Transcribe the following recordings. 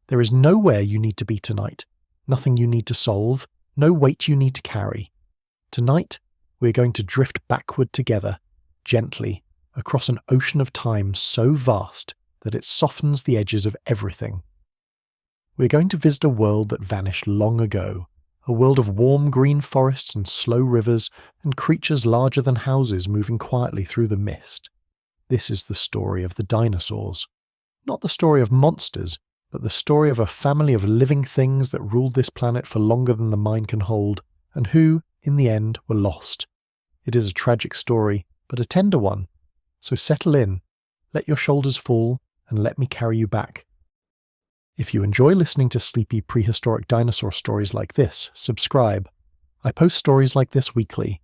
There is nowhere you need to be tonight, nothing you need to solve, no weight you need to carry. Tonight, we're going to drift backward together, gently, across an ocean of time so vast that it softens the edges of everything. We're going to visit a world that vanished long ago, a world of warm green forests and slow rivers and creatures larger than houses moving quietly through the mist. This is the story of the dinosaurs. Not the story of monsters, but the story of a family of living things that ruled this planet for longer than the mind can hold, and who, in the end, were lost. It is a tragic story, but a tender one. So settle in, let your shoulders fall, and let me carry you back. If you enjoy listening to sleepy prehistoric dinosaur stories like this, subscribe. I post stories like this weekly.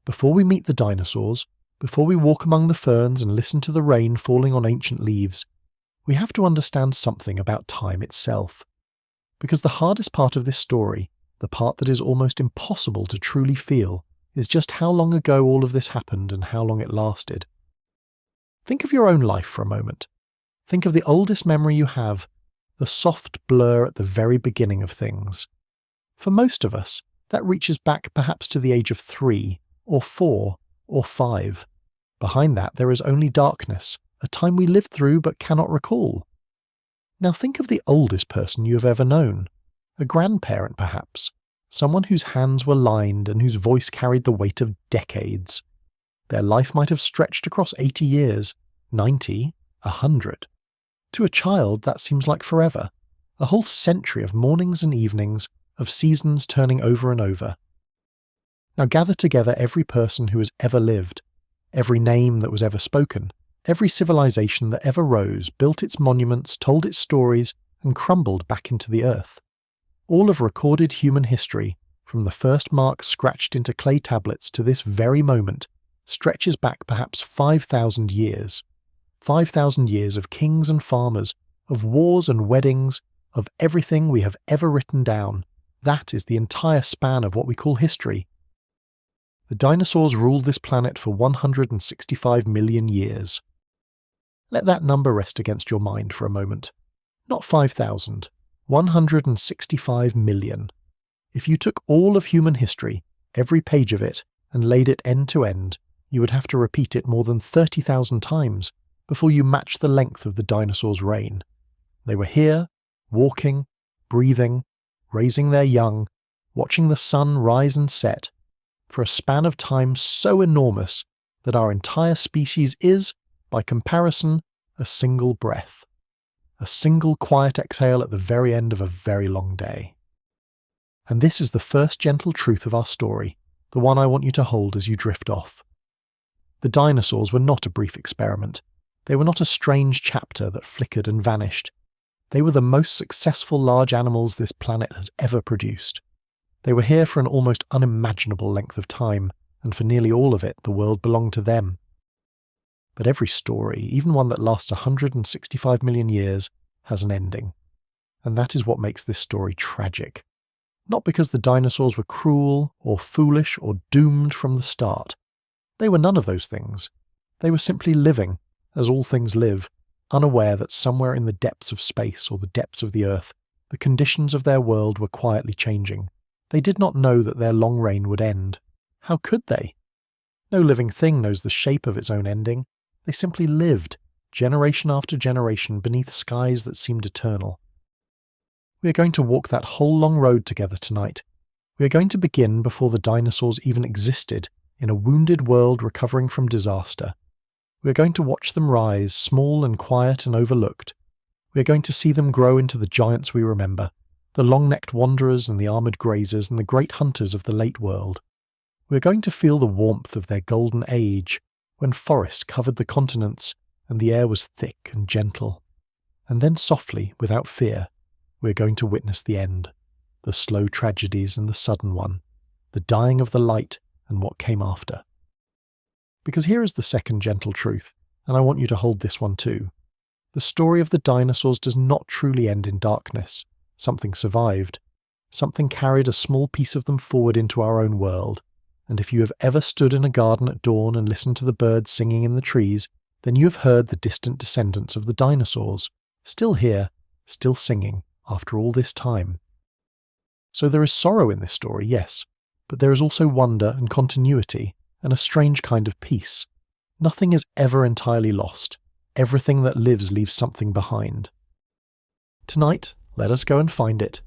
Before we meet the dinosaurs, before we walk among the ferns and listen to the rain falling on ancient leaves, we have to understand something about time itself. Because the hardest part of this story, the part that is almost impossible to truly feel, is just how long ago all of this happened and how long it lasted. Think of your own life for a moment. Think of the oldest memory you have, the soft blur at the very beginning of things. For most of us, that reaches back perhaps to the age of 3, or 4, or 5. Behind that there is only darkness, a time we lived through but cannot recall. Now think of the oldest person you have ever known. A grandparent perhaps, someone whose hands were lined and whose voice carried the weight of decades. Their life might have stretched across 80 years, 90, 100. To a child that seems like forever, a whole century of mornings and evenings, of seasons turning over and over. Now gather together every person who has ever lived, every name that was ever spoken, every civilization that ever rose, built its monuments, told its stories, and crumbled back into the earth. All of recorded human history, from the first marks scratched into clay tablets to this very moment, stretches back perhaps 5,000 years. 5,000 years of kings and farmers, of wars and weddings, of everything we have ever written down. That is the entire span of what we call history. The dinosaurs ruled this planet for 165 million years. Let that number rest against your mind for a moment. Not 5,000, 165 million. If you took all of human history, every page of it, and laid it end to end, you would have to repeat it more than 30,000 times before you match the length of the dinosaurs' reign. They were here, walking, breathing, raising their young, watching the sun rise and set, for a span of time so enormous that our entire species is, by comparison, a single breath. A single quiet exhale at the very end of a very long day. And this is the first gentle truth of our story, the one I want you to hold as you drift off. The dinosaurs were not a brief experiment. They were not a strange chapter that flickered and vanished. They were the most successful large animals this planet has ever produced. They were here for an almost unimaginable length of time, and for nearly all of it, the world belonged to them. But every story, even one that lasts 165 million years, has an ending. And that is what makes this story tragic. Not because the dinosaurs were cruel, or foolish, or doomed from the start. They were none of those things. They were simply living, as all things live, unaware that somewhere in the depths of space or the depths of the earth, the conditions of their world were quietly changing. They did not know that their long reign would end. How could they? No living thing knows the shape of its own ending. They simply lived, generation after generation, beneath skies that seemed eternal. We are going to walk that whole long road together tonight. We are going to begin before the dinosaurs even existed, in a wounded world recovering from disaster. We are going to watch them rise, small and quiet and overlooked. We are going to see them grow into the giants we remember, the long-necked wanderers and the armoured grazers and the great hunters of the late world. We are going to feel the warmth of their golden age, when forests covered the continents and the air was thick and gentle. And then softly, without fear, we are going to witness the end, the slow tragedies and the sudden one, the dying of the light and what came after. Because here is the second gentle truth, and I want you to hold this one too. The story of the dinosaurs does not truly end in darkness. Something survived. Something carried a small piece of them forward into our own world. And if you have ever stood in a garden at dawn and listened to the birds singing in the trees, then you have heard the distant descendants of the dinosaurs, still here, still singing after all this time. So there is sorrow in this story, yes, but there is also wonder and continuity and a strange kind of peace. Nothing is ever entirely lost. Everything that lives leaves something behind. Tonight, let us go and find it.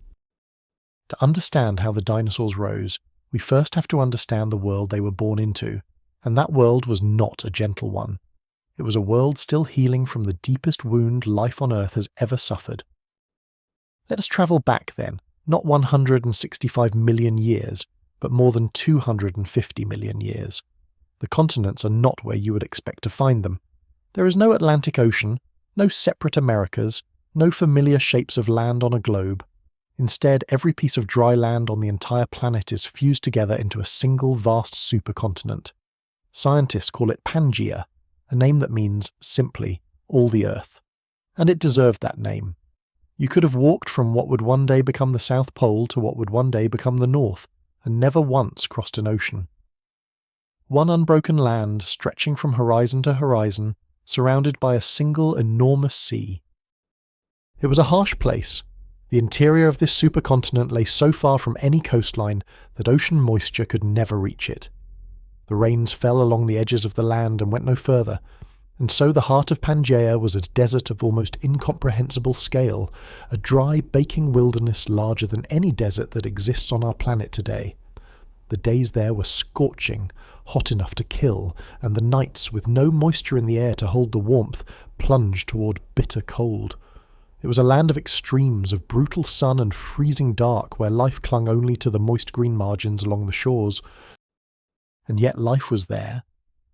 To understand how the dinosaurs rose, we first have to understand the world they were born into, and that world was not a gentle one. It was a world still healing from the deepest wound life on Earth has ever suffered. Let us travel back then, not 165 million years, but more than 250 million years. The continents are not where you would expect to find them. There is no Atlantic Ocean, no separate Americas, no familiar shapes of land on a globe. Instead, every piece of dry land on the entire planet is fused together into a single vast supercontinent. Scientists call it Pangaea, a name that means, simply, all the Earth. And it deserved that name. You could have walked from what would one day become the South Pole to what would one day become the North, and never once crossed an ocean. One unbroken land stretching from horizon to horizon, surrounded by a single enormous sea. It was a harsh place. The interior of this supercontinent lay so far from any coastline that ocean moisture could never reach it. The rains fell along the edges of the land and went no further, and so the heart of Pangaea was a desert of almost incomprehensible scale, a dry, baking wilderness larger than any desert that exists on our planet today. The days there were scorching, hot enough to kill, and the nights, with no moisture in the air to hold the warmth, plunged toward bitter cold. It was a land of extremes, of brutal sun and freezing dark, where life clung only to the moist green margins along the shores. And yet life was there.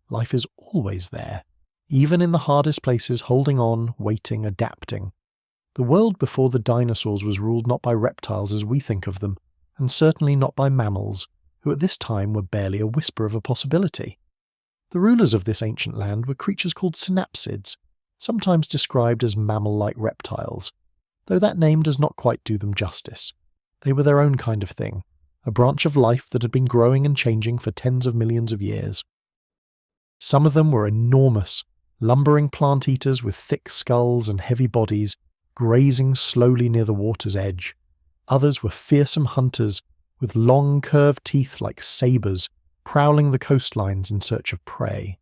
Life is always there, even in the hardest places, holding on, waiting, adapting. The world before the dinosaurs was ruled not by reptiles as we think of them, and certainly not by mammals, who at this time were barely a whisper of a possibility. The rulers of this ancient land were creatures called synapsids, sometimes described as mammal-like reptiles, though that name does not quite do them justice. They were their own kind of thing, a branch of life that had been growing and changing for tens of millions of years. Some of them were enormous, lumbering plant-eaters with thick skulls and heavy bodies, grazing slowly near the water's edge. Others were fearsome hunters, with long curved teeth like sabres, prowling the coastlines in search of prey.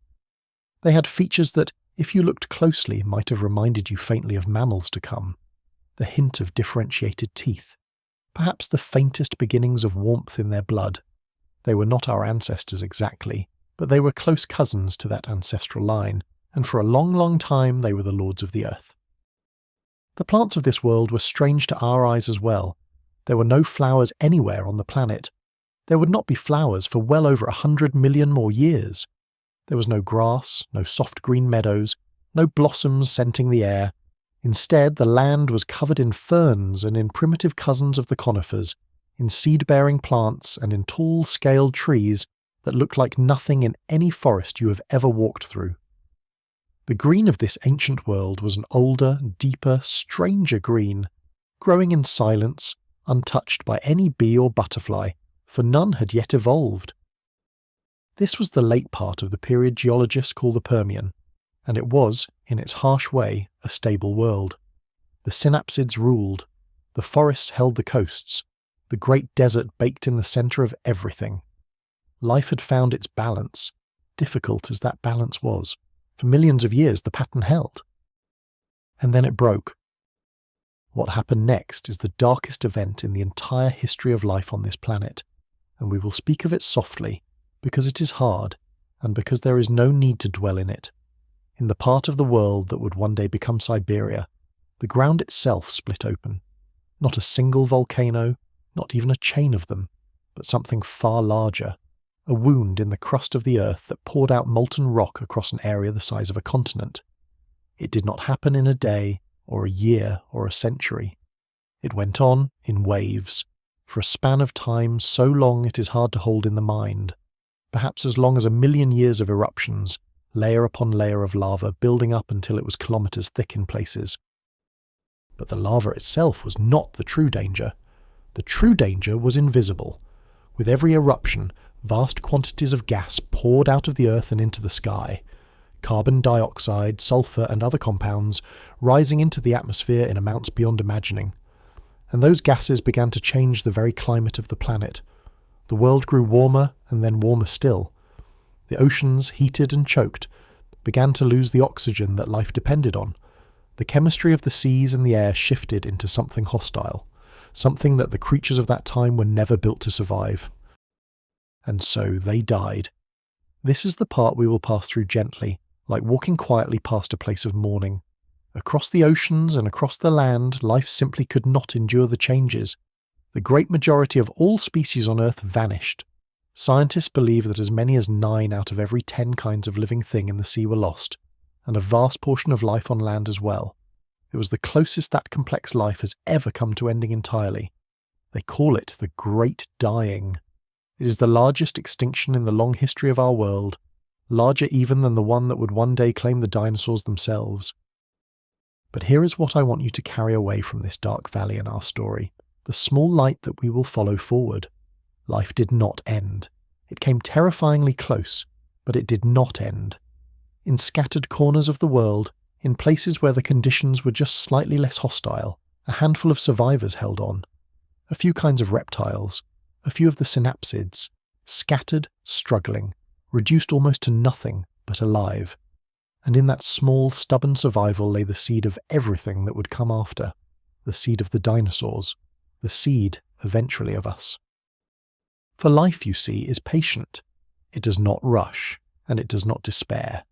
They had features that, if you looked closely, might have reminded you faintly of mammals to come. The hint of differentiated teeth, perhaps the faintest beginnings of warmth in their blood. They were not our ancestors exactly, but they were close cousins to that ancestral line, and for a long, long time they were the lords of the earth. The plants of this world were strange to our eyes as well. There were no flowers anywhere on the planet. There would not be flowers for well over 100 million more years. There was no grass, no soft green meadows, no blossoms scenting the air. Instead, the land was covered in ferns and in primitive cousins of the conifers, in seed-bearing plants and in tall, scaled trees that looked like nothing in any forest you have ever walked through. The green of this ancient world was an older, deeper, stranger green, growing in silence, untouched by any bee or butterfly, for none had yet evolved. This was the late part of the period geologists call the Permian, and it was, in its harsh way, a stable world. The synapsids ruled, the forests held the coasts, the great desert baked in the centre of everything. Life had found its balance, difficult as that balance was. For millions of years the pattern held. And then it broke. What happened next is the darkest event in the entire history of life on this planet, and we will speak of it softly, because it is hard, and because there is no need to dwell in it. In the part of the world that would one day become Siberia, the ground itself split open. Not a single volcano, not even a chain of them, but something far larger, a wound in the crust of the earth that poured out molten rock across an area the size of a continent. It did not happen in a day, or a year, or a century. It went on in waves, for a span of time so long it is hard to hold in the mind, perhaps as long as 1,000,000 years of eruptions, layer upon layer of lava building up until it was kilometers thick in places. But the lava itself was not the true danger. The true danger was invisible. With every eruption, vast quantities of gas poured out of the earth and into the sky. carbon dioxide, sulfur, and other compounds rising into the atmosphere in amounts beyond imagining. And those gases began to change the very climate of the planet. The world grew warmer and then warmer still. The oceans, heated and choked, began to lose the oxygen that life depended on. The chemistry of the seas and the air shifted into something hostile, something that the creatures of that time were never built to survive. And so they died. This is the part we will pass through gently, like walking quietly past a place of mourning. Across the oceans and across the land, life simply could not endure the changes. The great majority of all species on Earth vanished. Scientists believe that as many as 9 out of every 10 kinds of living thing in the sea were lost, and a vast portion of life on land as well. It was the closest that complex life has ever come to ending entirely. They call it the Great Dying. It is the largest extinction in the long history of our world, larger even than the one that would one day claim the dinosaurs themselves. But here is what I want you to carry away from this dark valley in our story, the small light that we will follow forward. Life did not end. It came terrifyingly close, but it did not end. In scattered corners of the world, in places where the conditions were just slightly less hostile, a handful of survivors held on. A few kinds of reptiles, a few of the synapsids, scattered, struggling, reduced almost to nothing, but alive. And in that small, stubborn survival lay the seed of everything that would come after, the seed of the dinosaurs, the seed, eventually, of us. For life, you see, is patient. It does not rush, and it does not despair.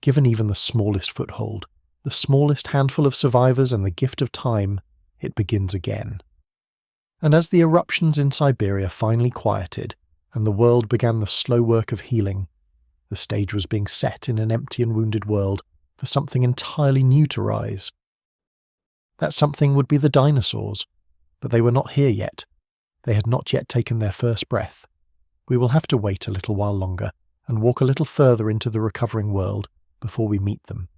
Given even the smallest foothold, the smallest handful of survivors and the gift of time, it begins again. And as the eruptions in Siberia finally quieted, and the world began the slow work of healing, the stage was being set in an empty and wounded world for something entirely new to rise. That something would be the dinosaurs, but they were not here yet. They had not yet taken their first breath. We will have to wait a little while longer and walk a little further into the recovering world before we meet them.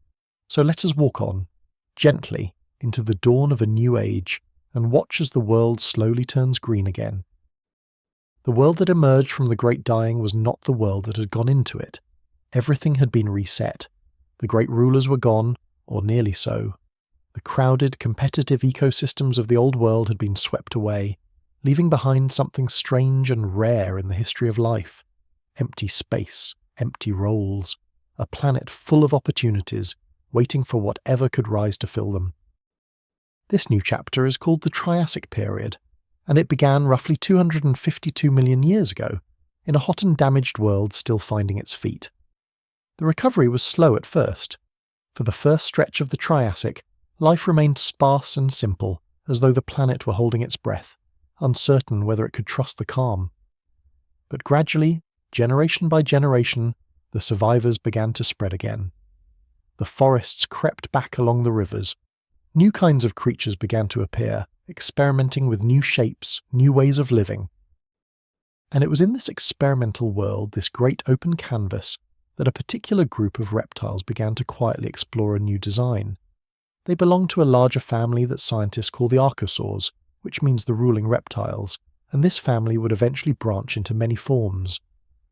So let us walk on, gently, into the dawn of a new age and watch as the world slowly turns green again. The world that emerged from the Great Dying was not the world that had gone into it. Everything had been reset. The great rulers were gone, or nearly so. The crowded, competitive ecosystems of the old world had been swept away, leaving behind something strange and rare in the history of life. Empty space, empty roles, a planet full of opportunities, waiting for whatever could rise to fill them. This new chapter is called the Triassic period, and it began roughly 252 million years ago, in a hot and damaged world still finding its feet. The recovery was slow at first. For the first stretch of the Triassic, life remained sparse and simple, as though the planet were holding its breath, uncertain whether it could trust the calm. But gradually, generation by generation, the survivors began to spread again. The forests crept back along the rivers. New kinds of creatures began to appear, experimenting with new shapes, new ways of living. And it was in this experimental world, this great open canvas, that a particular group of reptiles began to quietly explore a new design. They belonged to a larger family that scientists call the archosaurs, which means the ruling reptiles, and this family would eventually branch into many forms.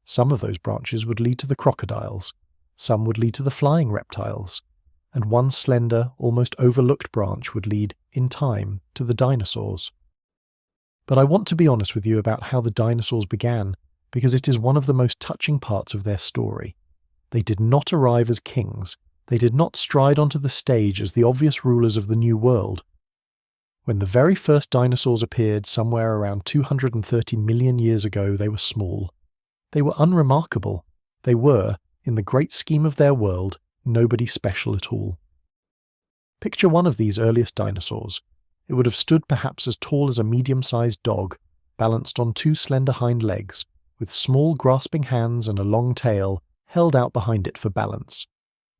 Some of those branches would lead to the crocodiles, some would lead to the flying reptiles, and one slender, almost overlooked branch would lead, in time, to the dinosaurs. But I want to be honest with you about how the dinosaurs began, because it is one of the most touching parts of their story. They did not arrive as kings. They did not stride onto the stage as the obvious rulers of the new world. When the very first dinosaurs appeared somewhere around 230 million years ago, they were small. They were unremarkable. They were, in the great scheme of their world, nobody special at all. Picture one of these earliest dinosaurs. It would have stood perhaps as tall as a medium-sized dog, balanced on 2 slender hind legs, with small grasping hands and a long tail held out behind it for balance.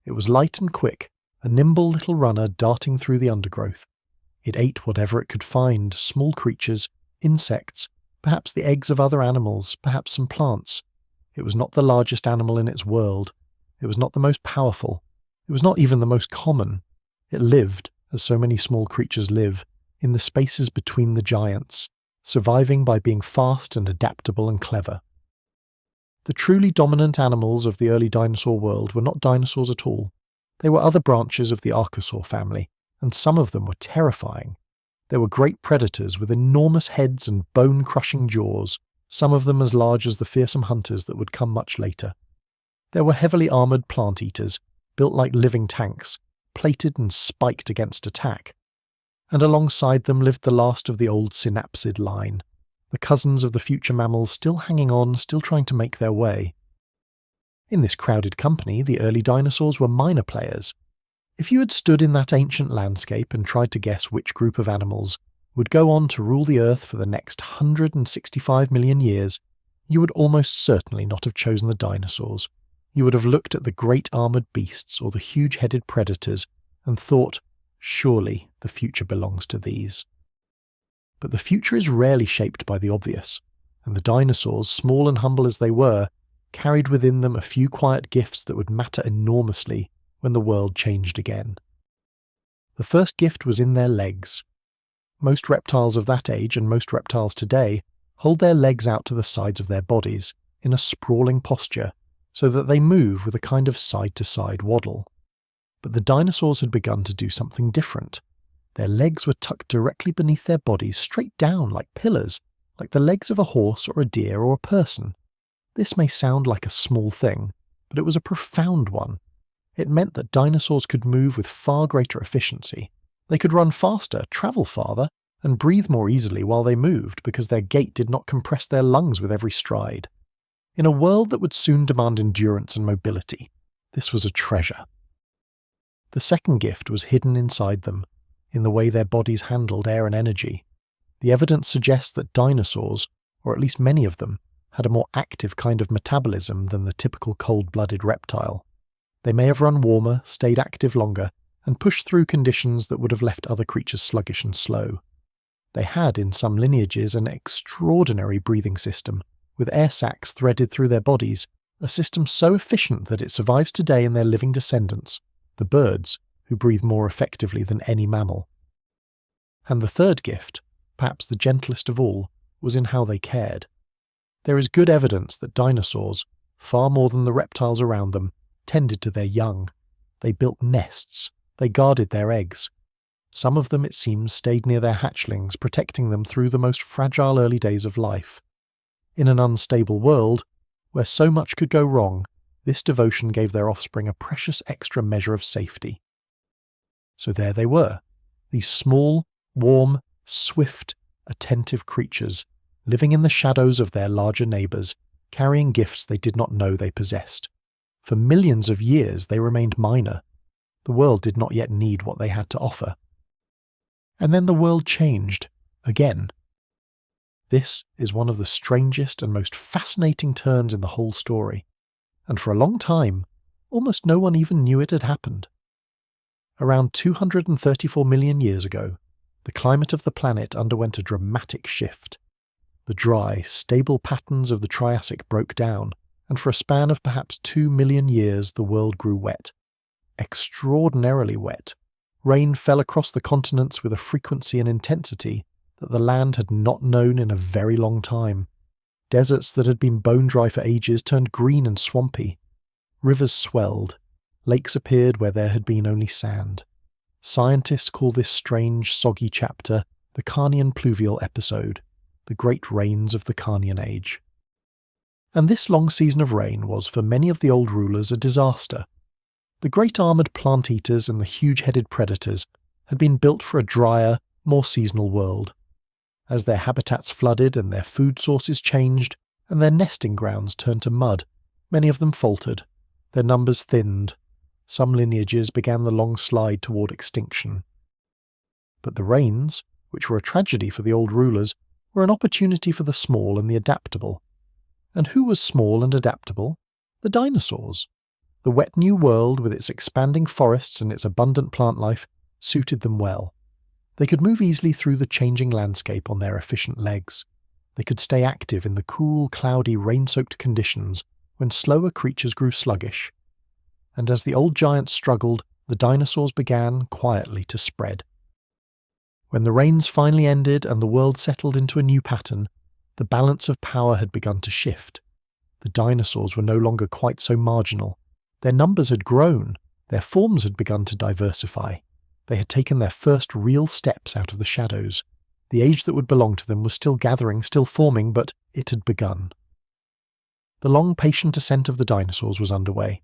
It was light and quick, a nimble little runner darting through the undergrowth. It ate whatever it could find, small creatures, insects, perhaps the eggs of other animals, perhaps some plants. It was not the largest animal in its world. It was not the most powerful. It was not even the most common. It lived, as so many small creatures live, in the spaces between the giants, surviving by being fast and adaptable and clever. The truly dominant animals of the early dinosaur world were not dinosaurs at all. They were other branches of the archosaur family, and some of them were terrifying. There were great predators with enormous heads and bone-crushing jaws, some of them as large as the fearsome hunters that would come much later. There were heavily armoured plant-eaters, built like living tanks, plated and spiked against attack. And alongside them lived the last of the old synapsid line, the cousins of the future mammals still hanging on, still trying to make their way. In this crowded company, the early dinosaurs were minor players. If you had stood in that ancient landscape and tried to guess which group of animals would go on to rule the Earth for the next 165 million years, you would almost certainly not have chosen the dinosaurs. You would have looked at the great armoured beasts or the huge-headed predators and thought, surely the future belongs to these. But the future is rarely shaped by the obvious, and the dinosaurs, small and humble as they were, carried within them a few quiet gifts that would matter enormously when the world changed again. The first gift was in their legs. Most reptiles of that age and most reptiles today hold their legs out to the sides of their bodies in a sprawling posture so that they move with a kind of side-to-side waddle. But the dinosaurs had begun to do something different. Their legs were tucked directly beneath their bodies, straight down like pillars, like the legs of a horse or a deer or a person. This may sound like a small thing, but it was a profound one. It meant that dinosaurs could move with far greater efficiency. They could run faster, travel farther, and breathe more easily while they moved because their gait did not compress their lungs with every stride. In a world that would soon demand endurance and mobility, this was a treasure. The second gift was hidden inside them, in the way their bodies handled air and energy. The evidence suggests that dinosaurs, or at least many of them, had a more active kind of metabolism than the typical cold-blooded reptile. They may have run warmer, stayed active longer, and pushed through conditions that would have left other creatures sluggish and slow. They had, in some lineages, an extraordinary breathing system, with air sacs threaded through their bodies, a system so efficient that it survives today in their living descendants, the birds, who breathe more effectively than any mammal. And the third gift, perhaps the gentlest of all, was in how they cared. There is good evidence that dinosaurs, far more than the reptiles around them, tended to their young. They built nests. They guarded their eggs. Some of them, it seems, stayed near their hatchlings, protecting them through the most fragile early days of life. In an unstable world, where so much could go wrong, this devotion gave their offspring a precious extra measure of safety. So there they were, these small, warm, swift, attentive creatures, living in the shadows of their larger neighbours, carrying gifts they did not know they possessed. For millions of years they remained minor. The world did not yet need what they had to offer. And then the world changed, again. This is one of the strangest and most fascinating turns in the whole story, and for a long time, almost no one even knew it had happened. Around 234 million years ago, the climate of the planet underwent a dramatic shift. The dry, stable patterns of the Triassic broke down, and for a span of perhaps 2 million years the world grew wet. Extraordinarily wet. Rain fell across the continents with a frequency and intensity that the land had not known in a very long time. Deserts that had been bone dry for ages turned green and swampy. Rivers swelled. Lakes appeared where there had been only sand. Scientists call this strange, soggy chapter the Carnian pluvial episode, the great rains of the Carnian age. And this long season of rain was, for many of the old rulers, a disaster. The great armoured plant-eaters and the huge-headed predators had been built for a drier, more seasonal world. As their habitats flooded and their food sources changed, and their nesting grounds turned to mud, many of them faltered. Their numbers thinned. Some lineages began the long slide toward extinction. But the rains, which were a tragedy for the old rulers, were an opportunity for the small and the adaptable. And who was small and adaptable? The dinosaurs. The wet new world, with its expanding forests and its abundant plant life, suited them well. They could move easily through the changing landscape on their efficient legs. They could stay active in the cool, cloudy, rain-soaked conditions when slower creatures grew sluggish. And as the old giants struggled, the dinosaurs began, quietly, to spread. When the rains finally ended and the world settled into a new pattern, the balance of power had begun to shift. The dinosaurs were no longer quite so marginal. Their numbers had grown, their forms had begun to diversify. They had taken their first real steps out of the shadows. The age that would belong to them was still gathering, still forming, but it had begun. The long, patient ascent of the dinosaurs was underway.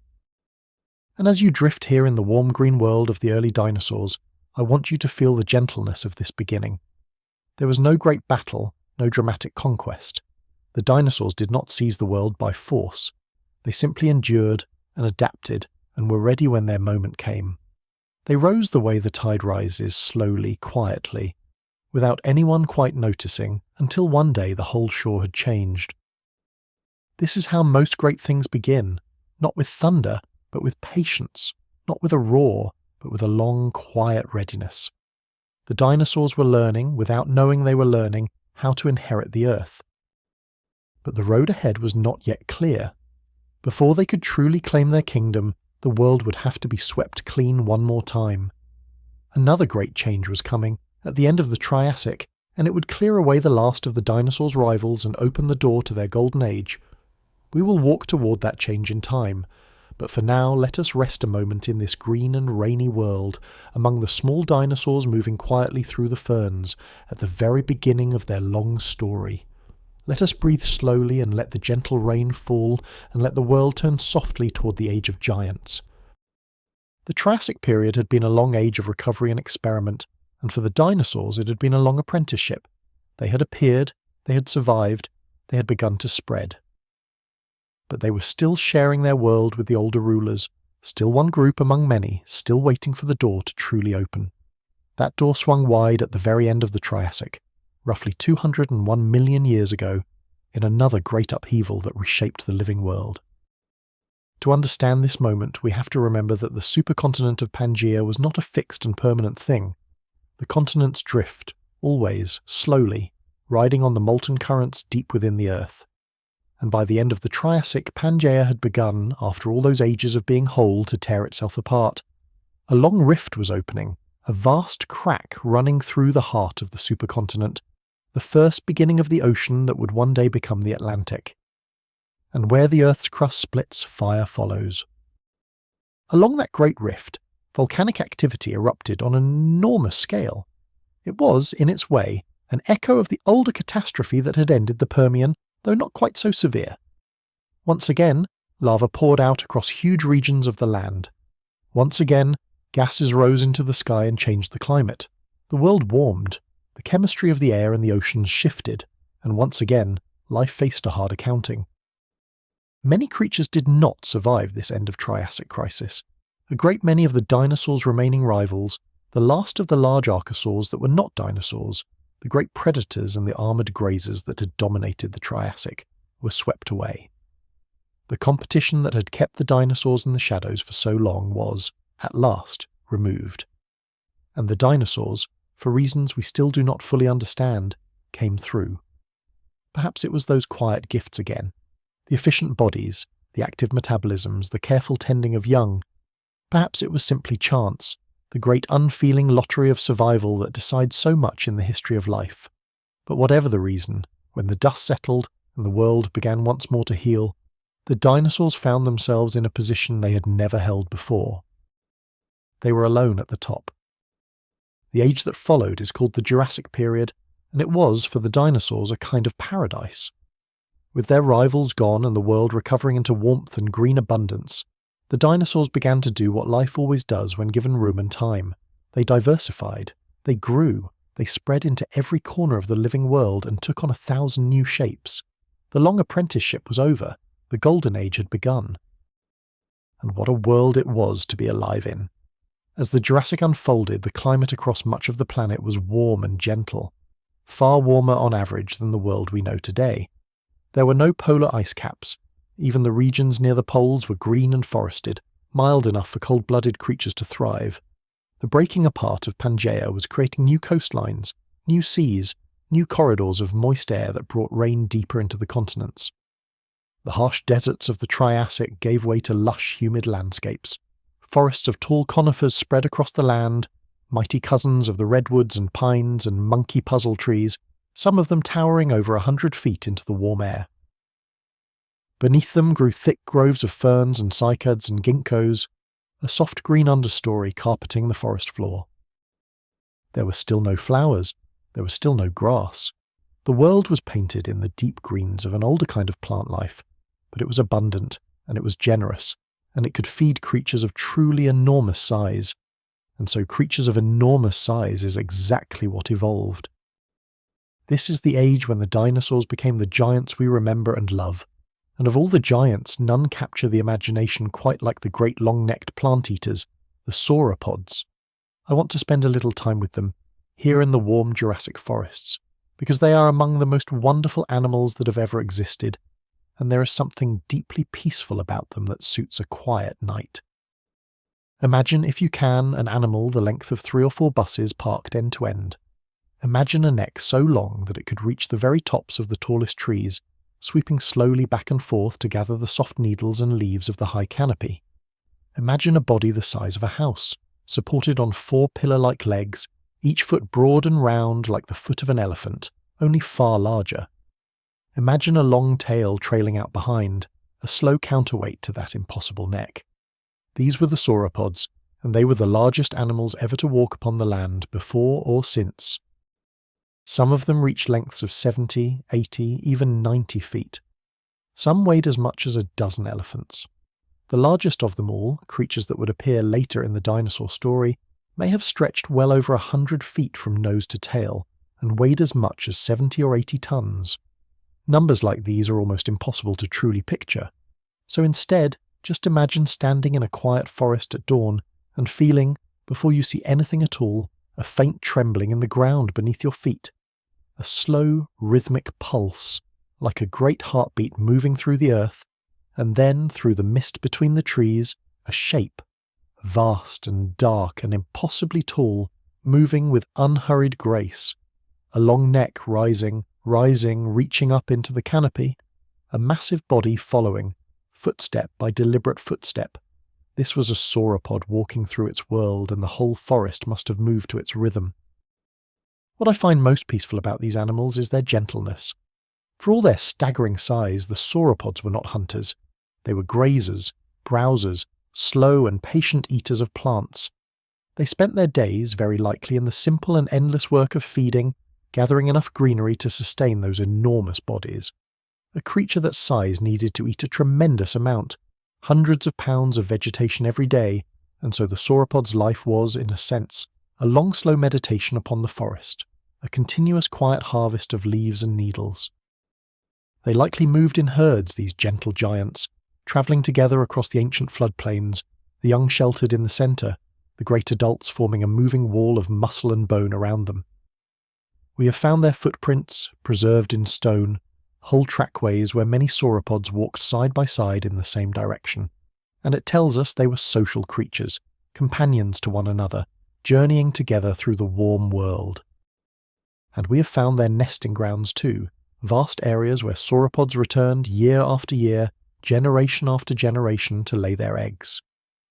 And as you drift here in the warm green world of the early dinosaurs, I want you to feel the gentleness of this beginning. There was no great battle, no dramatic conquest. The dinosaurs did not seize the world by force. They simply endured and adapted and were ready when their moment came. They rose the way the tide rises, slowly, quietly, without anyone quite noticing, until one day the whole shore had changed. This is how most great things begin, not with thunder, but with patience, not with a roar, but with a long, quiet readiness. The dinosaurs were learning, without knowing they were learning, how to inherit the earth. But the road ahead was not yet clear. Before they could truly claim their kingdom, the world would have to be swept clean one more time. Another great change was coming, at the end of the Triassic, and it would clear away the last of the dinosaurs' rivals and open the door to their golden age. We will walk toward that change in time, but for now let us rest a moment in this green and rainy world, among the small dinosaurs moving quietly through the ferns, at the very beginning of their long story. Let us breathe slowly and let the gentle rain fall, and let the world turn softly toward the age of giants. The Triassic period had been a long age of recovery and experiment, and for the dinosaurs it had been a long apprenticeship. They had appeared, they had survived, they had begun to spread. But they were still sharing their world with the older rulers, still one group among many, still waiting for the door to truly open. That door swung wide at the very end of the Triassic, roughly 201 million years ago, in another great upheaval that reshaped the living world. To understand this moment, we have to remember that the supercontinent of Pangaea was not a fixed and permanent thing. The continents drift, always, slowly, riding on the molten currents deep within the Earth. And by the end of the Triassic, Pangaea had begun, after all those ages of being whole, to tear itself apart. A long rift was opening, a vast crack running through the heart of the supercontinent, the first beginning of the ocean that would one day become the Atlantic. And where the Earth's crust splits, fire follows. Along that great rift, volcanic activity erupted on an enormous scale. It was, in its way, an echo of the older catastrophe that had ended the Permian, though not quite so severe. Once again, lava poured out across huge regions of the land. Once again, gases rose into the sky and changed the climate. The world warmed. The chemistry of the air and the oceans shifted, and once again, life faced a hard accounting. Many creatures did not survive this end of Triassic crisis. A great many of the dinosaurs' remaining rivals, the last of the large archosaurs that were not dinosaurs, the great predators and the armoured grazers that had dominated the Triassic, were swept away. The competition that had kept the dinosaurs in the shadows for so long was, at last, removed. And the dinosaurs, for reasons we still do not fully understand, came through. Perhaps it was those quiet gifts again, the efficient bodies, the active metabolisms, the careful tending of young. Perhaps it was simply chance, the great unfeeling lottery of survival that decides so much in the history of life. But whatever the reason, when the dust settled and the world began once more to heal, the dinosaurs found themselves in a position they had never held before. They were alone at the top. The age that followed is called the Jurassic period, and it was, for the dinosaurs, a kind of paradise. With their rivals gone and the world recovering into warmth and green abundance, the dinosaurs began to do what life always does when given room and time. They diversified, they grew, they spread into every corner of the living world and took on 1,000 new shapes. The long apprenticeship was over, the golden age had begun. And what a world it was to be alive in. As the Jurassic unfolded, the climate across much of the planet was warm and gentle, far warmer on average than the world we know today. There were no polar ice caps. Even the regions near the poles were green and forested, mild enough for cold-blooded creatures to thrive. The breaking apart of Pangaea was creating new coastlines, new seas, new corridors of moist air that brought rain deeper into the continents. The harsh deserts of the Triassic gave way to lush, humid landscapes. Forests of tall conifers spread across the land, mighty cousins of the redwoods and pines and monkey puzzle trees, some of them towering over 100 feet into the warm air. Beneath them grew thick groves of ferns and cycads and ginkgos, a soft green understory carpeting the forest floor. There were still no flowers, there was still no grass. The world was painted in the deep greens of an older kind of plant life, but it was abundant, and it was generous, and it could feed creatures of truly enormous size. And so creatures of enormous size is exactly what evolved. This is the age when the dinosaurs became the giants we remember and love, and of all the giants none capture the imagination quite like the great long-necked plant-eaters, the sauropods. I want to spend a little time with them, here in the warm Jurassic forests, because they are among the most wonderful animals that have ever existed, and there is something deeply peaceful about them that suits a quiet night. Imagine, if you can, an animal the length of 3 or 4 buses parked end to end. Imagine a neck so long that it could reach the very tops of the tallest trees, sweeping slowly back and forth to gather the soft needles and leaves of the high canopy. Imagine a body the size of a house, supported on 4 pillar-like legs, each foot broad and round like the foot of an elephant, only far larger. Imagine a long tail trailing out behind, a slow counterweight to that impossible neck. These were the sauropods, and they were the largest animals ever to walk upon the land before or since. Some of them reached lengths of 70, 80, even 90 feet. Some weighed as much as a dozen elephants. The largest of them all, creatures that would appear later in the dinosaur story, may have stretched well over 100 feet from nose to tail, and weighed as much as 70 or 80 tons. Numbers like these are almost impossible to truly picture. So instead, just imagine standing in a quiet forest at dawn and feeling, before you see anything at all, a faint trembling in the ground beneath your feet. A slow, rhythmic pulse, like a great heartbeat moving through the earth, and then, through the mist between the trees, a shape, vast and dark and impossibly tall, moving with unhurried grace. A long neck rising, reaching up into the canopy, a massive body following, footstep by deliberate footstep. This was a sauropod walking through its world, and the whole forest must have moved to its rhythm. What I find most peaceful about these animals is their gentleness. For all their staggering size, the sauropods were not hunters. They were grazers, browsers, slow and patient eaters of plants. They spent their days, very likely, in the simple and endless work of feeding, gathering enough greenery to sustain those enormous bodies. A creature that size needed to eat a tremendous amount, hundreds of pounds of vegetation every day, and so the sauropod's life was, in a sense, a long slow meditation upon the forest, a continuous quiet harvest of leaves and needles. They likely moved in herds, these gentle giants, travelling together across the ancient floodplains, the young sheltered in the centre, the great adults forming a moving wall of muscle and bone around them. We have found their footprints, preserved in stone, whole trackways where many sauropods walked side by side in the same direction, and it tells us they were social creatures, companions to one another, journeying together through the warm world. And we have found their nesting grounds too, vast areas where sauropods returned year after year, generation after generation to lay their eggs.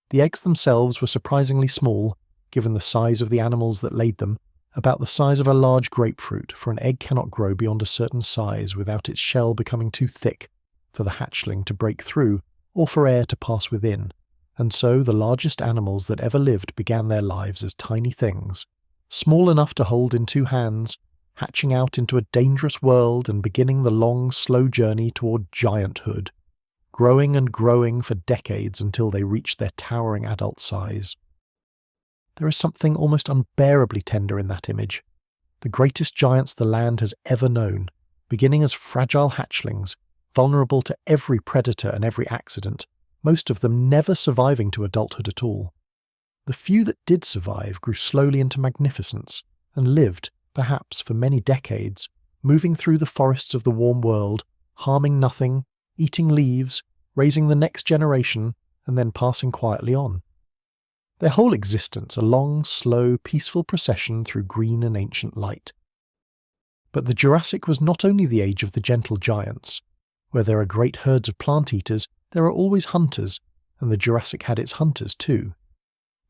The eggs themselves were surprisingly small, given the size of the animals that laid them, about the size of a large grapefruit, for an egg cannot grow beyond a certain size without its shell becoming too thick for the hatchling to break through or for air to pass within, and so the largest animals that ever lived began their lives as tiny things, small enough to hold in 2 hands, hatching out into a dangerous world and beginning the long, slow journey toward gianthood, growing and growing for decades until they reached their towering adult size. There is something almost unbearably tender in that image. The greatest giants the land has ever known, beginning as fragile hatchlings, vulnerable to every predator and every accident, most of them never surviving to adulthood at all. The few that did survive grew slowly into magnificence, and lived, perhaps for many decades, moving through the forests of the warm world, harming nothing, eating leaves, raising the next generation, and then passing quietly on. Their whole existence a long, slow, peaceful procession through green and ancient light. But the Jurassic was not only the age of the gentle giants. Where there are great herds of plant-eaters, there are always hunters, and the Jurassic had its hunters too.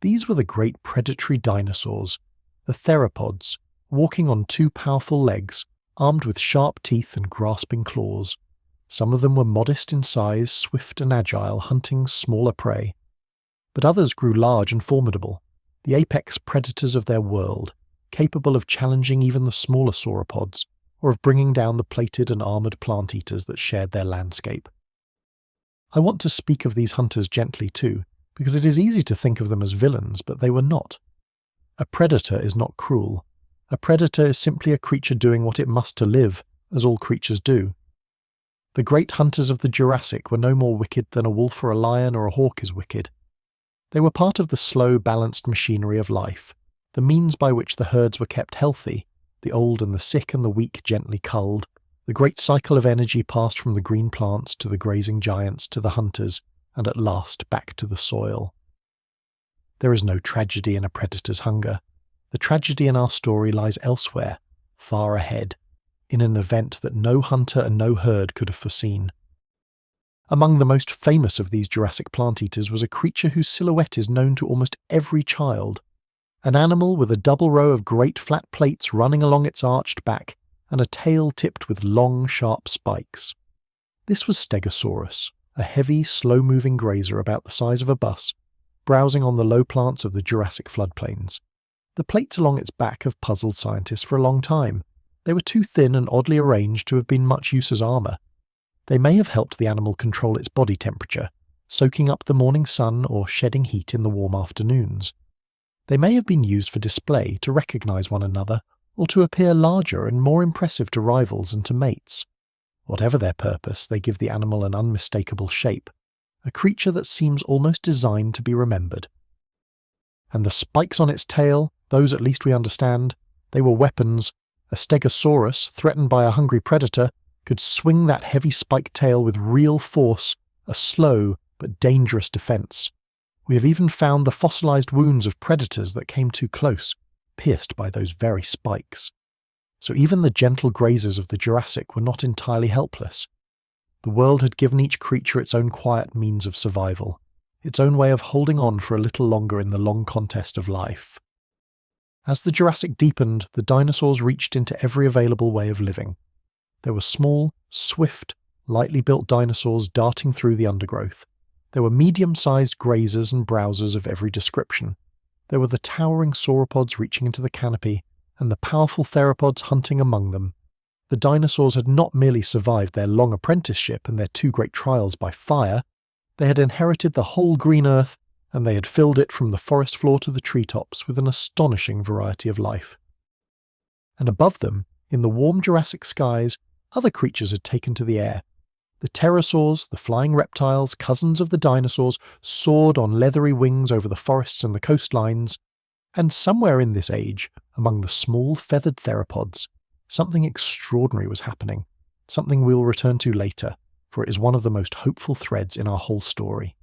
These were the great predatory dinosaurs, the theropods, walking on 2 powerful legs, armed with sharp teeth and grasping claws. Some of them were modest in size, swift and agile, hunting smaller prey. But others grew large and formidable, the apex predators of their world, capable of challenging even the smaller sauropods, or of bringing down the plated and armoured plant-eaters that shared their landscape. I want to speak of these hunters gently too, because it is easy to think of them as villains, but they were not. A predator is not cruel. A predator is simply a creature doing what it must to live, as all creatures do. The great hunters of the Jurassic were no more wicked than a wolf or a lion or a hawk is wicked. They were part of the slow, balanced machinery of life, the means by which the herds were kept healthy, the old and the sick and the weak gently culled, the great cycle of energy passed from the green plants to the grazing giants to the hunters, and at last back to the soil. There is no tragedy in a predator's hunger. The tragedy in our story lies elsewhere, far ahead, in an event that no hunter and no herd could have foreseen. Among the most famous of these Jurassic plant-eaters was a creature whose silhouette is known to almost every child, an animal with a double row of great flat plates running along its arched back and a tail tipped with long, sharp spikes. This was Stegosaurus, a heavy, slow-moving grazer about the size of a bus, browsing on the low plants of the Jurassic floodplains. The plates along its back have puzzled scientists for a long time. They were too thin and oddly arranged to have been much use as armour. They may have helped the animal control its body temperature, soaking up the morning sun or shedding heat in the warm afternoons. They may have been used for display to recognise one another, or to appear larger and more impressive to rivals and to mates. Whatever their purpose, they give the animal an unmistakable shape, a creature that seems almost designed to be remembered. And the spikes on its tail, those at least we understand, they were weapons. A Stegosaurus, threatened by a hungry predator, could swing that heavy spiked tail with real force, a slow but dangerous defence. We have even found the fossilised wounds of predators that came too close, pierced by those very spikes. So even the gentle grazers of the Jurassic were not entirely helpless. The world had given each creature its own quiet means of survival, its own way of holding on for a little longer in the long contest of life. As the Jurassic deepened, the dinosaurs reached into every available way of living. There were small, swift, lightly built dinosaurs darting through the undergrowth. There were medium-sized grazers and browsers of every description. There were the towering sauropods reaching into the canopy, and the powerful theropods hunting among them. The dinosaurs had not merely survived their long apprenticeship and their two great trials by fire, they had inherited the whole green earth, and they had filled it from the forest floor to the treetops with an astonishing variety of life. And above them, in the warm Jurassic skies, other creatures had taken to the air. The pterosaurs, the flying reptiles, cousins of the dinosaurs, soared on leathery wings over the forests and the coastlines, and somewhere in this age, among the small feathered theropods, something extraordinary was happening, something we'll return to later, for it is one of the most hopeful threads in our whole story.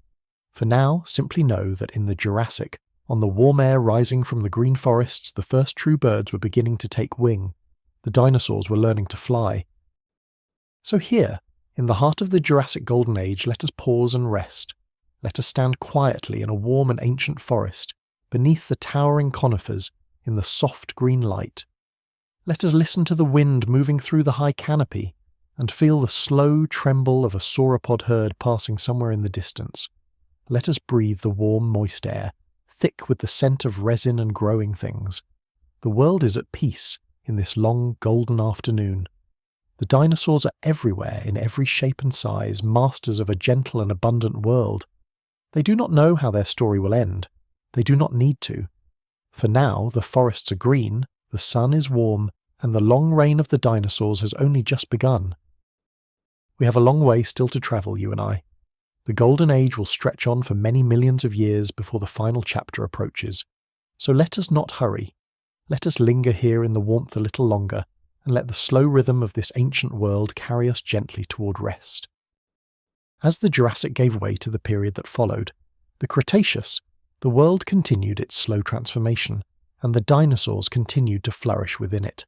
For now, simply know that in the Jurassic, on the warm air rising from the green forests, the first true birds were beginning to take wing. The dinosaurs were learning to fly. So here, in the heart of the Jurassic Golden Age, let us pause and rest. Let us stand quietly in a warm and ancient forest, beneath the towering conifers, in the soft green light. Let us listen to the wind moving through the high canopy, and feel the slow tremble of a sauropod herd passing somewhere in the distance. Let us breathe the warm, moist air, thick with the scent of resin and growing things. The world is at peace in this long, golden afternoon. The dinosaurs are everywhere, in every shape and size, masters of a gentle and abundant world. They do not know how their story will end. They do not need to. For now, the forests are green, the sun is warm, and the long reign of the dinosaurs has only just begun. We have a long way still to travel, you and I. The Golden Age will stretch on for many millions of years before the final chapter approaches. So let us not hurry. Let us linger here in the warmth a little longer, and let the slow rhythm of this ancient world carry us gently toward rest. As the Jurassic gave way to the period that followed, the Cretaceous, the world continued its slow transformation, and the dinosaurs continued to flourish within it.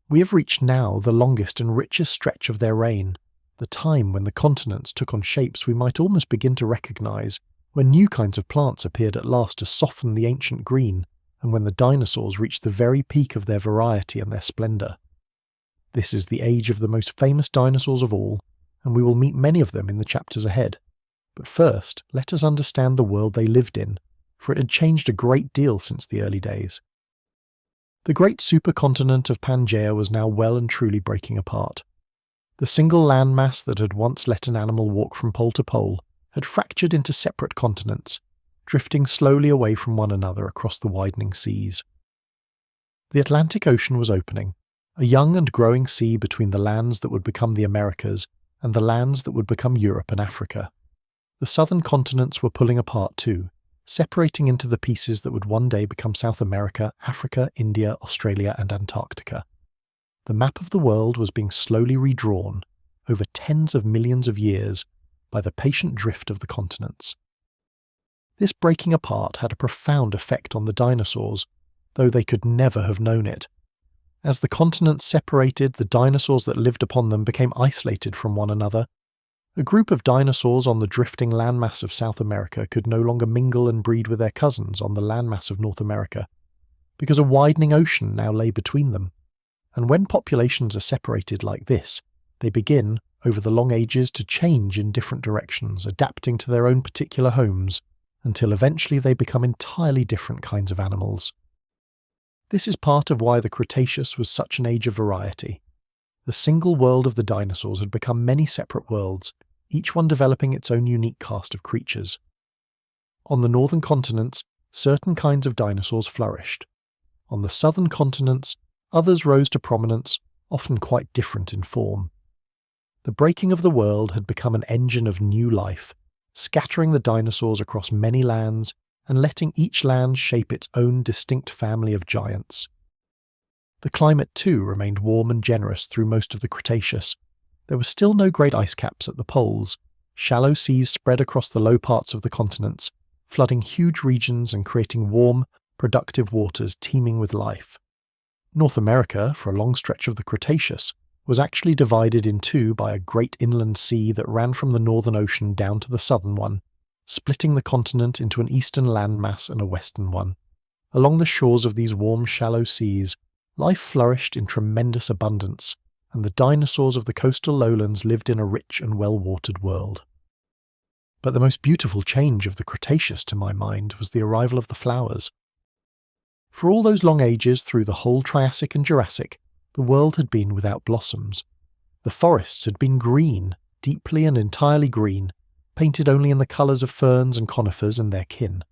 We have reached now the longest and richest stretch of their reign, the time when the continents took on shapes we might almost begin to recognise, when new kinds of plants appeared at last to soften the ancient green, and when the dinosaurs reached the very peak of their variety and their splendour. This is the age of the most famous dinosaurs of all, and we will meet many of them in the chapters ahead. But first, let us understand the world they lived in, for it had changed a great deal since the early days. The great supercontinent of Pangaea was now well and truly breaking apart. The single landmass that had once let an animal walk from pole to pole had fractured into separate continents, drifting slowly away from one another across the widening seas. The Atlantic Ocean was opening, a young and growing sea between the lands that would become the Americas and the lands that would become Europe and Africa. The southern continents were pulling apart too, separating into the pieces that would one day become South America, Africa, India, Australia and Antarctica. The map of the world was being slowly redrawn, over tens of millions of years, by the patient drift of the continents. This breaking apart had a profound effect on the dinosaurs, though they could never have known it. As the continents separated, the dinosaurs that lived upon them became isolated from one another. A group of dinosaurs on the drifting landmass of South America could no longer mingle and breed with their cousins on the landmass of North America, because a widening ocean now lay between them. And when populations are separated like this, they begin, over the long ages, to change in different directions, adapting to their own particular homes, until eventually they become entirely different kinds of animals. This is part of why the Cretaceous was such an age of variety. The single world of the dinosaurs had become many separate worlds, each one developing its own unique cast of creatures. On the northern continents, certain kinds of dinosaurs flourished. On the southern continents, others rose to prominence, often quite different in form. The breaking of the world had become an engine of new life, scattering the dinosaurs across many lands and letting each land shape its own distinct family of giants. The climate too remained warm and generous through most of the Cretaceous. There were still no great ice caps at the poles. Shallow seas spread across the low parts of the continents, flooding huge regions and creating warm, productive waters teeming with life. North America, for a long stretch of the Cretaceous, was actually divided in two by a great inland sea that ran from the northern ocean down to the southern one, splitting the continent into an eastern landmass and a western one. Along the shores of these warm, shallow seas, life flourished in tremendous abundance, and the dinosaurs of the coastal lowlands lived in a rich and well-watered world. But the most beautiful change of the Cretaceous, to my mind, was the arrival of the flowers. For all those long ages through the whole Triassic and Jurassic, the world had been without blossoms. The forests had been green, deeply and entirely green, painted only in the colours of ferns and conifers and their kin.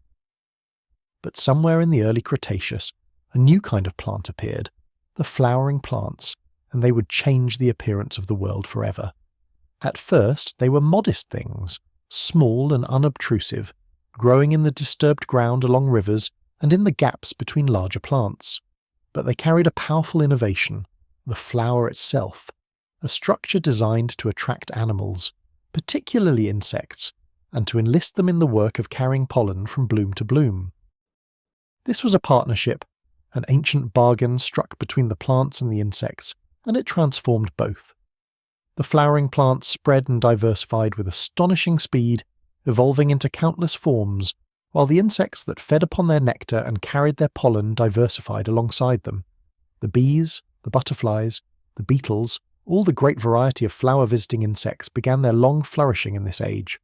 But somewhere in the early Cretaceous, a new kind of plant appeared, the flowering plants, and they would change the appearance of the world forever. At first, they were modest things, small and unobtrusive, growing in the disturbed ground along rivers and in the gaps between larger plants. But they carried a powerful innovation, the flower itself, a structure designed to attract animals, particularly insects, and to enlist them in the work of carrying pollen from bloom to bloom. This was a partnership, an ancient bargain struck between the plants and the insects, and it transformed both. The flowering plants spread and diversified with astonishing speed, evolving into countless forms, while the insects that fed upon their nectar and carried their pollen diversified alongside them. The bees, the butterflies, the beetles, all the great variety of flower-visiting insects began their long flourishing in this age.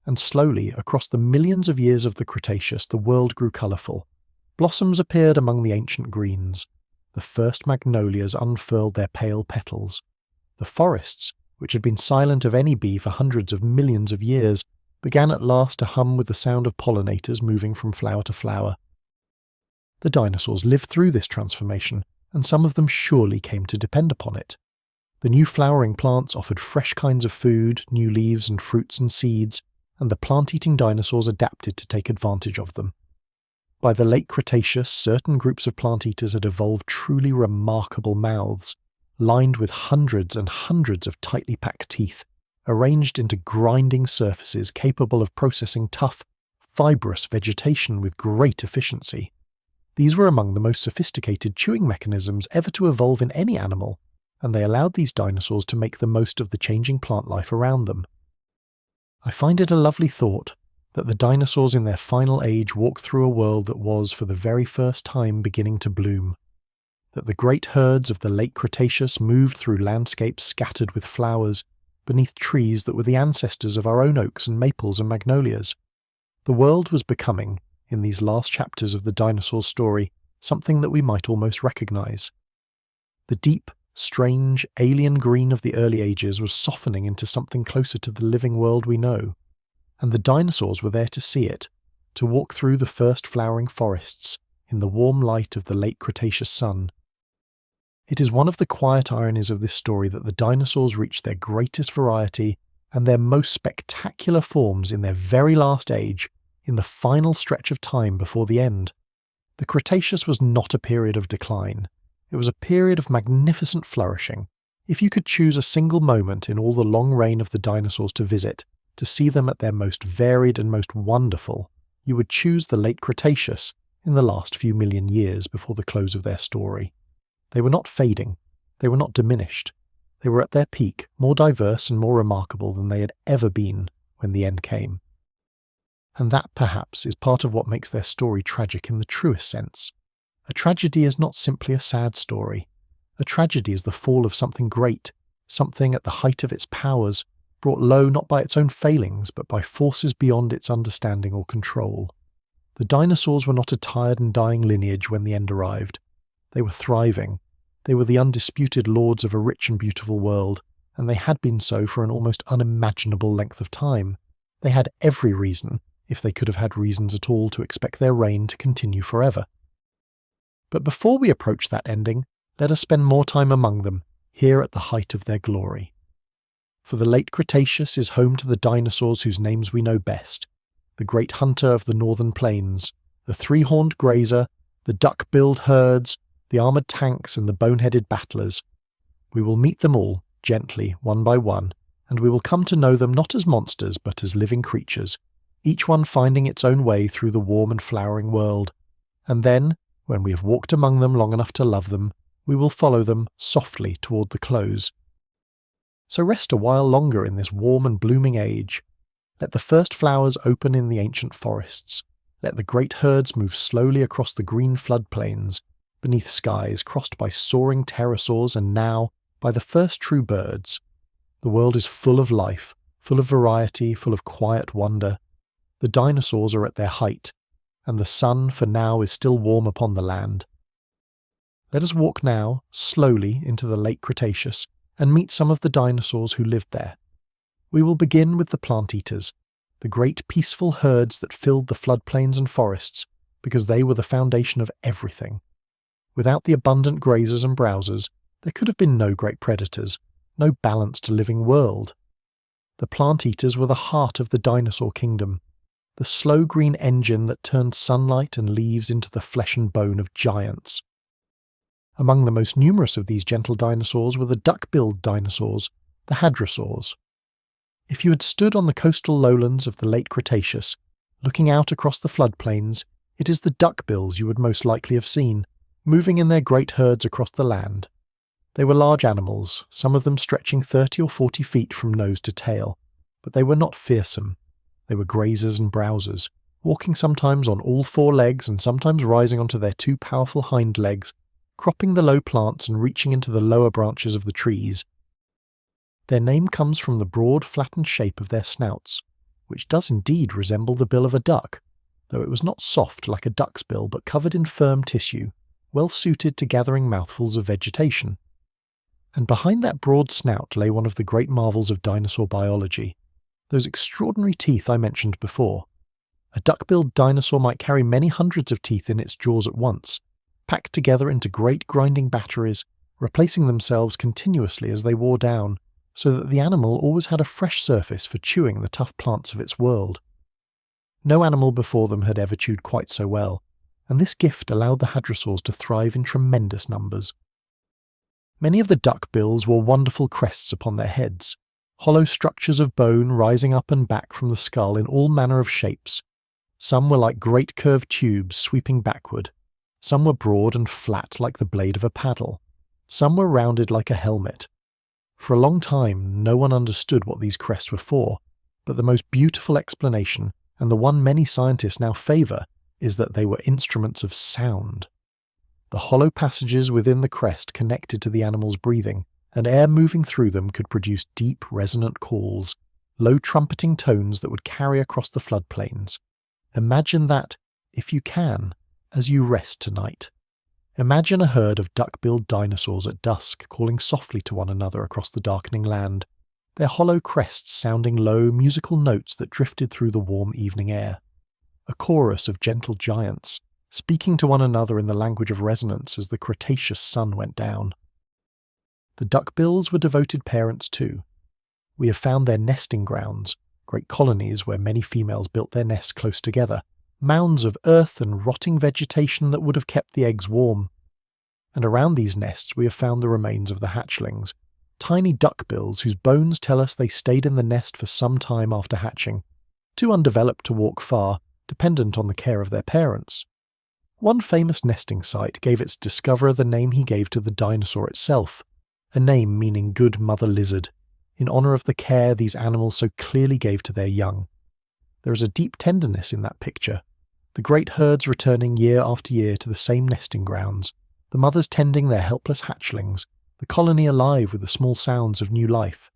And slowly, across the millions of years of the Cretaceous, the world grew colourful. Blossoms appeared among the ancient greens. The first magnolias unfurled their pale petals. The forests, which had been silent of any bee for hundreds of millions of years, began at last to hum with the sound of pollinators moving from flower to flower. The dinosaurs lived through this transformation, and some of them surely came to depend upon it. The new flowering plants offered fresh kinds of food, new leaves and fruits and seeds, and the plant-eating dinosaurs adapted to take advantage of them. By the late Cretaceous, certain groups of plant-eaters had evolved truly remarkable mouths, lined with hundreds and hundreds of tightly packed teeth, arranged into grinding surfaces capable of processing tough, fibrous vegetation with great efficiency. These were among the most sophisticated chewing mechanisms ever to evolve in any animal, and they allowed these dinosaurs to make the most of the changing plant life around them. I find it a lovely thought that the dinosaurs in their final age walked through a world that was, for the very first time, beginning to bloom. That the great herds of the late Cretaceous moved through landscapes scattered with flowers, beneath trees that were the ancestors of our own oaks and maples and magnolias. The world was becoming, in these last chapters of the Dinosaurs story, something that we might almost recognise. The deep, strange, alien green of the early ages was softening into something closer to the living world we know, and the dinosaurs were there to see it, to walk through the first flowering forests in the warm light of the late Cretaceous sun. It is one of the quiet ironies of this story that the dinosaurs reached their greatest variety and their most spectacular forms in their very last age, in the final stretch of time before the end. The Cretaceous was not a period of decline. It was a period of magnificent flourishing. If you could choose a single moment in all the long reign of the dinosaurs to visit, to see them at their most varied and most wonderful, you would choose the late Cretaceous in the last few million years before the close of their story. They were not fading. They were not diminished. They were at their peak, more diverse and more remarkable than they had ever been when the end came. And that, perhaps, is part of what makes their story tragic in the truest sense. A tragedy is not simply a sad story. A tragedy is the fall of something great, something at the height of its powers, brought low not by its own failings, but by forces beyond its understanding or control. The dinosaurs were not a tired and dying lineage when the end arrived. They were thriving. They were the undisputed lords of a rich and beautiful world, and they had been so for an almost unimaginable length of time. They had every reason, if they could have had reasons at all, to expect their reign to continue forever. But before we approach that ending, let us spend more time among them, here at the height of their glory. For the late Cretaceous is home to the dinosaurs whose names we know best: the great hunter of the northern plains, the three-horned grazer, the duck-billed herds, the armoured tanks and the bone-headed battlers. We will meet them all, gently, one by one, and we will come to know them not as monsters but as living creatures, each one finding its own way through the warm and flowering world. And then, when we have walked among them long enough to love them, we will follow them softly toward the close. So rest a while longer in this warm and blooming age. Let the first flowers open in the ancient forests. Let the great herds move slowly across the green floodplains, beneath skies crossed by soaring pterosaurs and now by the first true birds. The world is full of life, full of variety, full of quiet wonder. The dinosaurs are at their height, and the sun for now is still warm upon the land. Let us walk now, slowly, into the late Cretaceous, and meet some of the dinosaurs who lived there. We will begin with the plant-eaters, the great peaceful herds that filled the floodplains and forests, because they were the foundation of everything. Without the abundant grazers and browsers, there could have been no great predators, no balanced living world. The plant-eaters were the heart of the dinosaur kingdom, the slow green engine that turned sunlight and leaves into the flesh and bone of giants. Among the most numerous of these gentle dinosaurs were the duck-billed dinosaurs, the hadrosaurs. If you had stood on the coastal lowlands of the late Cretaceous, looking out across the floodplains, it is the duck-bills you would most likely have seen, moving in their great herds across the land. They were large animals, some of them stretching 30 or 40 feet from nose to tail, but they were not fearsome. They were grazers and browsers, walking sometimes on all four legs and sometimes rising onto their two powerful hind legs, cropping the low plants and reaching into the lower branches of the trees. Their name comes from the broad, flattened shape of their snouts, which does indeed resemble the bill of a duck, though it was not soft like a duck's bill but covered in firm tissue, well suited to gathering mouthfuls of vegetation. And behind that broad snout lay one of the great marvels of dinosaur biology, those extraordinary teeth I mentioned before. A duck-billed dinosaur might carry many hundreds of teeth in its jaws at once, packed together into great grinding batteries, replacing themselves continuously as they wore down, so that the animal always had a fresh surface for chewing the tough plants of its world. No animal before them had ever chewed quite so well, and this gift allowed the hadrosaurs to thrive in tremendous numbers. Many of the duck-bills wore wonderful crests upon their heads, hollow structures of bone rising up and back from the skull in all manner of shapes. Some were like great curved tubes sweeping backward. Some were broad and flat like the blade of a paddle. Some were rounded like a helmet. For a long time, no one understood what these crests were for, but the most beautiful explanation, and the one many scientists now favour, is that they were instruments of sound. The hollow passages within the crest connected to the animal's breathing, and air moving through them could produce deep, resonant calls, low trumpeting tones that would carry across the floodplains. Imagine that, if you can, as you rest tonight. Imagine a herd of duck-billed dinosaurs at dusk calling softly to one another across the darkening land, their hollow crests sounding low, musical notes that drifted through the warm evening air. A chorus of gentle giants, speaking to one another in the language of resonance as the Cretaceous sun went down. The duckbills were devoted parents too. We have found their nesting grounds, great colonies where many females built their nests close together, mounds of earth and rotting vegetation that would have kept the eggs warm. And around these nests we have found the remains of the hatchlings, tiny duckbills whose bones tell us they stayed in the nest for some time after hatching, too undeveloped to walk far, dependent on the care of their parents. One famous nesting site gave its discoverer the name he gave to the dinosaur itself, a name meaning good mother lizard, in honour of the care these animals so clearly gave to their young. There is a deep tenderness in that picture, the great herds returning year after year to the same nesting grounds, the mothers tending their helpless hatchlings, the colony alive with the small sounds of new life.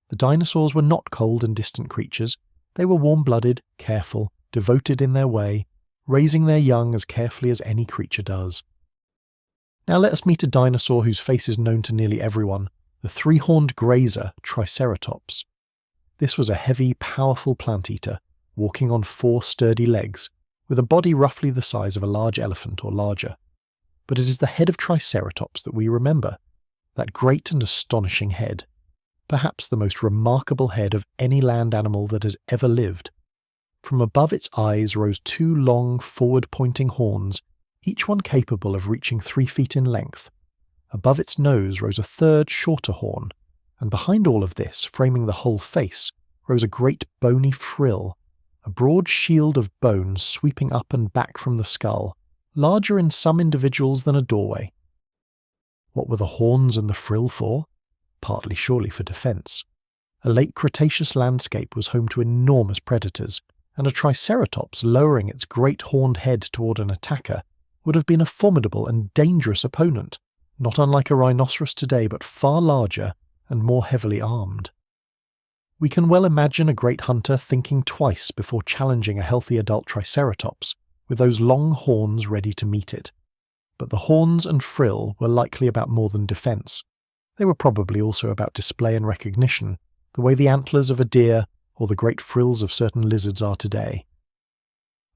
The dinosaurs were not cold and distant creatures. They were warm-blooded, careful, devoted in their way, raising their young as carefully as any creature does. Now let us meet a dinosaur whose face is known to nearly everyone, the three-horned grazer, Triceratops. This was a heavy, powerful plant-eater, walking on 4 sturdy legs, with a body roughly the size of a large elephant or larger. But it is the head of Triceratops that we remember, that great and astonishing head, perhaps the most remarkable head of any land animal that has ever lived. From above its eyes rose 2 long, forward-pointing horns, each one capable of reaching 3 feet in length. Above its nose rose a third, shorter horn, and behind all of this, framing the whole face, rose a great bony frill, a broad shield of bone sweeping up and back from the skull, larger in some individuals than a doorway. What were the horns and the frill for? Partly surely for defence. A late Cretaceous landscape was home to enormous predators, and a Triceratops lowering its great horned head toward an attacker would have been a formidable and dangerous opponent, not unlike a rhinoceros today but far larger and more heavily armed. We can well imagine a great hunter thinking twice before challenging a healthy adult Triceratops, with those long horns ready to meet it. But the horns and frill were likely about more than defence. They were probably also about display and recognition, the way the antlers of a deer or the great frills of certain lizards are today.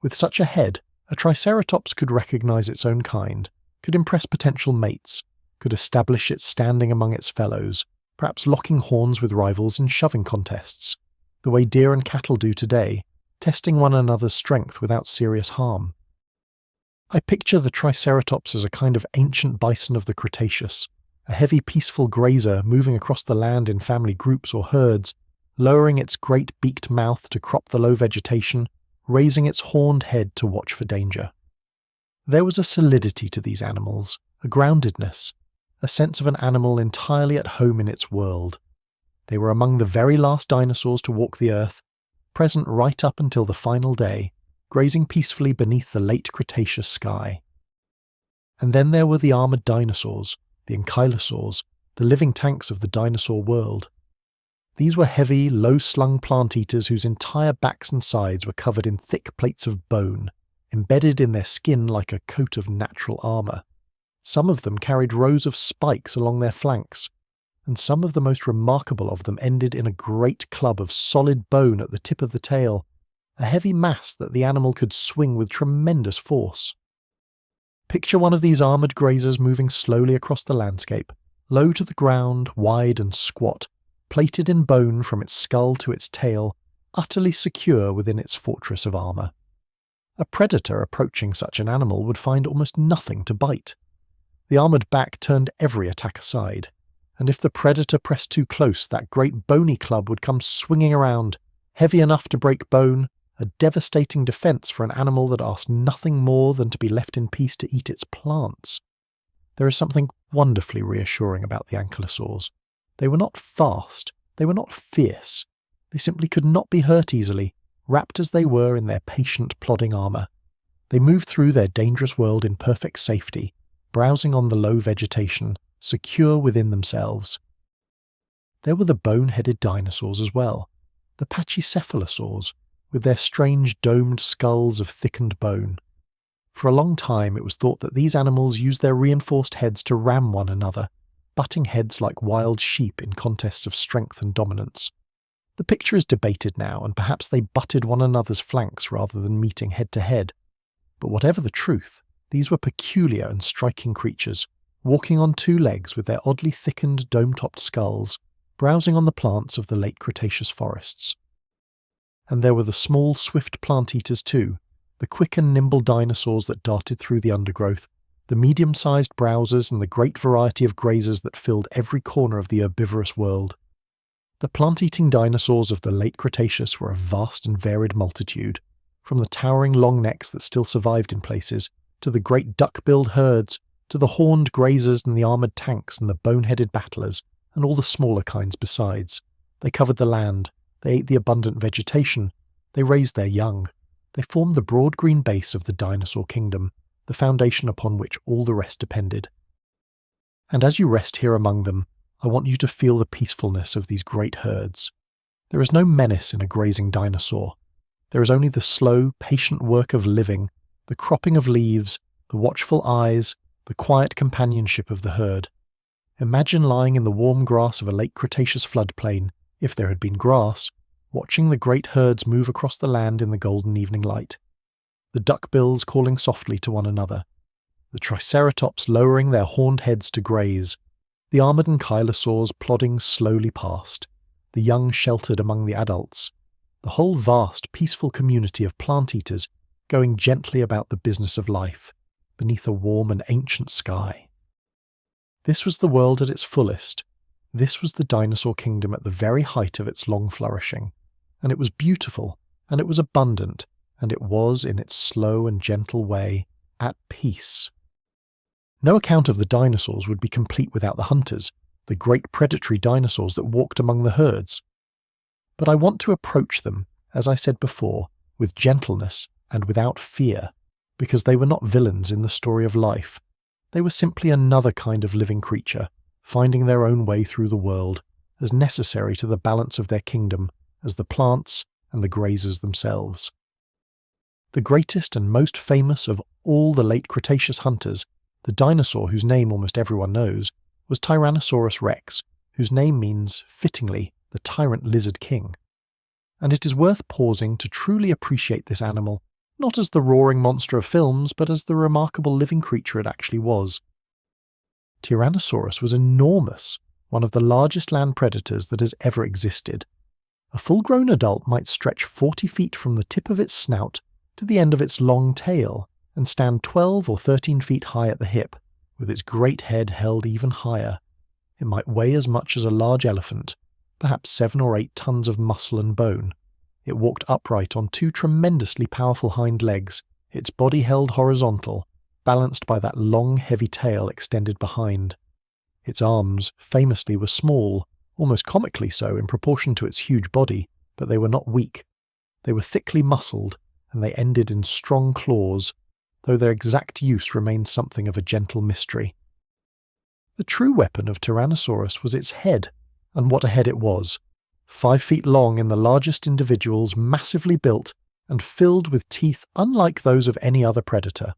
With such a head, a Triceratops could recognise its own kind, could impress potential mates, could establish its standing among its fellows, perhaps locking horns with rivals in shoving contests, the way deer and cattle do today, testing one another's strength without serious harm. I picture the Triceratops as a kind of ancient bison of the Cretaceous, a heavy peaceful grazer moving across the land in family groups or herds, lowering its great beaked mouth to crop the low vegetation, raising its horned head to watch for danger. There was a solidity to these animals, a groundedness, a sense of an animal entirely at home in its world. They were among the very last dinosaurs to walk the earth, present right up until the final day, grazing peacefully beneath the late Cretaceous sky. And then there were the armoured dinosaurs, the ankylosaurs, the living tanks of the dinosaur world. These were heavy, low-slung plant-eaters whose entire backs and sides were covered in thick plates of bone, embedded in their skin like a coat of natural armour. Some of them carried rows of spikes along their flanks, and some of the most remarkable of them ended in a great club of solid bone at the tip of the tail, a heavy mass that the animal could swing with tremendous force. Picture one of these armoured grazers moving slowly across the landscape, low to the ground, wide and squat, plated in bone from its skull to its tail, utterly secure within its fortress of armour. A predator approaching such an animal would find almost nothing to bite. The armoured back turned every attack aside, and if the predator pressed too close, that great bony club would come swinging around, heavy enough to break bone, a devastating defence for an animal that asked nothing more than to be left in peace to eat its plants. There is something wonderfully reassuring about the ankylosaurs. They were not fast, they were not fierce. They simply could not be hurt easily, wrapped as they were in their patient, plodding armour. They moved through their dangerous world in perfect safety, browsing on the low vegetation, secure within themselves, There were the bone-headed dinosaurs as well, the pachycephalosaurs, with their strange domed skulls of thickened bone. For a long time it was thought that these animals used their reinforced heads to ram one another, butting heads like wild sheep in contests of strength and dominance. The picture is debated now, and perhaps they butted one another's flanks rather than meeting head to head. But whatever the truth, these were peculiar and striking creatures, walking on two legs with their oddly thickened dome-topped skulls, browsing on the plants of the late Cretaceous forests. And there were the small, swift plant-eaters too, the quick and nimble dinosaurs that darted through the undergrowth, the medium-sized browsers and the great variety of grazers that filled every corner of the herbivorous world. The plant-eating dinosaurs of the late Cretaceous were a vast and varied multitude, from the towering long necks that still survived in places, to the great duck-billed herds, to the horned grazers and the armoured tanks and the bone-headed battlers, and all the smaller kinds besides. They covered the land, they ate the abundant vegetation, they raised their young. They formed the broad green base of the dinosaur kingdom, the foundation upon which all the rest depended. And as you rest here among them, I want you to feel the peacefulness of these great herds. There is no menace in a grazing dinosaur. There is only the slow, patient work of living, the cropping of leaves, the watchful eyes, the quiet companionship of the herd. Imagine lying in the warm grass of a late Cretaceous floodplain, if there had been grass, watching the great herds move across the land in the golden evening light. The duckbills calling softly to one another, the triceratops lowering their horned heads to graze, the armoured ankylosaurs plodding slowly past, the young sheltered among the adults, the whole vast, peaceful community of plant-eaters going gently about the business of life, beneath a warm and ancient sky. This was the world at its fullest. This was the dinosaur kingdom at the very height of its long flourishing. And it was beautiful, and it was abundant, and it was, in its slow and gentle way, at peace. No account of the dinosaurs would be complete without the hunters, the great predatory dinosaurs that walked among the herds. But I want to approach them, as I said before, with gentleness and without fear, because they were not villains in the story of life. They were simply another kind of living creature, finding their own way through the world, as necessary to the balance of their kingdom as the plants and the grazers themselves. The greatest and most famous of all the late Cretaceous hunters, the dinosaur whose name almost everyone knows, was Tyrannosaurus rex, whose name means, fittingly, the tyrant lizard king. And it is worth pausing to truly appreciate this animal, not as the roaring monster of films, but as the remarkable living creature it actually was. Tyrannosaurus was enormous, one of the largest land predators that has ever existed. A full-grown adult might stretch 40 feet from the tip of its snout to the end of its long tail, and stand 12 or 13 feet high at the hip, with its great head held even higher. It might weigh as much as a large elephant, perhaps 7 or 8 tons of muscle and bone. It walked upright on 2 tremendously powerful hind legs, its body held horizontal, balanced by that long, heavy tail extended behind. Its arms, famously, were small, almost comically so in proportion to its huge body, but they were not weak. They were thickly muscled, and they ended in strong claws, though their exact use remained something of a gentle mystery. The true weapon of Tyrannosaurus was its head, and what a head it was. 5 feet long in the largest individuals, massively built, and filled with teeth unlike those of any other predator.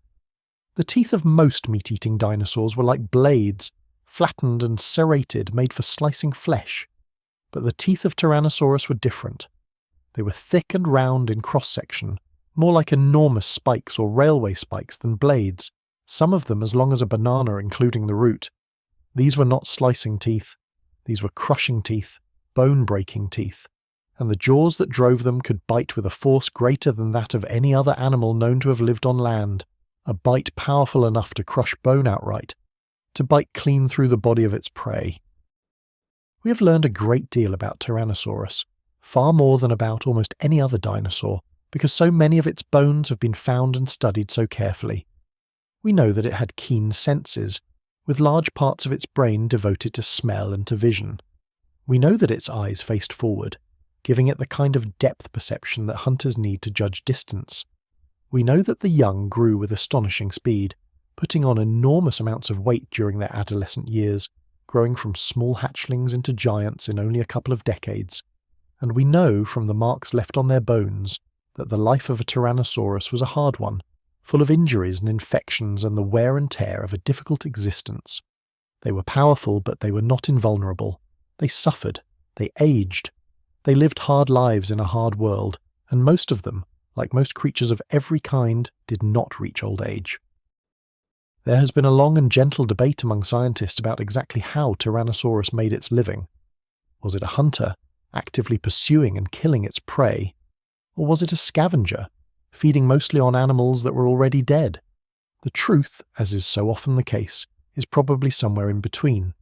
The teeth of most meat-eating dinosaurs were like blades, flattened and serrated, made for slicing flesh. But the teeth of Tyrannosaurus were different. They were thick and round in cross-section, more like enormous spikes or railway spikes than blades, some of them as long as a banana including the root. These were not slicing teeth. These were crushing teeth, bone-breaking teeth, and the jaws that drove them could bite with a force greater than that of any other animal known to have lived on land, a bite powerful enough to crush bone outright, to bite clean through the body of its prey. We have learned a great deal about Tyrannosaurus, far more than about almost any other dinosaur, because so many of its bones have been found and studied so carefully. We know that it had keen senses, with large parts of its brain devoted to smell and to vision. We know that its eyes faced forward, giving it the kind of depth perception that hunters need to judge distance. We know that the young grew with astonishing speed, putting on enormous amounts of weight during their adolescent years, growing from small hatchlings into giants in only a couple of decades, and we know from the marks left on their bones that the life of a Tyrannosaurus was a hard one, full of injuries and infections and the wear and tear of a difficult existence. They were powerful, but they were not invulnerable. They suffered. They aged. They lived hard lives in a hard world, and most of them, like most creatures of every kind, did not reach old age. There has been a long and gentle debate among scientists about exactly how Tyrannosaurus made its living. Was it a hunter, actively pursuing and killing its prey? Or was it a scavenger, feeding mostly on animals that were already dead? The truth, as is so often the case, is probably somewhere in between.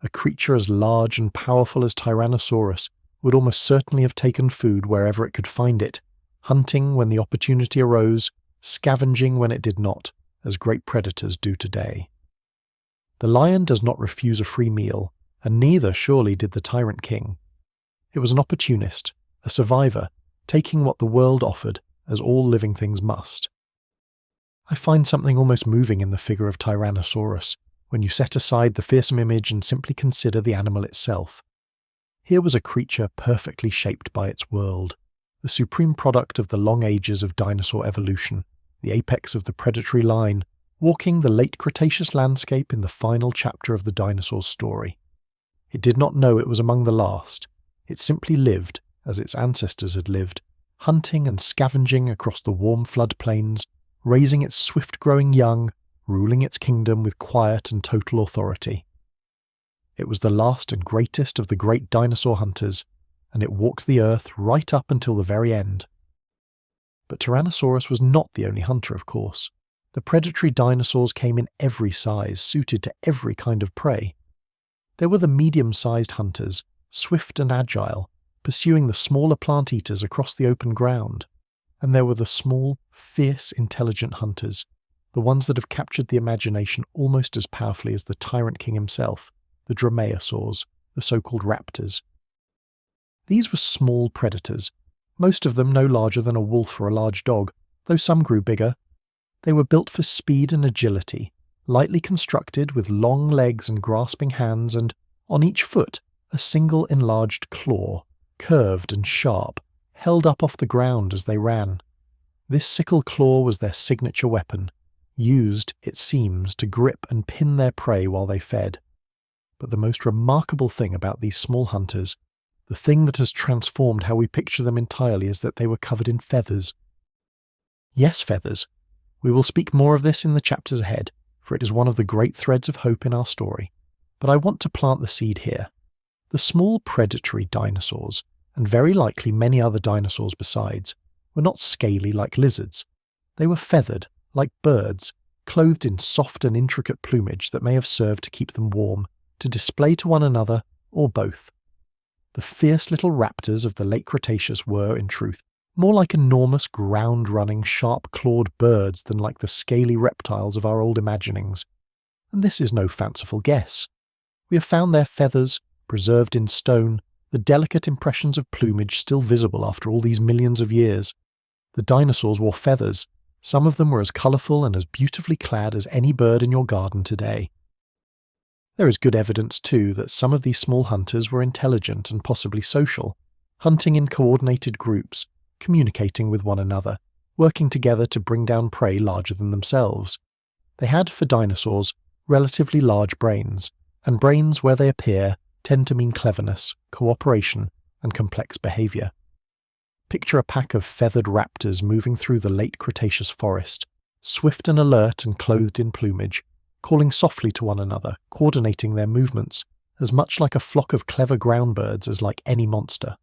A creature as large and powerful as Tyrannosaurus would almost certainly have taken food wherever it could find it, hunting when the opportunity arose, scavenging when it did not, as great predators do today. The lion does not refuse a free meal, and neither surely did the tyrant king. It was an opportunist, a survivor, taking what the world offered, as all living things must. I find something almost moving in the figure of Tyrannosaurus, when you set aside the fearsome image and simply consider the animal itself. Here was a creature perfectly shaped by its world, the supreme product of the long ages of dinosaur evolution, the apex of the predatory line, walking the late Cretaceous landscape in the final chapter of the dinosaur's story. It did not know it was among the last. It simply lived, as its ancestors had lived, hunting and scavenging across the warm floodplains, raising its swift-growing young, ruling its kingdom with quiet and total authority. It was the last and greatest of the great dinosaur hunters, and it walked the earth right up until the very end. But Tyrannosaurus was not the only hunter, of course. The predatory dinosaurs came in every size, suited to every kind of prey. There were the medium-sized hunters, swift and agile, pursuing the smaller plant-eaters across the open ground. And there were the small, fierce, intelligent hunters, the ones that have captured the imagination almost as powerfully as the tyrant king himself, the dromaeosaurs, the so-called raptors. These were small predators, most of them no larger than a wolf or a large dog, though some grew bigger. They were built for speed and agility, lightly constructed with long legs and grasping hands, and on each foot a single enlarged claw, curved and sharp, held up off the ground as they ran. This sickle claw was their signature weapon, used, it seems, to grip and pin their prey while they fed. But the most remarkable thing about these small hunters, the thing that has transformed how we picture them entirely, is that they were covered in feathers. Yes, feathers. We will speak more of this in the chapters ahead, for it is one of the great threads of hope in our story. But I want to plant the seed here. The small predatory dinosaurs, and very likely many other dinosaurs besides, were not scaly like lizards. They were feathered, like birds, clothed in soft and intricate plumage that may have served to keep them warm, to display to one another, or both. The fierce little raptors of the late Cretaceous were, in truth, more like enormous ground-running, sharp-clawed birds than like the scaly reptiles of our old imaginings. And this is no fanciful guess. We have found their feathers, preserved in stone, the delicate impressions of plumage still visible after all these millions of years. The dinosaurs wore feathers. Some of them were as colourful and as beautifully clad as any bird in your garden today. There is good evidence, too, that some of these small hunters were intelligent and possibly social, hunting in coordinated groups, communicating with one another, working together to bring down prey larger than themselves. They had, for dinosaurs, relatively large brains, and brains, where they appear, tend to mean cleverness, cooperation, and complex behaviour. Picture a pack of feathered raptors moving through the late Cretaceous forest, swift and alert and clothed in plumage, calling softly to one another, coordinating their movements, as much like a flock of clever ground birds as like any monster.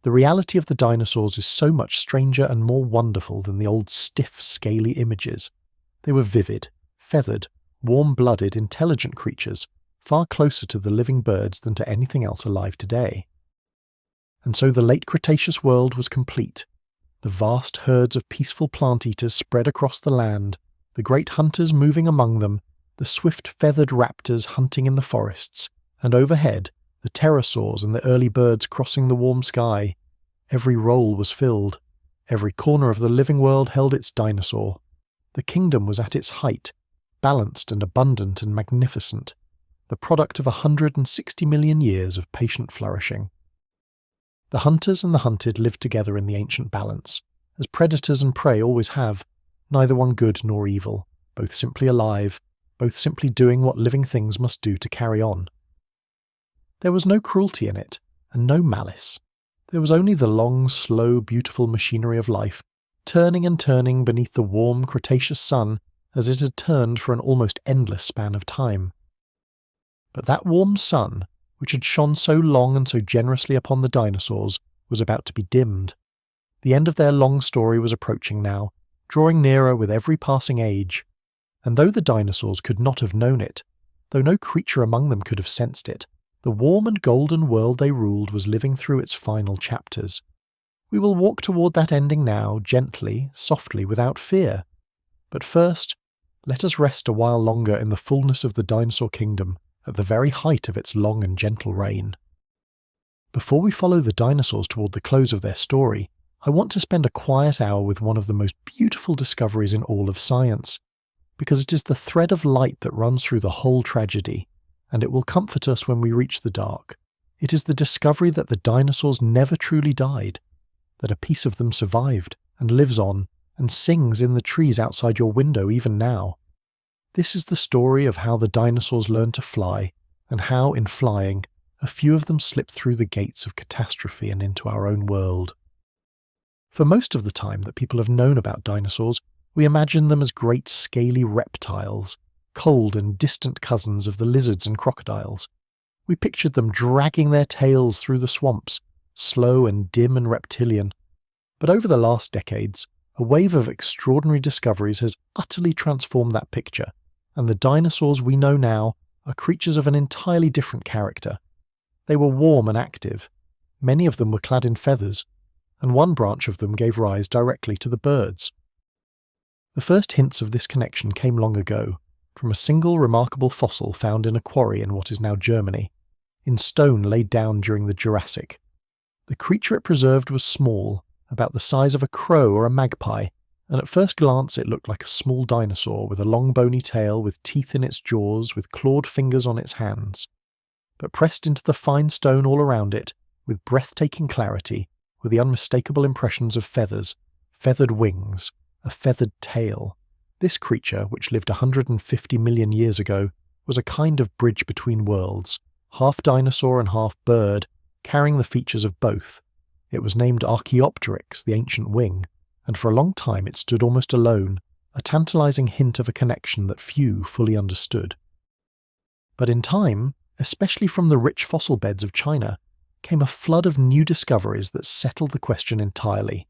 The reality of the dinosaurs is so much stranger and more wonderful than the old stiff, scaly images. They were vivid, feathered, warm-blooded, intelligent creatures, far closer to the living birds than to anything else alive today. And so the late Cretaceous world was complete. The vast herds of peaceful plant-eaters spread across the land, the great hunters moving among them, the swift feathered raptors hunting in the forests, and overhead, the pterosaurs and the early birds crossing the warm sky. Every role was filled. Every corner of the living world held its dinosaur. The kingdom was at its height, balanced and abundant and magnificent. the product of 160 million years of patient flourishing. The hunters and the hunted lived together in the ancient balance, as predators and prey always have, neither one good nor evil, both simply alive, both simply doing what living things must do to carry on. There was no cruelty in it, and no malice. There was only the long, slow, beautiful machinery of life, turning and turning beneath the warm Cretaceous sun as it had turned for an almost endless span of time. But that warm sun, which had shone so long and so generously upon the dinosaurs, was about to be dimmed. The end of their long story was approaching now, drawing nearer with every passing age. And though the dinosaurs could not have known it, though no creature among them could have sensed it, the warm and golden world they ruled was living through its final chapters. We will walk toward that ending now, gently, softly, without fear. But first, let us rest a while longer in the fullness of the dinosaur kingdom, at the very height of its long and gentle reign. Before we follow the dinosaurs toward the close of their story, I want to spend a quiet hour with one of the most beautiful discoveries in all of science, because it is the thread of light that runs through the whole tragedy, and it will comfort us when we reach the dark. It is the discovery that the dinosaurs never truly died, that a piece of them survived and lives on and sings in the trees outside your window even now. This is the story of how the dinosaurs learned to fly, and how, in flying, a few of them slipped through the gates of catastrophe and into our own world. For most of the time that people have known about dinosaurs, we imagine them as great scaly reptiles, cold and distant cousins of the lizards and crocodiles. We pictured them dragging their tails through the swamps, slow and dim and reptilian. But over the last decades, a wave of extraordinary discoveries has utterly transformed that picture, and the dinosaurs we know now are creatures of an entirely different character. They were warm and active. Many of them were clad in feathers, and one branch of them gave rise directly to the birds. The first hints of this connection came long ago, from a single remarkable fossil found in a quarry in what is now Germany, in stone laid down during the Jurassic. The creature it preserved was small, about the size of a crow or a magpie, and at first glance it looked like a small dinosaur with a long bony tail, with teeth in its jaws, with clawed fingers on its hands. But pressed into the fine stone all around it, with breathtaking clarity, were the unmistakable impressions of feathers, feathered wings, a feathered tail. This creature, which lived 150 million years ago, was a kind of bridge between worlds, half dinosaur and half bird, carrying the features of both. It was named Archaeopteryx, the ancient wing, and for a long time it stood almost alone, a tantalizing hint of a connection that few fully understood. But in time, especially from the rich fossil beds of China, came a flood of new discoveries that settled the question entirely.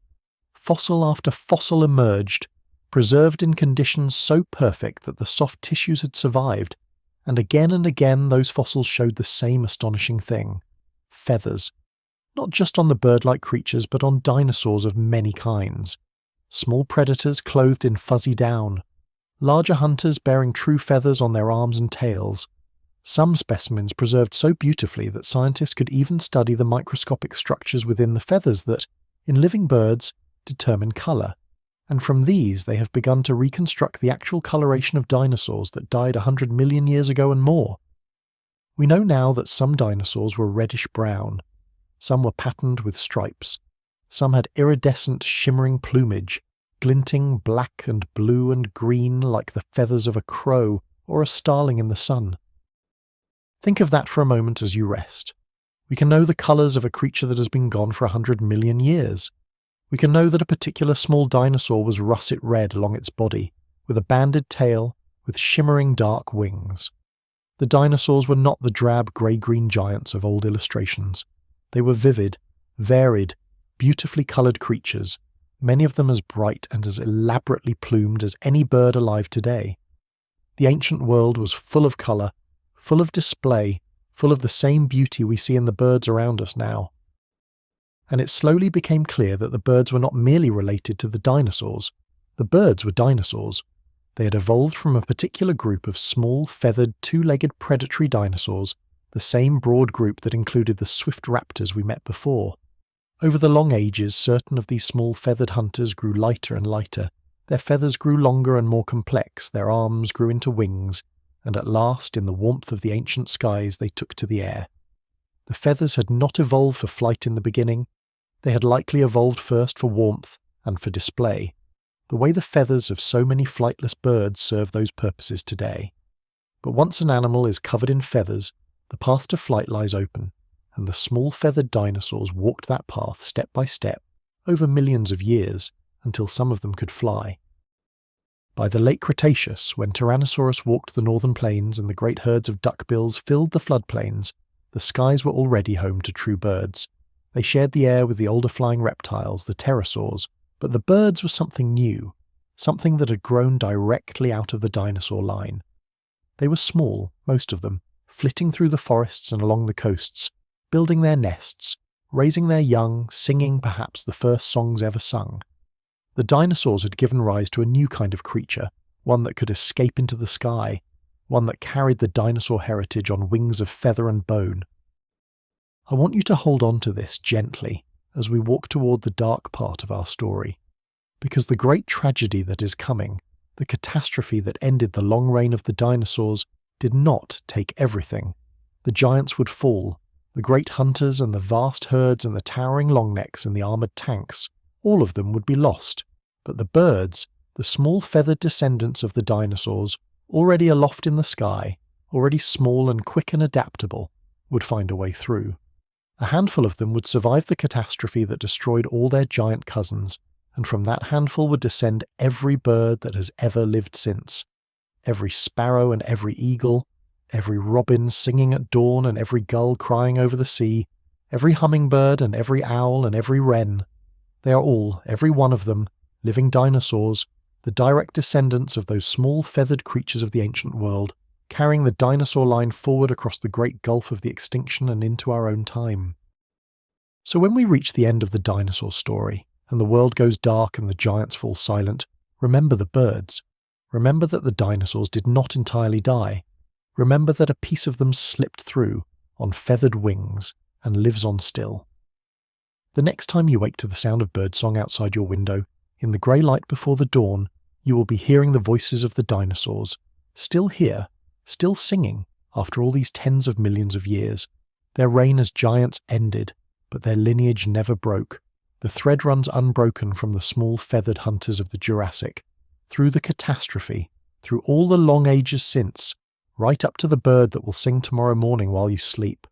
Fossil after fossil emerged, preserved in conditions so perfect that the soft tissues had survived, and again those fossils showed the same astonishing thing: feathers. Not just on the bird-like creatures, but on dinosaurs of many kinds. Small predators clothed in fuzzy down, larger hunters bearing true feathers on their arms and tails. Some specimens preserved so beautifully that scientists could even study the microscopic structures within the feathers that, in living birds, determine colour, and from these they have begun to reconstruct the actual coloration of dinosaurs that died 100 million years ago and more. We know now that some dinosaurs were reddish-brown, some were patterned with stripes, some had iridescent, shimmering plumage, glinting black and blue and green like the feathers of a crow or a starling in the sun. Think of that for a moment as you rest. We can know the colours of a creature that has been gone for 100 million years. We can know that a particular small dinosaur was russet red along its body, with a banded tail, with shimmering dark wings. The dinosaurs were not the drab grey-green giants of old illustrations. They were vivid, varied, beautifully coloured creatures, many of them as bright and as elaborately plumed as any bird alive today. The ancient world was full of colour, full of display, full of the same beauty we see in the birds around us now. And it slowly became clear that the birds were not merely related to the dinosaurs. The birds were dinosaurs. They had evolved from a particular group of small, feathered, two-legged predatory dinosaurs, the same broad group that included the swift raptors we met before. Over the long ages, certain of these small feathered hunters grew lighter and lighter. Their feathers grew longer and more complex, their arms grew into wings, and at last, in the warmth of the ancient skies, they took to the air. The feathers had not evolved for flight in the beginning. They had likely evolved first for warmth and for display, the way the feathers of so many flightless birds serve those purposes today. But once an animal is covered in feathers, the path to flight lies open, and the small feathered dinosaurs walked that path step by step over millions of years until some of them could fly. By the late Cretaceous, when Tyrannosaurus walked the northern plains and the great herds of duckbills filled the floodplains, the skies were already home to true birds. They shared the air with the older flying reptiles, the pterosaurs, but the birds were something new, something that had grown directly out of the dinosaur line. They were small, most of them, flitting through the forests and along the coasts, building their nests, raising their young, singing perhaps the first songs ever sung. The dinosaurs had given rise to a new kind of creature, one that could escape into the sky, one that carried the dinosaur heritage on wings of feather and bone. I want you to hold on to this gently as we walk toward the dark part of our story, because the great tragedy that is coming, the catastrophe that ended the long reign of the dinosaurs, did not take everything. The giants would fall, the great hunters and the vast herds and the towering longnecks and the armoured tanks, all of them would be lost. But the birds, the small feathered descendants of the dinosaurs, already aloft in the sky, already small and quick and adaptable, would find a way through. A handful of them would survive the catastrophe that destroyed all their giant cousins, and from that handful would descend every bird that has ever lived since. Every sparrow and every eagle, every robin singing at dawn and every gull crying over the sea, every hummingbird and every owl and every wren. They are all, every one of them, living dinosaurs, the direct descendants of those small feathered creatures of the ancient world, carrying the dinosaur line forward across the great gulf of the extinction and into our own time. So when we reach the end of the dinosaur story, and the world goes dark and the giants fall silent, remember the birds. Remember that the dinosaurs did not entirely die. Remember that a piece of them slipped through on feathered wings and lives on still. The next time you wake to the sound of birdsong outside your window, in the grey light before the dawn, you will be hearing the voices of the dinosaurs, still here, still singing after all these tens of millions of years. Their reign as giants ended, but their lineage never broke. The thread runs unbroken from the small feathered hunters of the Jurassic, through the catastrophe, through all the long ages since, right up to the bird that will sing tomorrow morning while you sleep.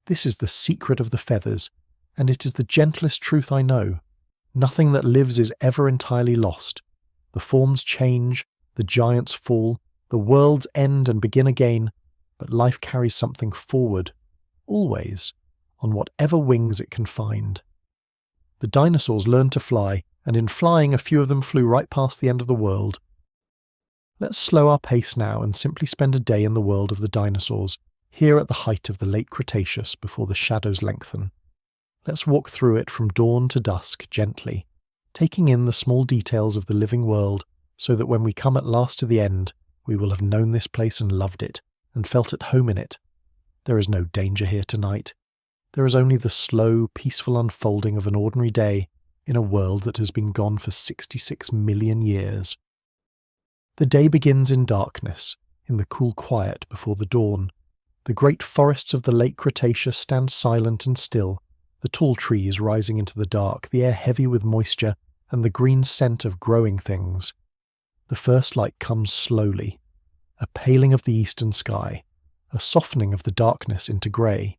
This is the secret of the feathers, and it is the gentlest truth I know. Nothing that lives is ever entirely lost. The forms change, the giants fall, the worlds end and begin again, but life carries something forward, always, on whatever wings it can find. The dinosaurs learned to fly, and in flying a few of them flew right past the end of the world. Let's slow our pace now and simply spend a day in the world of the dinosaurs, here at the height of the late Cretaceous before the shadows lengthen. Let's walk through it from dawn to dusk gently, taking in the small details of the living world so that when we come at last to the end, we will have known this place and loved it, and felt at home in it. There is no danger here tonight. There is only the slow, peaceful unfolding of an ordinary day in a world that has been gone for 66 million years. The day begins in darkness, in the cool quiet before the dawn. The great forests of the late Cretaceous stand silent and still, the tall trees rising into the dark, the air heavy with moisture, and the green scent of growing things. The first light comes slowly, a paling of the eastern sky, a softening of the darkness into grey,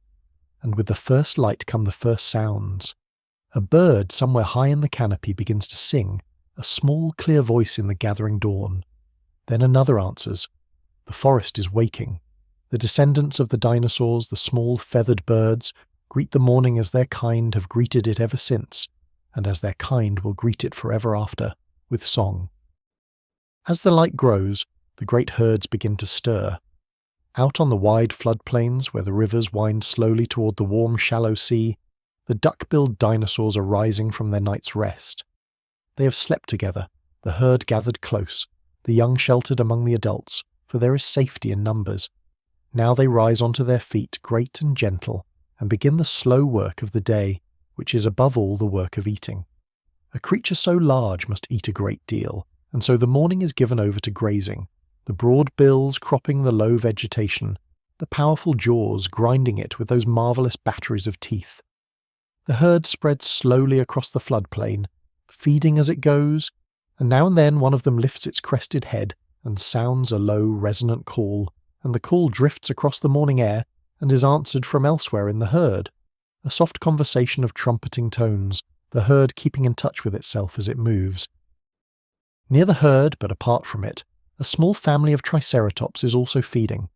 and with the first light come the first sounds. A bird somewhere high in the canopy begins to sing, a small clear voice in the gathering dawn. Then another answers. The forest is waking. The descendants of the dinosaurs, the small feathered birds, greet the morning as their kind have greeted it ever since, and as their kind will greet it forever after, with song. As the light grows, the great herds begin to stir. Out on the wide floodplains, where the rivers wind slowly toward the warm, shallow sea, the duck-billed dinosaurs are rising from their night's rest. They have slept together, the herd gathered close, the young sheltered among the adults, for there is safety in numbers. Now they rise onto their feet, great and gentle, and begin the slow work of the day, which is above all the work of eating. A creature so large must eat a great deal, and so the morning is given over to grazing, the broad bills cropping the low vegetation, the powerful jaws grinding it with those marvellous batteries of teeth. The herd spreads slowly across the floodplain, feeding as it goes, and now and then one of them lifts its crested head and sounds a low, resonant call, and the call drifts across the morning air and is answered from elsewhere in the herd, a soft conversation of trumpeting tones, the herd keeping in touch with itself as it moves. Near the herd, but apart from it, a small family of triceratops is also feeding.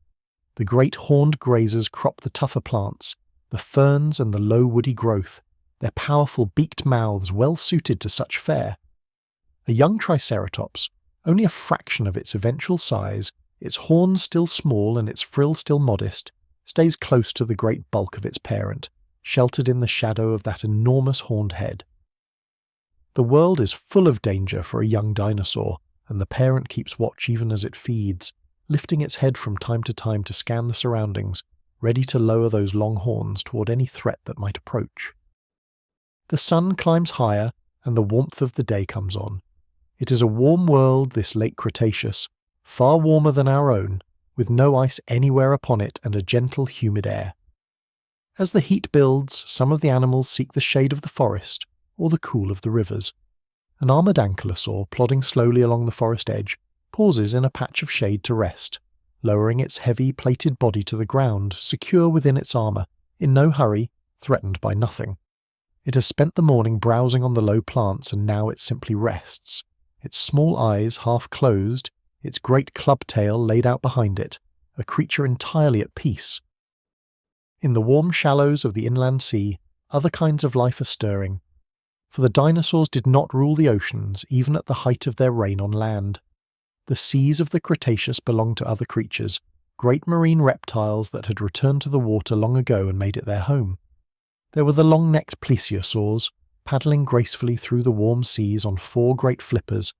The great horned grazers crop the tougher plants, the ferns and the low woody growth, their powerful beaked mouths well suited to such fare. A young triceratops, only a fraction of its eventual size, its horns still small and its frill still modest, stays close to the great bulk of its parent, sheltered in the shadow of that enormous horned head. The world is full of danger for a young dinosaur, and the parent keeps watch even as it feeds, lifting its head from time to time to scan the surroundings, ready to lower those long horns toward any threat that might approach. The sun climbs higher, and the warmth of the day comes on. It is a warm world, this late Cretaceous, far warmer than our own, with no ice anywhere upon it and a gentle, humid air. As the heat builds, some of the animals seek the shade of the forest or the cool of the rivers. An armoured ankylosaur, plodding slowly along the forest edge, pauses in a patch of shade to rest, lowering its heavy, plated body to the ground, secure within its armour, in no hurry, threatened by nothing. It has spent the morning browsing on the low plants, and now it simply rests, its small eyes half closed, its great club tail laid out behind it, a creature entirely at peace. In the warm shallows of the inland sea, other kinds of life are stirring. For the dinosaurs did not rule the oceans, even at the height of their reign on land. The seas of the Cretaceous belonged to other creatures, great marine reptiles that had returned to the water long ago and made it their home. There were the long-necked plesiosaurs, paddling gracefully through the warm seas on 4 great flippers,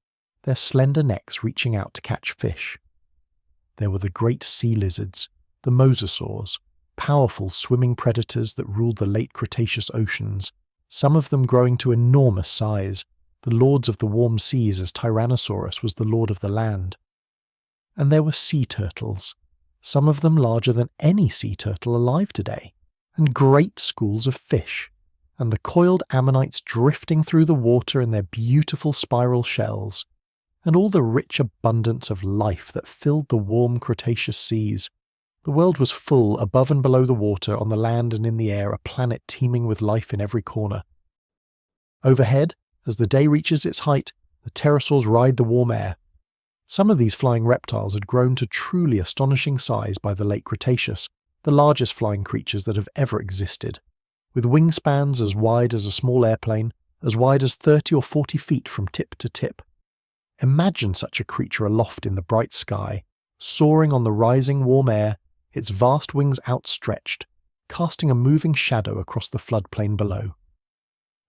their slender necks reaching out to catch fish. There were the great sea lizards, the mosasaurs, powerful swimming predators that ruled the late Cretaceous oceans, some of them growing to enormous size, the lords of the warm seas as Tyrannosaurus was the lord of the land. And there were sea turtles, some of them larger than any sea turtle alive today, and great schools of fish, and the coiled ammonites drifting through the water in their beautiful spiral shells, and all the rich abundance of life that filled the warm Cretaceous seas. The world was full, above and below the water, on the land and in the air, a planet teeming with life in every corner. Overhead, as the day reaches its height, the pterosaurs ride the warm air. Some of these flying reptiles had grown to truly astonishing size by the late Cretaceous, the largest flying creatures that have ever existed, with wingspans as wide as a small airplane, as wide as 30 or 40 feet from tip to tip. Imagine such a creature aloft in the bright sky, soaring on the rising warm air, its vast wings outstretched, casting a moving shadow across the floodplain below.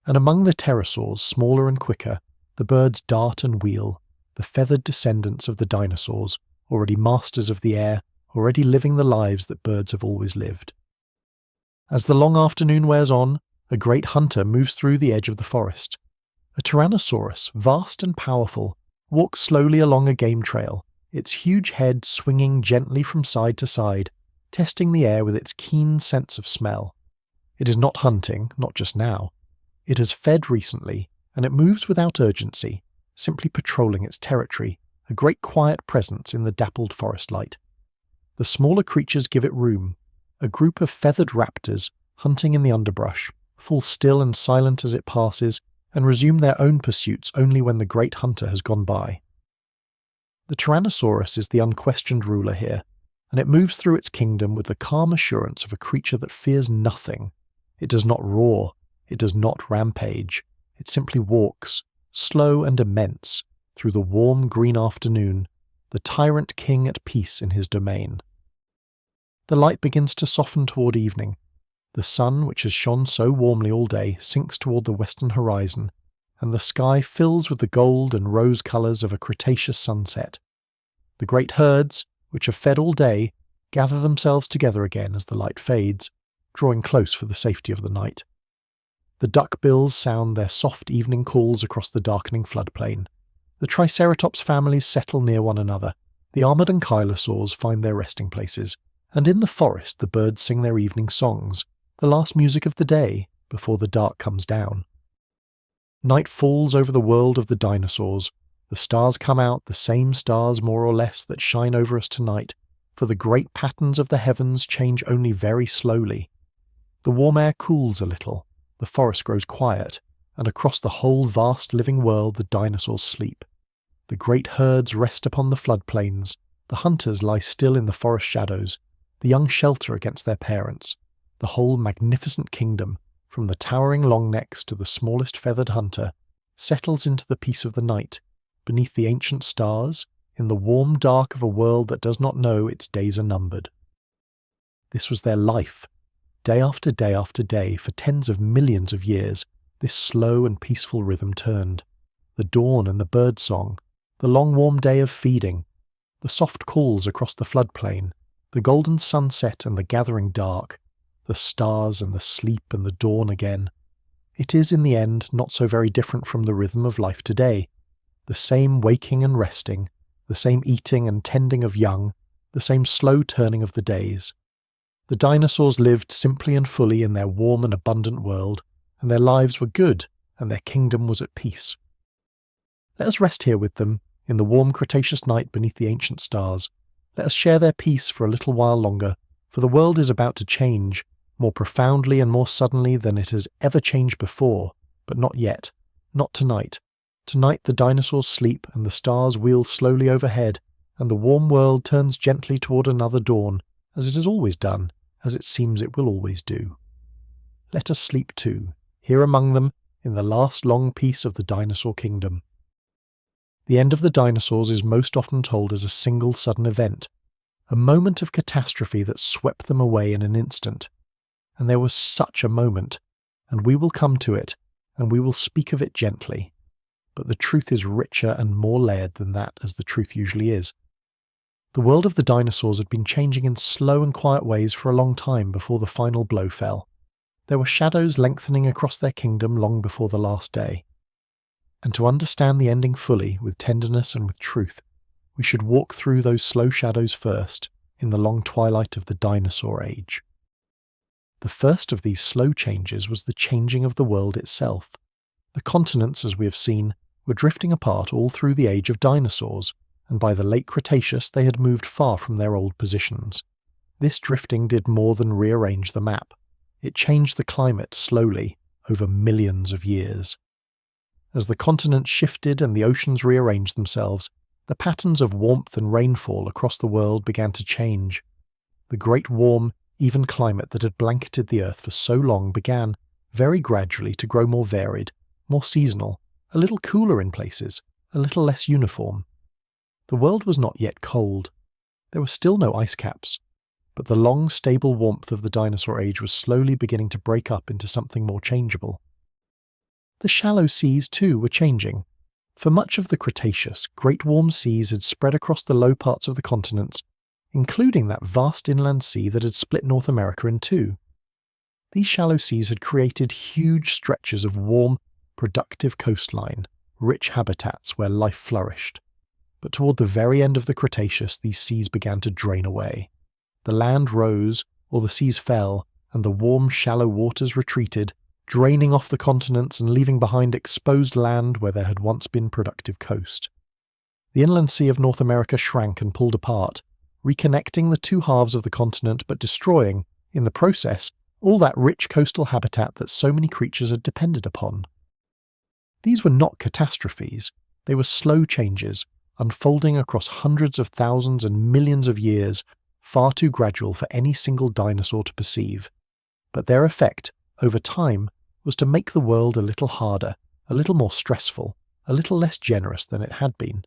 And among the pterosaurs, smaller and quicker, the birds dart and wheel, the feathered descendants of the dinosaurs, already masters of the air, already living the lives that birds have always lived. As the long afternoon wears on, a great hunter moves through the edge of the forest. A Tyrannosaurus, vast and powerful, walks slowly along a game trail, its huge head swinging gently from side to side, testing the air with its keen sense of smell. It is not hunting, not just now. It has fed recently, and it moves without urgency, simply patrolling its territory, a great quiet presence in the dappled forest light. The smaller creatures give it room. A group of feathered raptors, hunting in the underbrush, fall still and silent as it passes, and resume their own pursuits only when the great hunter has gone by. The Tyrannosaurus is the unquestioned ruler here, and it moves through its kingdom with the calm assurance of a creature that fears nothing. It does not roar, it does not rampage, it simply walks, slow and immense, through the warm green afternoon, the tyrant king at peace in his domain. The light begins to soften toward evening. The sun, which has shone so warmly all day, sinks toward the western horizon, and the sky fills with the gold and rose colours of a Cretaceous sunset. The great herds, which have fed all day, gather themselves together again as the light fades, drawing close for the safety of the night. The duckbills sound their soft evening calls across the darkening floodplain. The Triceratops families settle near one another, The armored ankylosaurs find their resting places, and in the forest the birds sing their evening songs, the last music of the day before the dark comes down. Night falls over the world of the dinosaurs. The stars come out, the same stars more or less that shine over us tonight, for the great patterns of the heavens change only very slowly. The warm air cools a little, the forest grows quiet, and across the whole vast living world the dinosaurs sleep. The great herds rest upon the floodplains, the hunters lie still in the forest shadows, the young shelter against their parents. The whole magnificent kingdom, from the towering longnecks to the smallest feathered hunter, settles into the peace of the night, beneath the ancient stars, in the warm dark of a world that does not know its days are numbered. This was their life. Day after day after day, for tens of millions of years, this slow and peaceful rhythm turned. The dawn and the bird song, the long warm day of feeding, the soft calls across the floodplain, the golden sunset and the gathering dark, the stars and the sleep and the dawn again. It is in the end not so very different from the rhythm of life today. The same waking and resting, the same eating and tending of young, the same slow turning of the days. The dinosaurs lived simply and fully in their warm and abundant world, and their lives were good, and their kingdom was at peace. Let us rest here with them, in the warm Cretaceous night beneath the ancient stars. Let us share their peace for a little while longer, for the world is about to change, more profoundly and more suddenly than it has ever changed before, but not yet, not tonight. Tonight the dinosaurs sleep and the stars wheel slowly overhead, and the warm world turns gently toward another dawn, as it has always done, as it seems it will always do. Let us sleep too, here among them, in the last long peace of the dinosaur kingdom. The end of the dinosaurs is most often told as a single sudden event, a moment of catastrophe that swept them away in an instant. And there was such a moment, and we will come to it, and we will speak of it gently. But the truth is richer and more layered than that, as the truth usually is. The world of the dinosaurs had been changing in slow and quiet ways for a long time before the final blow fell. There were shadows lengthening across their kingdom long before the last day. And to understand the ending fully, with tenderness and with truth, we should walk through those slow shadows first, in the long twilight of the dinosaur age. The first of these slow changes was the changing of the world itself. The continents, as we have seen, were drifting apart all through the age of dinosaurs, and by the late Cretaceous they had moved far from their old positions. This drifting did more than rearrange the map. It changed the climate slowly, over millions of years. As the continents shifted and the oceans rearranged themselves, the patterns of warmth and rainfall across the world began to change. The great warm, even climate that had blanketed the earth for so long began, very gradually, to grow more varied, more seasonal, a little cooler in places, a little less uniform. The world was not yet cold. There were still no ice caps, but the long, stable warmth of the dinosaur age was slowly beginning to break up into something more changeable. The shallow seas, too, were changing. For much of the Cretaceous, great warm seas had spread across the low parts of the continents, including that vast inland sea that had split North America in two. These shallow seas had created huge stretches of warm, productive coastline, rich habitats where life flourished. But toward the very end of the Cretaceous, these seas began to drain away. The land rose, or the seas fell, and the warm, shallow waters retreated, draining off the continents and leaving behind exposed land where there had once been productive coast. The inland sea of North America shrank and pulled apart, reconnecting the two halves of the continent but destroying, in the process, all that rich coastal habitat that so many creatures had depended upon. These were not catastrophes, they were slow changes, unfolding across hundreds of thousands and millions of years, far too gradual for any single dinosaur to perceive. But their effect, over time, was to make the world a little harder, a little more stressful, a little less generous than it had been.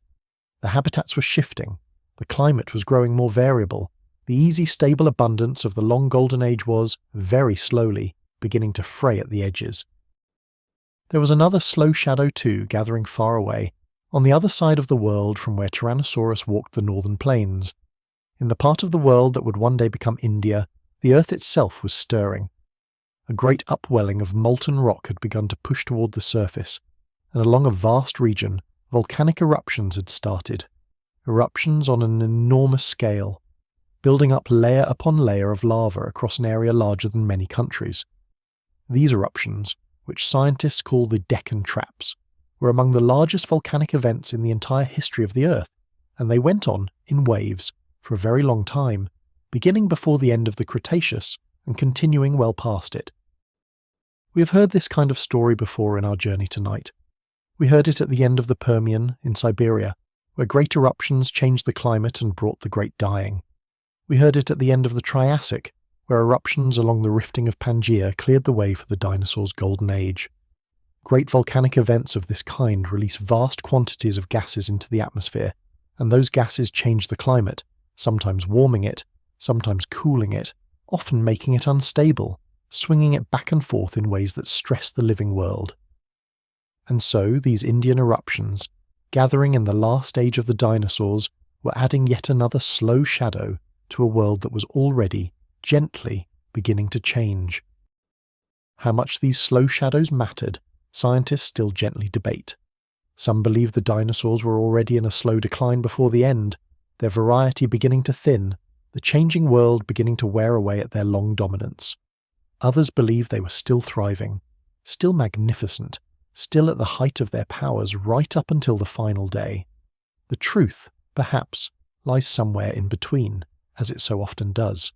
The habitats were shifting, the climate was growing more variable, the easy, stable abundance of the long golden age was, very slowly, beginning to fray at the edges. There was another slow shadow too, gathering far away, on the other side of the world from where Tyrannosaurus walked the northern plains. In the part of the world that would one day become India, the earth itself was stirring. A great upwelling of molten rock had begun to push toward the surface, and along a vast region, volcanic eruptions had started. eruptions on an enormous scale, building up layer upon layer of lava across an area larger than many countries. These eruptions, which scientists call the Deccan Traps, were among the largest volcanic events in the entire history of the Earth, and they went on, in waves, for a very long time, beginning before the end of the Cretaceous and continuing well past it. We have heard this kind of story before in our journey tonight. We heard it at the end of the Permian in Siberia, where great eruptions changed the climate and brought the Great Dying. We heard it at the end of the Triassic, where eruptions along the rifting of Pangaea cleared the way for the dinosaurs' golden age. Great volcanic events of this kind release vast quantities of gases into the atmosphere, and those gases change the climate, sometimes warming it, sometimes cooling it, often making it unstable, swinging it back and forth in ways that stress the living world. And so these Indian eruptions, gathering in the last age of the dinosaurs, were adding yet another slow shadow to a world that was already, gently, beginning to change. How much these slow shadows mattered, scientists still gently debate. Some believe the dinosaurs were already in a slow decline before the end, their variety beginning to thin, the changing world beginning to wear away at their long dominance. Others believe they were still thriving, still magnificent, still at the height of their powers right up until the final day. The truth, perhaps, lies somewhere in between, as it so often does.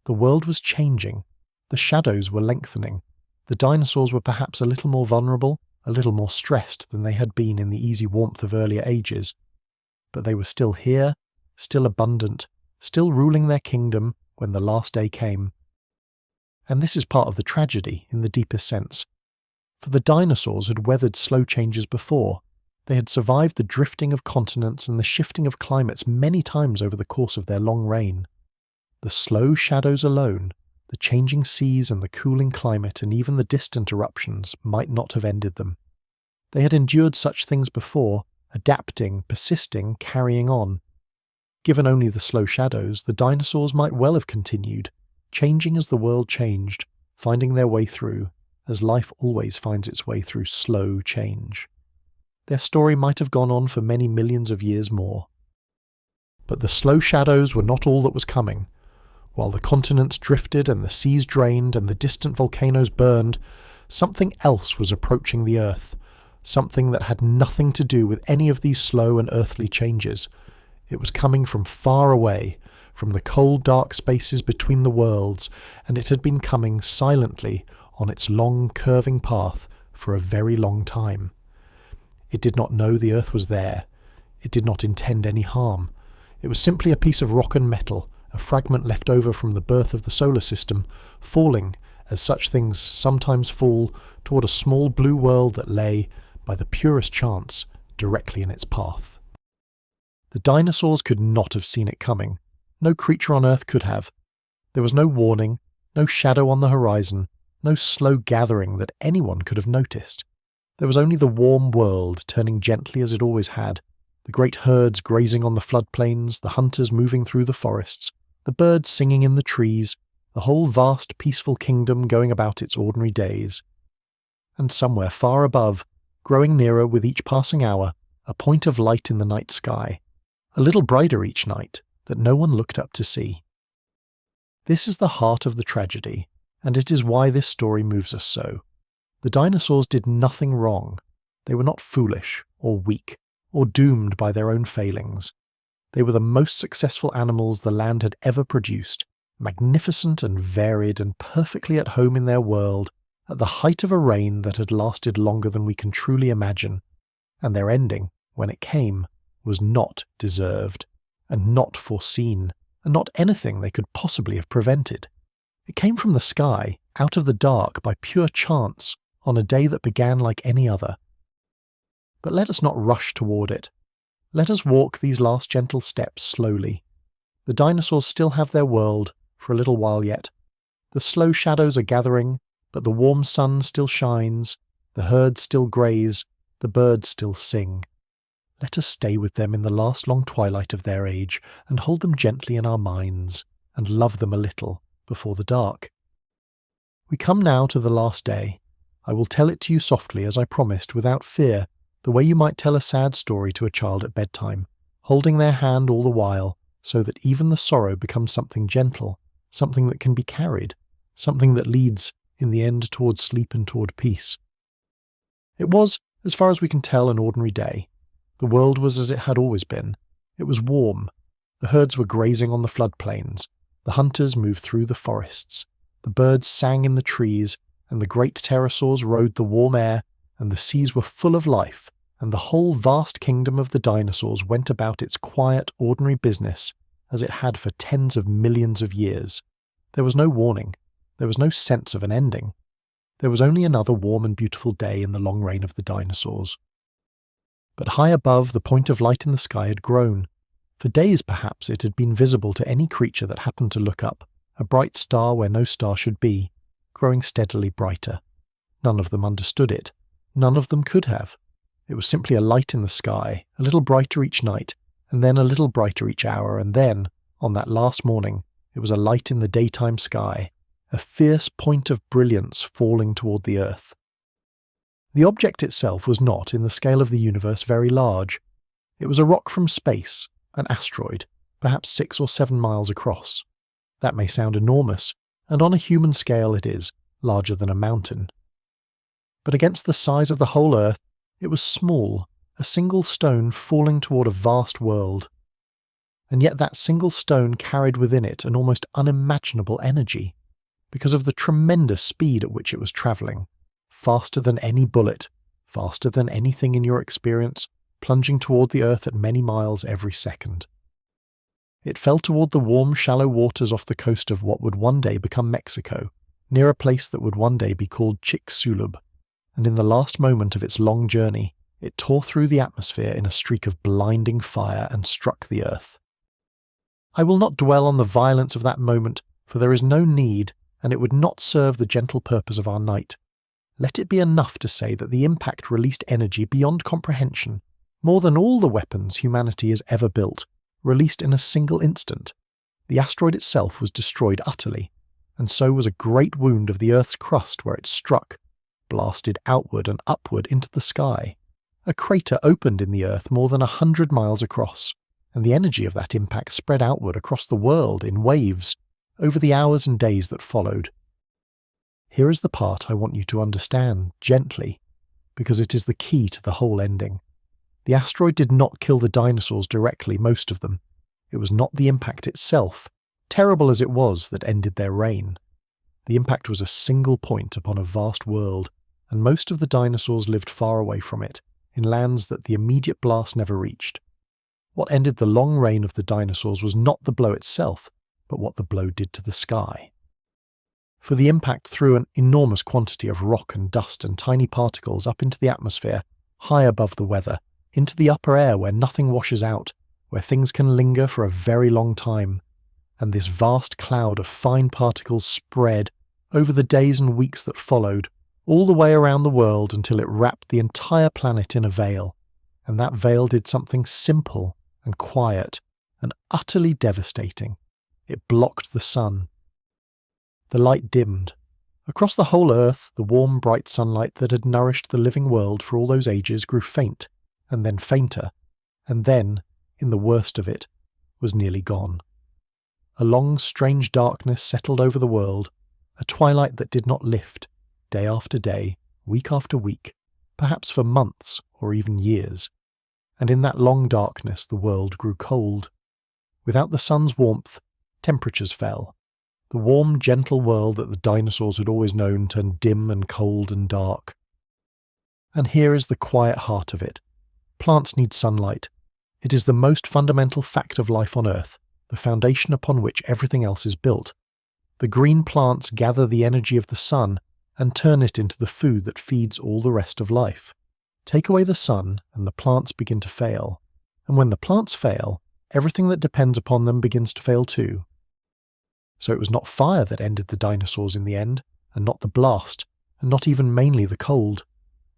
The world was changing, the shadows were lengthening, the dinosaurs were perhaps a little more vulnerable, a little more stressed than they had been in the easy warmth of earlier ages. But they were still here, still abundant, still ruling their kingdom when the last day came. And this is part of the tragedy in the deepest sense. For the dinosaurs had weathered slow changes before. They had survived the drifting of continents and the shifting of climates many times over the course of their long reign. The slow shadows alone, the changing seas and the cooling climate and even the distant eruptions might not have ended them. They had endured such things before, adapting, persisting, carrying on. Given only the slow shadows, the dinosaurs might well have continued, changing as the world changed, finding their way through, as life always finds its way through slow change. Their story might have gone on for many millions of years more. But the slow shadows were not all that was coming. While the continents drifted and the seas drained and the distant volcanoes burned, something else was approaching the Earth, something that had nothing to do with any of these slow and earthly changes. It was coming from far away, from the cold dark spaces between the worlds, and it had been coming silently on its long curving path for a very long time. It did not know the Earth was there. It did not intend any harm. It was simply a piece of rock and metal, a fragment left over from the birth of the solar system, falling, as such things sometimes fall, toward a small blue world that lay, by the purest chance, directly in its path. The dinosaurs could not have seen it coming. No creature on Earth could have. There was no warning, no shadow on the horizon, no slow gathering that anyone could have noticed. There was only the warm world turning gently as it always had, the great herds grazing on the floodplains, the hunters moving through the forests, the birds singing in the trees, the whole vast peaceful kingdom going about its ordinary days. And somewhere far above, growing nearer with each passing hour, a point of light in the night sky, a little brighter each night, that no one looked up to see. This is the heart of the tragedy, and it is why this story moves us so. The dinosaurs did nothing wrong. They were not foolish, or weak, or doomed by their own failings. They were the most successful animals the land had ever produced, magnificent and varied and perfectly at home in their world, at the height of a reign that had lasted longer than we can truly imagine, and their ending, when it came, was not deserved, and not foreseen, and not anything they could possibly have prevented. It came from the sky, out of the dark, by pure chance, on a day that began like any other. But let us not rush toward it. Let us walk these last gentle steps slowly. The dinosaurs still have their world, for a little while yet. The slow shadows are gathering, but the warm sun still shines, the herds still graze, the birds still sing. Let us stay with them in the last long twilight of their age, and hold them gently in our minds, and love them a little, before the dark. We come now to the last day. I will tell it to you softly, as I promised, without fear, the way you might tell a sad story to a child at bedtime, holding their hand all the while so that even the sorrow becomes something gentle, something that can be carried, something that leads, in the end, toward sleep and toward peace. It was, as far as we can tell, an ordinary day. The world was as it had always been. It was warm. The herds were grazing on the floodplains. The hunters moved through the forests. The birds sang in the trees, and the great pterosaurs rode the warm air, and the seas were full of life, and the whole vast kingdom of the dinosaurs went about its quiet, ordinary business as it had for tens of millions of years. There was no warning. There was no sense of an ending. There was only another warm and beautiful day in the long reign of the dinosaurs. But high above, the point of light in the sky had grown. For days, perhaps, it had been visible to any creature that happened to look up, a bright star where no star should be, growing steadily brighter. None of them understood it. None of them could have. It was simply a light in the sky, a little brighter each night, and then a little brighter each hour, and then, on that last morning, it was a light in the daytime sky, a fierce point of brilliance falling toward the earth. The object itself was not, in the scale of the universe, very large. It was a rock from space, an asteroid, perhaps 6 or 7 miles across. That may sound enormous, and on a human scale it is, larger than a mountain. But against the size of the whole Earth, it was small, a single stone falling toward a vast world. And yet that single stone carried within it an almost unimaginable energy, because of the tremendous speed at which it was travelling, faster than any bullet, faster than anything in your experience, plunging toward the earth at many miles every second. It fell toward the warm, shallow waters off the coast of what would one day become Mexico, near a place that would one day be called Chicxulub, and in the last moment of its long journey, it tore through the atmosphere in a streak of blinding fire and struck the earth. I will not dwell on the violence of that moment, for there is no need, and it would not serve the gentle purpose of our night. Let it be enough to say that the impact released energy beyond comprehension, more than all the weapons humanity has ever built, released in a single instant. The asteroid itself was destroyed utterly, and so was a great wound of the Earth's crust where it struck, blasted outward and upward into the sky. A crater opened in the Earth more than 100 miles across, and the energy of that impact spread outward across the world in waves over the hours and days that followed. Here is the part I want you to understand, gently, because it is the key to the whole ending. The asteroid did not kill the dinosaurs directly, most of them. It was not the impact itself, terrible as it was, that ended their reign. The impact was a single point upon a vast world, and most of the dinosaurs lived far away from it, in lands that the immediate blast never reached. What ended the long reign of the dinosaurs was not the blow itself, but what the blow did to the sky. For the impact threw an enormous quantity of rock and dust and tiny particles up into the atmosphere, high above the weather, into the upper air where nothing washes out, where things can linger for a very long time, and this vast cloud of fine particles spread over the days and weeks that followed, all the way around the world until it wrapped the entire planet in a veil, and that veil did something simple and quiet and utterly devastating. It blocked the sun. The light dimmed. Across the whole earth, the warm, bright sunlight that had nourished the living world for all those ages grew faint, and then fainter, and then, in the worst of it, was nearly gone. A long, strange darkness settled over the world, a twilight that did not lift, day after day, week after week, perhaps for months or even years. And in that long darkness the world grew cold. Without the sun's warmth, temperatures fell. The warm, gentle world that the dinosaurs had always known turned dim and cold and dark. And here is the quiet heart of it. Plants need sunlight. It is the most fundamental fact of life on Earth, the foundation upon which everything else is built. The green plants gather the energy of the sun and turn it into the food that feeds all the rest of life. Take away the sun and the plants begin to fail. And when the plants fail, everything that depends upon them begins to fail too. So it was not fire that ended the dinosaurs in the end, and not the blast, and not even mainly the cold.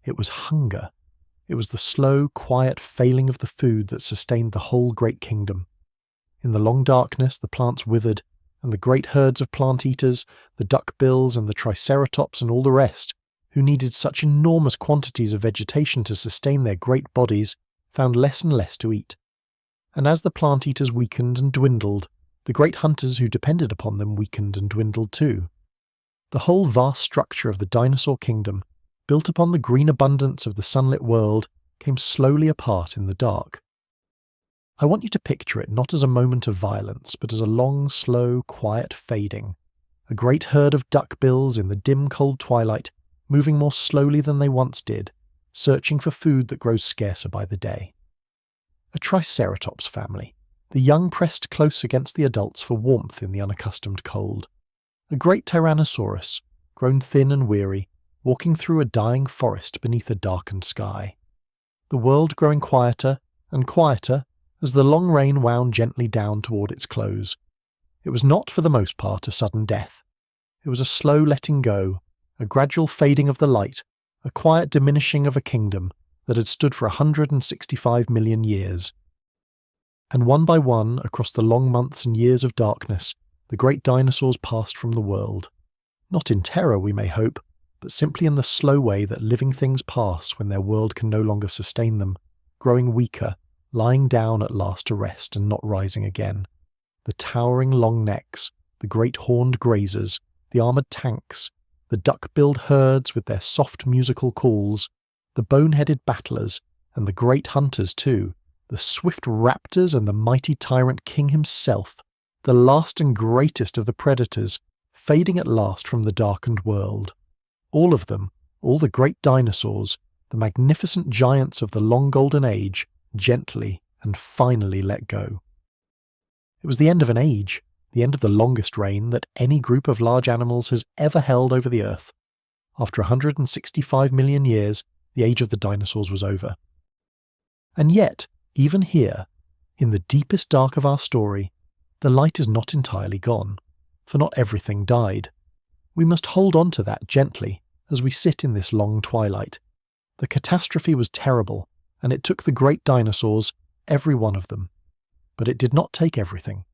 It was hunger. It was the slow, quiet failing of the food that sustained the whole great kingdom. In the long darkness the plants withered, and the great herds of plant-eaters, the duckbills and the triceratops and all the rest, who needed such enormous quantities of vegetation to sustain their great bodies, found less and less to eat. and as the plant eaters weakened and dwindled, the great hunters who depended upon them weakened and dwindled too. The whole vast structure of the dinosaur kingdom, built upon the green abundance of the sunlit world, came slowly apart in the dark. I want you to picture it not as a moment of violence, but as a long, slow, quiet fading. A great herd of duckbills in the dim, cold twilight, moving more slowly than they once did, searching for food that grows scarcer by the day. A triceratops family, the young pressed close against the adults for warmth in the unaccustomed cold. A great tyrannosaurus, grown thin and weary, walking through a dying forest beneath a darkened sky. The world growing quieter and quieter as the long rain wound gently down toward its close. It was not, for the most part, a sudden death. It was a slow letting go, a gradual fading of the light, a quiet diminishing of a kingdom that had stood for 165 million years. And one by one, across the long months and years of darkness, the great dinosaurs passed from the world. Not in terror, we may hope, but simply in the slow way that living things pass when their world can no longer sustain them, growing weaker, lying down at last to rest and not rising again. The towering long necks, the great horned grazers, the armoured tanks, the duck-billed herds with their soft musical calls, the bone-headed battlers, and the great hunters too, the swift raptors and the mighty tyrant king himself, the last and greatest of the predators, fading at last from the darkened world. All of them, all the great dinosaurs, the magnificent giants of the long golden age, gently and finally let go. It was the end of an age, the end of the longest reign that any group of large animals has ever held over the earth. After 165 million years, the age of the dinosaurs was over. And yet, even here, in the deepest dark of our story, the light is not entirely gone, for not everything died. We must hold on to that gently as we sit in this long twilight. The catastrophe was terrible, and it took the great dinosaurs, every one of them. But it did not take everything.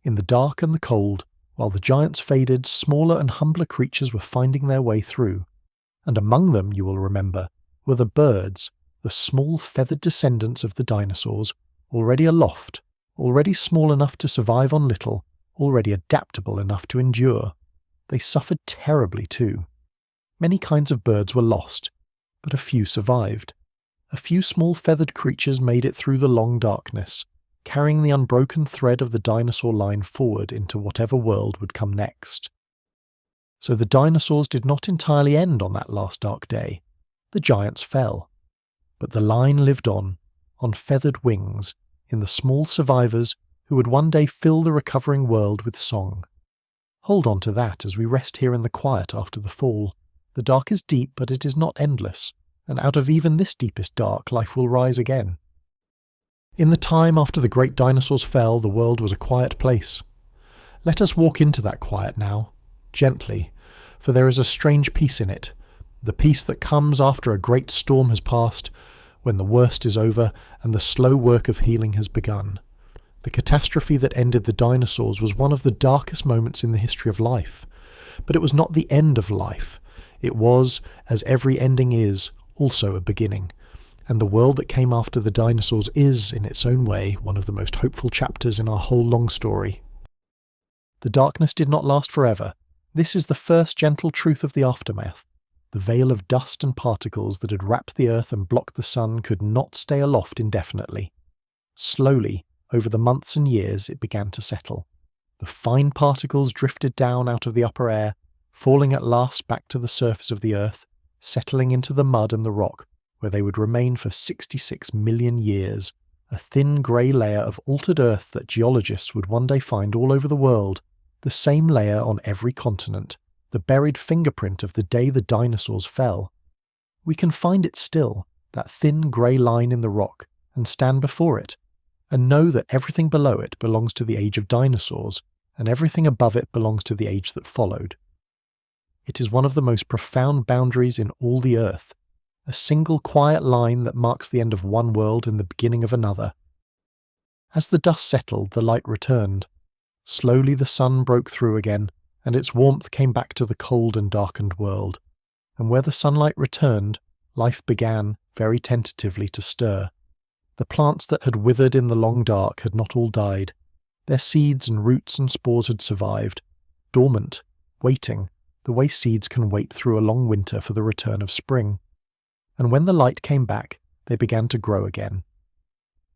In the dark and the cold, while the giants faded, smaller and humbler creatures were finding their way through. And among them, you will remember, were the birds, the small feathered descendants of the dinosaurs, already aloft, already small enough to survive on little, already adaptable enough to endure. They suffered terribly too. Many kinds of birds were lost, but a few survived. A few small feathered creatures made it through the long darkness, carrying the unbroken thread of the dinosaur line forward into whatever world would come next. So the dinosaurs did not entirely end on that last dark day. The giants fell. But the line lived on feathered wings, in the small survivors who would one day fill the recovering world with song. Hold on to that as we rest here in the quiet after the fall. The dark is deep, but it is not endless, and out of even this deepest dark life will rise again. In the time after the great dinosaurs fell, the world was a quiet place. Let us walk into that quiet now, gently, for there is a strange peace in it, the peace that comes after a great storm has passed, when the worst is over and the slow work of healing has begun. The catastrophe that ended the dinosaurs was one of the darkest moments in the history of life, but it was not the end of life. It was, as every ending is, also a beginning. And the world that came after the dinosaurs is, in its own way, one of the most hopeful chapters in our whole long story. The darkness did not last forever. This is the first gentle truth of the aftermath. The veil of dust and particles that had wrapped the earth and blocked the sun could not stay aloft indefinitely. Slowly, over the months and years, it began to settle. The fine particles drifted down out of the upper air, falling at last back to the surface of the earth, settling into the mud and the rock, where they would remain for 66 million years, a thin grey layer of altered earth that geologists would one day find all over the world, the same layer on every continent, the buried fingerprint of the day the dinosaurs fell. We can find it still, that thin grey line in the rock, and stand before it, and know that everything below it belongs to the age of dinosaurs, and everything above it belongs to the age that followed. It is one of the most profound boundaries in all the earth, a single quiet line that marks the end of one world and the beginning of another. As the dust settled, the light returned. Slowly the sun broke through again, and its warmth came back to the cold and darkened world. And where the sunlight returned, life began, very tentatively, to stir. The plants that had withered in the long dark had not all died. Their seeds and roots and spores had survived, dormant, waiting, the way seeds can wait through a long winter for the return of spring. And when the light came back, they began to grow again.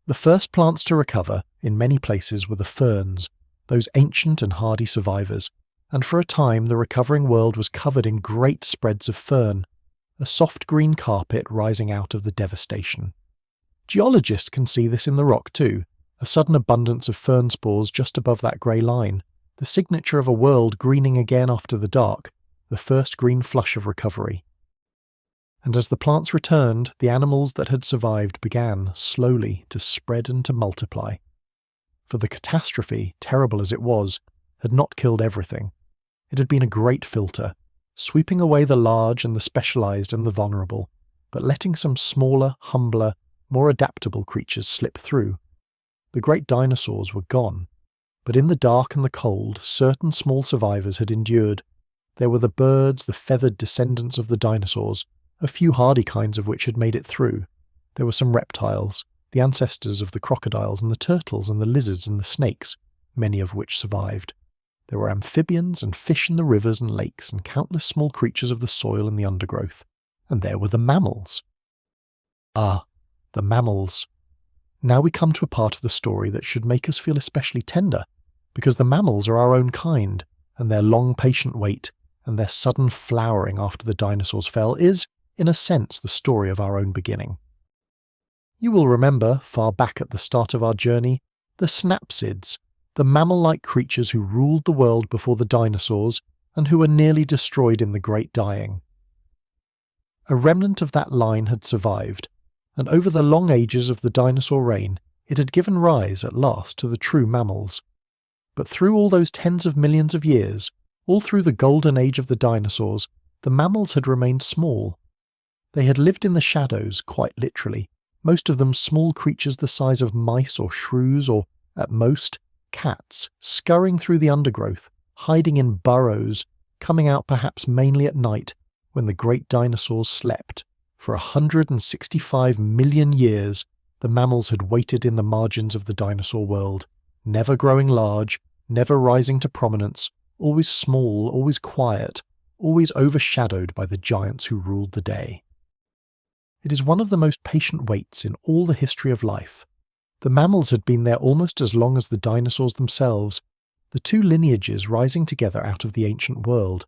The first plants to recover, in many places, were the ferns, those ancient and hardy survivors, and for a time the recovering world was covered in great spreads of fern, a soft green carpet rising out of the devastation. Geologists can see this in the rock too, a sudden abundance of fern spores just above that grey line, the signature of a world greening again after the dark, the first green flush of recovery. And as the plants returned, the animals that had survived began, slowly, to spread and to multiply. For the catastrophe, terrible as it was, had not killed everything. It had been a great filter, sweeping away the large and the specialised and the vulnerable, but letting some smaller, humbler, more adaptable creatures slip through. The great dinosaurs were gone, but in the dark and the cold, certain small survivors had endured. There were the birds, the feathered descendants of the dinosaurs, a few hardy kinds of which had made it through. There were some reptiles, the ancestors of the crocodiles and the turtles and the lizards and the snakes, many of which survived. There were amphibians and fish in the rivers and lakes and countless small creatures of the soil and the undergrowth. And there were the mammals. Ah, the mammals. Now we come to a part of the story that should make us feel especially tender, because the mammals are our own kind, and their long patient wait, and their sudden flowering after the dinosaurs fell is, in a sense, the story of our own beginning. You will remember, far back at the start of our journey, the snapsids, the mammal-like creatures who ruled the world before the dinosaurs and who were nearly destroyed in the Great Dying. A remnant of that line had survived, and over the long ages of the dinosaur reign, it had given rise, at last, to the true mammals. But through all those tens of millions of years, all through the golden age of the dinosaurs, the mammals had remained small. They had lived in the shadows, quite literally, most of them small creatures the size of mice or shrews or, at most, cats, scurrying through the undergrowth, hiding in burrows, coming out perhaps mainly at night when the great dinosaurs slept. For 165 million years, the mammals had waited in the margins of the dinosaur world, never growing large, never rising to prominence, always small, always quiet, always overshadowed by the giants who ruled the day. It is one of the most patient waits in all the history of life. The mammals had been there almost as long as the dinosaurs themselves, the two lineages rising together out of the ancient world.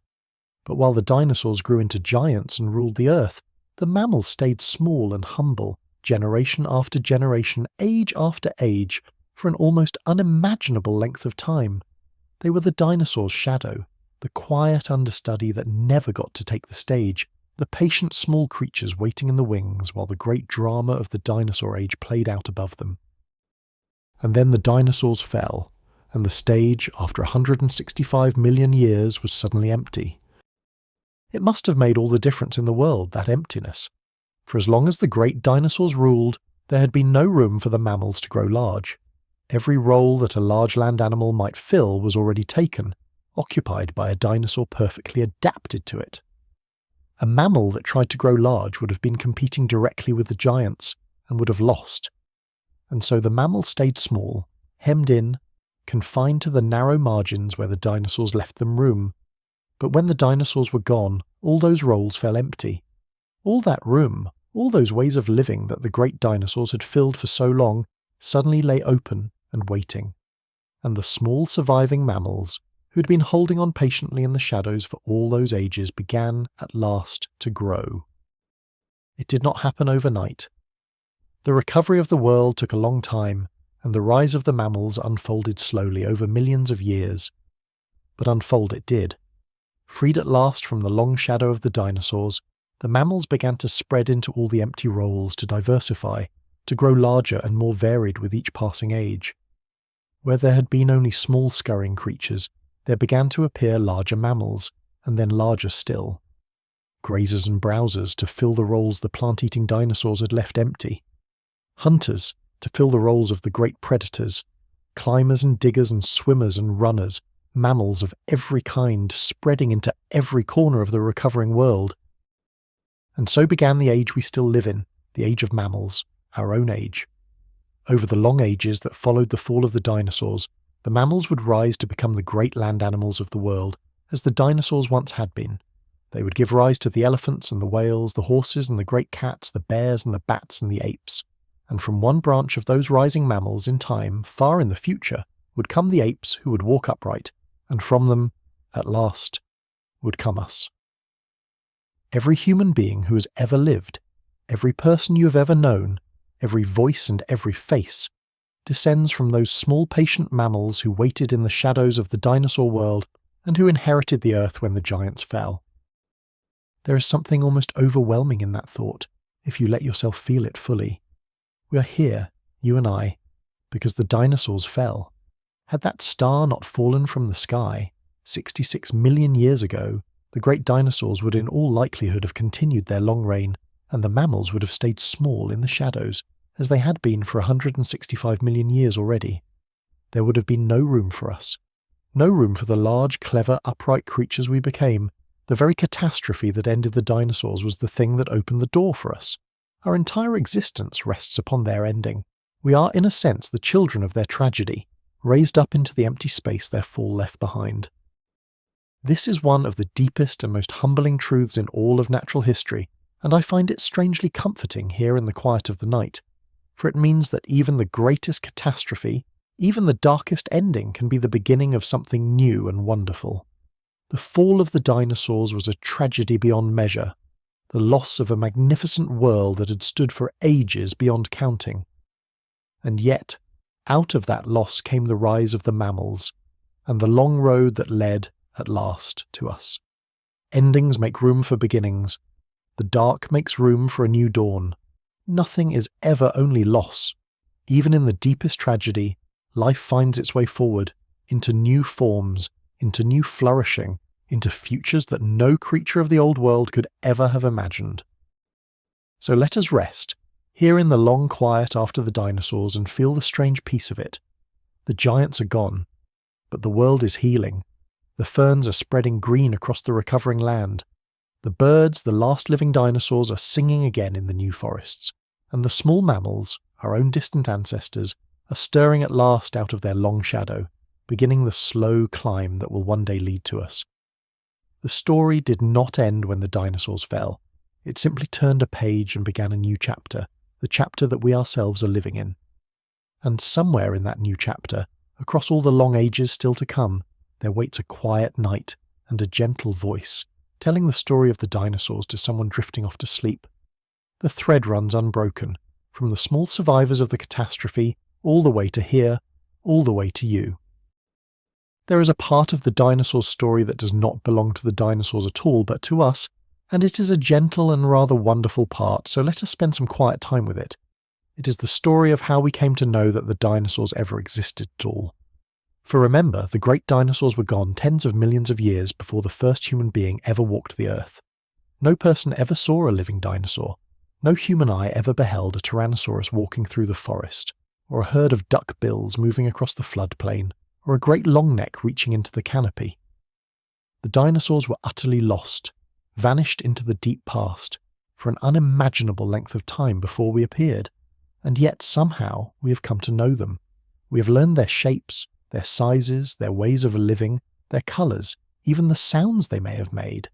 But while the dinosaurs grew into giants and ruled the earth, the mammals stayed small and humble, generation after generation, age after age, for an almost unimaginable length of time. They were the dinosaurs' shadow, the quiet understudy that never got to take the stage, the patient small creatures waiting in the wings while the great drama of the dinosaur age played out above them. And then the dinosaurs fell, and the stage, after 165 million years, was suddenly empty. It must have made all the difference in the world, that emptiness. For as long as the great dinosaurs ruled, there had been no room for the mammals to grow large. Every role that a large land animal might fill was already taken, occupied by a dinosaur perfectly adapted to it. A mammal that tried to grow large would have been competing directly with the giants, and would have lost. And so the mammal stayed small, hemmed in, confined to the narrow margins where the dinosaurs left them room. But when the dinosaurs were gone, all those roles fell empty. All that room, all those ways of living that the great dinosaurs had filled for so long, suddenly lay open and waiting. And the small surviving mammals, who had been holding on patiently in the shadows for all those ages, began, at last, to grow. It did not happen overnight. The recovery of the world took a long time, and the rise of the mammals unfolded slowly over millions of years. But unfold it did. Freed at last from the long shadow of the dinosaurs, the mammals began to spread into all the empty roles, to diversify, to grow larger and more varied with each passing age. Where there had been only small scurrying creatures, there began to appear larger mammals, and then larger still. Grazers and browsers to fill the roles the plant-eating dinosaurs had left empty. Hunters to fill the roles of the great predators. Climbers and diggers and swimmers and runners, mammals of every kind spreading into every corner of the recovering world. And so began the age we still live in, the age of mammals, our own age. Over the long ages that followed the fall of the dinosaurs, the mammals would rise to become the great land animals of the world, as the dinosaurs once had been. They would give rise to the elephants and the whales, the horses and the great cats, the bears and the bats and the apes. And from one branch of those rising mammals in time, far in the future, would come the apes who would walk upright, and from them, at last, would come us. Every human being who has ever lived, every person you have ever known, every voice and every face, descends from those small patient mammals who waited in the shadows of the dinosaur world and who inherited the earth when the giants fell. There is something almost overwhelming in that thought, if you let yourself feel it fully. We are here, you and I, because the dinosaurs fell. Had that star not fallen from the sky, 66 million years ago, the great dinosaurs would in all likelihood have continued their long reign, and the mammals would have stayed small in the shadows, as they had been for 165 million years already. There would have been no room for us. No room for the large, clever, upright creatures we became. The very catastrophe that ended the dinosaurs was the thing that opened the door for us. Our entire existence rests upon their ending. We are, in a sense, the children of their tragedy, raised up into the empty space their fall left behind. This is one of the deepest and most humbling truths in all of natural history, and I find it strangely comforting here in the quiet of the night, for it means that even the greatest catastrophe, even the darkest ending, can be the beginning of something new and wonderful. The fall of the dinosaurs was a tragedy beyond measure, the loss of a magnificent world that had stood for ages beyond counting. And yet, out of that loss came the rise of the mammals, and the long road that led, at last, to us. Endings make room for beginnings. The dark makes room for a new dawn. Nothing is ever only loss. Even in the deepest tragedy, life finds its way forward, into new forms, into new flourishing, into futures that no creature of the old world could ever have imagined. So let us rest, here in the long quiet after the dinosaurs, and feel the strange peace of it. The giants are gone, but the world is healing. The ferns are spreading green across the recovering land. The birds, the last living dinosaurs, are singing again in the new forests, and the small mammals, our own distant ancestors, are stirring at last out of their long shadow, beginning the slow climb that will one day lead to us. The story did not end when the dinosaurs fell. It simply turned a page and began a new chapter, the chapter that we ourselves are living in. And somewhere in that new chapter, across all the long ages still to come, there waits a quiet night and a gentle voice, telling the story of the dinosaurs to someone drifting off to sleep. The thread runs unbroken, from the small survivors of the catastrophe, all the way to here, all the way to you. There is a part of the dinosaurs story that does not belong to the dinosaurs at all, but to us, and it is a gentle and rather wonderful part, so let us spend some quiet time with it. It is the story of how we came to know that the dinosaurs ever existed at all. For remember, the great dinosaurs were gone tens of millions of years before the first human being ever walked the earth. No person ever saw a living dinosaur. No human eye ever beheld a tyrannosaurus walking through the forest, or a herd of duck-bills moving across the floodplain, or a great longneck reaching into the canopy. The dinosaurs were utterly lost, vanished into the deep past, for an unimaginable length of time before we appeared, and yet somehow we have come to know them. We have learned their shapes, their sizes, their ways of living, their colours, even the sounds they may have made.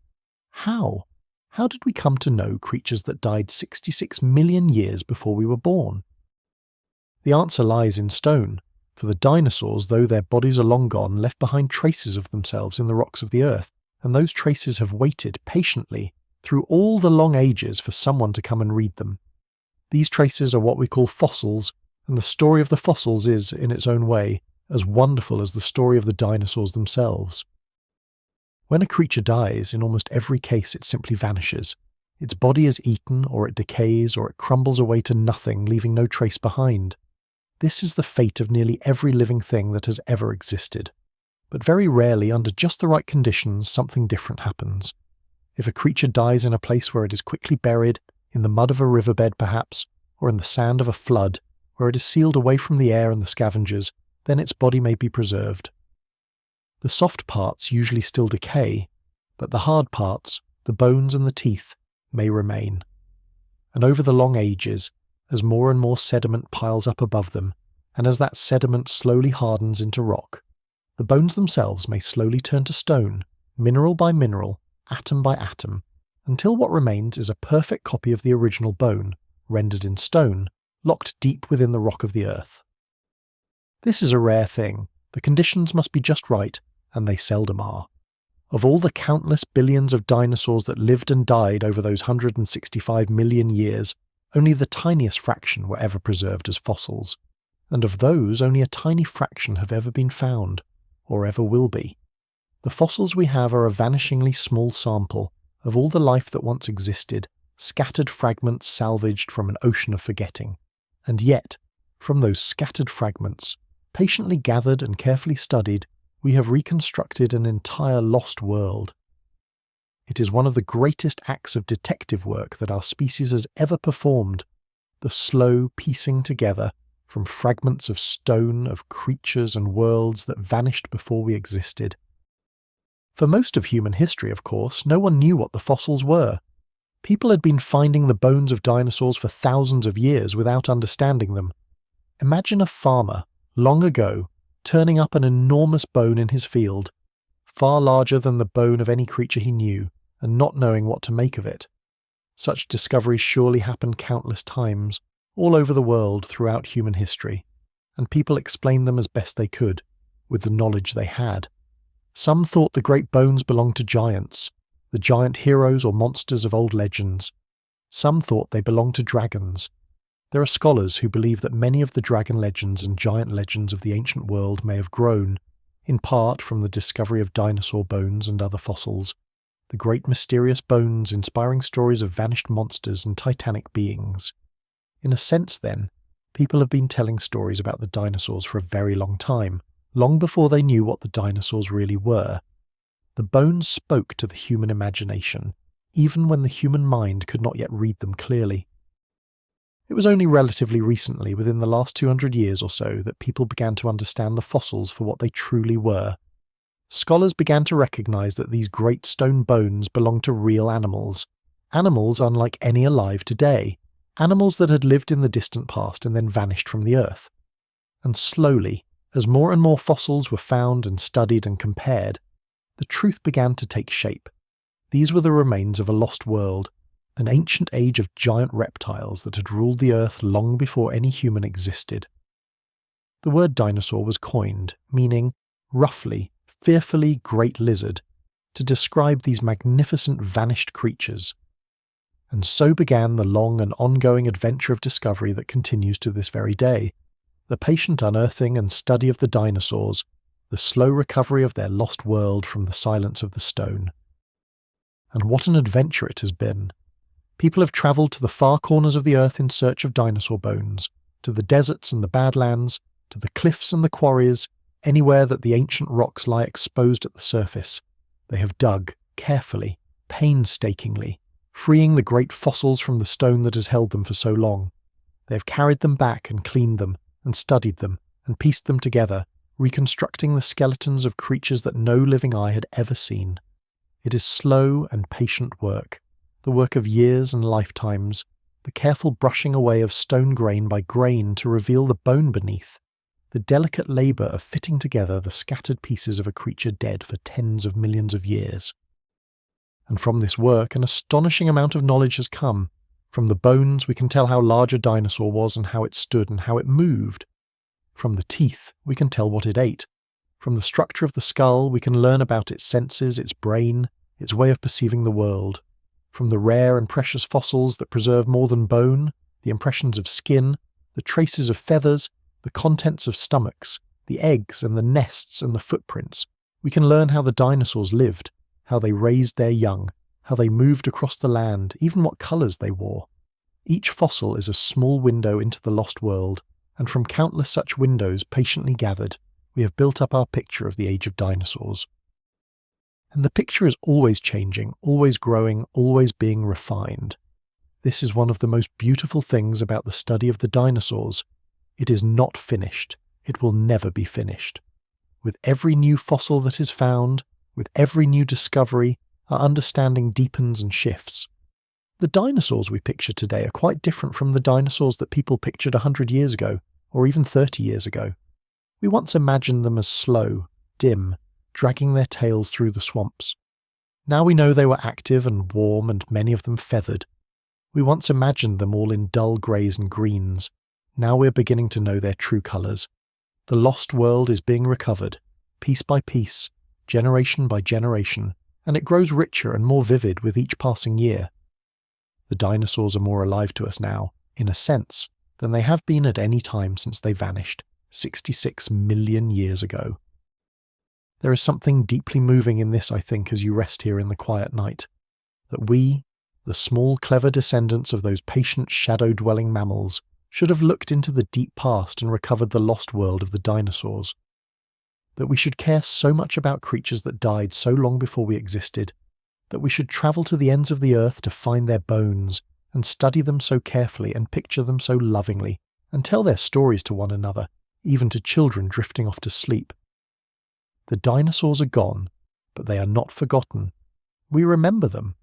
How? How did we come to know creatures that died 66 million years before we were born? The answer lies in stone, for the dinosaurs, though their bodies are long gone, left behind traces of themselves in the rocks of the earth, and those traces have waited patiently through all the long ages for someone to come and read them. These traces are what we call fossils, and the story of the fossils is, in its own way, as wonderful as the story of the dinosaurs themselves. When a creature dies, in almost every case it simply vanishes. Its body is eaten, or it decays, or it crumbles away to nothing, leaving no trace behind. This is the fate of nearly every living thing that has ever existed. But very rarely, under just the right conditions, something different happens. If a creature dies in a place where it is quickly buried, in the mud of a riverbed perhaps, or in the sand of a flood, where it is sealed away from the air and the scavengers, then its body may be preserved. The soft parts usually still decay, but the hard parts, the bones and the teeth, may remain. And over the long ages, as more and more sediment piles up above them, and as that sediment slowly hardens into rock, the bones themselves may slowly turn to stone, mineral by mineral, atom by atom, until what remains is a perfect copy of the original bone, rendered in stone, locked deep within the rock of the earth. This is a rare thing. The conditions must be just right, and they seldom are. Of all the countless billions of dinosaurs that lived and died over those 165 million years, only the tiniest fraction were ever preserved as fossils. And of those, only a tiny fraction have ever been found, or ever will be. The fossils we have are a vanishingly small sample of all the life that once existed, scattered fragments salvaged from an ocean of forgetting. And yet, from those scattered fragments, patiently gathered and carefully studied, we have reconstructed an entire lost world. It is one of the greatest acts of detective work that our species has ever performed, the slow piecing together from fragments of stone of creatures and worlds that vanished before we existed. For most of human history, of course, no one knew what the fossils were. People had been finding the bones of dinosaurs for thousands of years without understanding them. Imagine a farmer, long ago, turning up an enormous bone in his field, far larger than the bone of any creature he knew, and not knowing what to make of it. Such discoveries surely happened countless times, all over the world throughout human history, and people explained them as best they could, with the knowledge they had. Some thought the great bones belonged to giants, the giant heroes or monsters of old legends. Some thought they belonged to dragons. There are scholars who believe that many of the dragon legends and giant legends of the ancient world may have grown, in part from the discovery of dinosaur bones and other fossils, the great mysterious bones inspiring stories of vanished monsters and titanic beings. In a sense, then, people have been telling stories about the dinosaurs for a very long time, long before they knew what the dinosaurs really were. The bones spoke to the human imagination, even when the human mind could not yet read them clearly. It was only relatively recently, within the last 200 years or so, that people began to understand the fossils for what they truly were. Scholars began to recognize that these great stone bones belonged to real animals, animals unlike any alive today, animals that had lived in the distant past and then vanished from the earth. And slowly, as more and more fossils were found and studied and compared, the truth began to take shape. These were the remains of a lost world, an ancient age of giant reptiles that had ruled the earth long before any human existed. The word dinosaur was coined, meaning, roughly, fearfully great lizard, to describe these magnificent vanished creatures. And so began the long and ongoing adventure of discovery that continues to this very day, the patient unearthing and study of the dinosaurs, the slow recovery of their lost world from the silence of the stone. And what an adventure it has been. People have travelled to the far corners of the earth in search of dinosaur bones, to the deserts and the badlands, to the cliffs and the quarries, anywhere that the ancient rocks lie exposed at the surface. They have dug, carefully, painstakingly, freeing the great fossils from the stone that has held them for so long. They have carried them back and cleaned them, and studied them, and pieced them together, reconstructing the skeletons of creatures that no living eye had ever seen. It is slow and patient work, the work of years and lifetimes, the careful brushing away of stone grain by grain to reveal the bone beneath, the delicate labour of fitting together the scattered pieces of a creature dead for tens of millions of years. And from this work an astonishing amount of knowledge has come. From the bones we can tell how large a dinosaur was and how it stood and how it moved. From the teeth we can tell what it ate. From the structure of the skull we can learn about its senses, its brain, its way of perceiving the world. From the rare and precious fossils that preserve more than bone, the impressions of skin, the traces of feathers, the contents of stomachs, the eggs and the nests and the footprints, we can learn how the dinosaurs lived, how they raised their young, how they moved across the land, even what colours they wore. Each fossil is a small window into the lost world, and from countless such windows patiently gathered, we have built up our picture of the age of dinosaurs. And the picture is always changing, always growing, always being refined. This is one of the most beautiful things about the study of the dinosaurs. It is not finished. It will never be finished. With every new fossil that is found, with every new discovery, our understanding deepens and shifts. The dinosaurs we picture today are quite different from the dinosaurs that people pictured 100 years ago, or even 30 years ago. We once imagined them as slow, dim, dragging their tails through the swamps. Now we know they were active and warm and many of them feathered. We once imagined them all in dull greys and greens. Now we're beginning to know their true colours. The lost world is being recovered, piece by piece, generation by generation, and it grows richer and more vivid with each passing year. The dinosaurs are more alive to us now, in a sense, than they have been at any time since they vanished, 66 million years ago. There is something deeply moving in this, I think, as you rest here in the quiet night, that we, the small clever descendants of those patient shadow-dwelling mammals, should have looked into the deep past and recovered the lost world of the dinosaurs. That we should care so much about creatures that died so long before we existed, that we should travel to the ends of the earth to find their bones, and study them so carefully and picture them so lovingly, and tell their stories to one another, even to children drifting off to sleep. The dinosaurs are gone, but they are not forgotten. We remember them.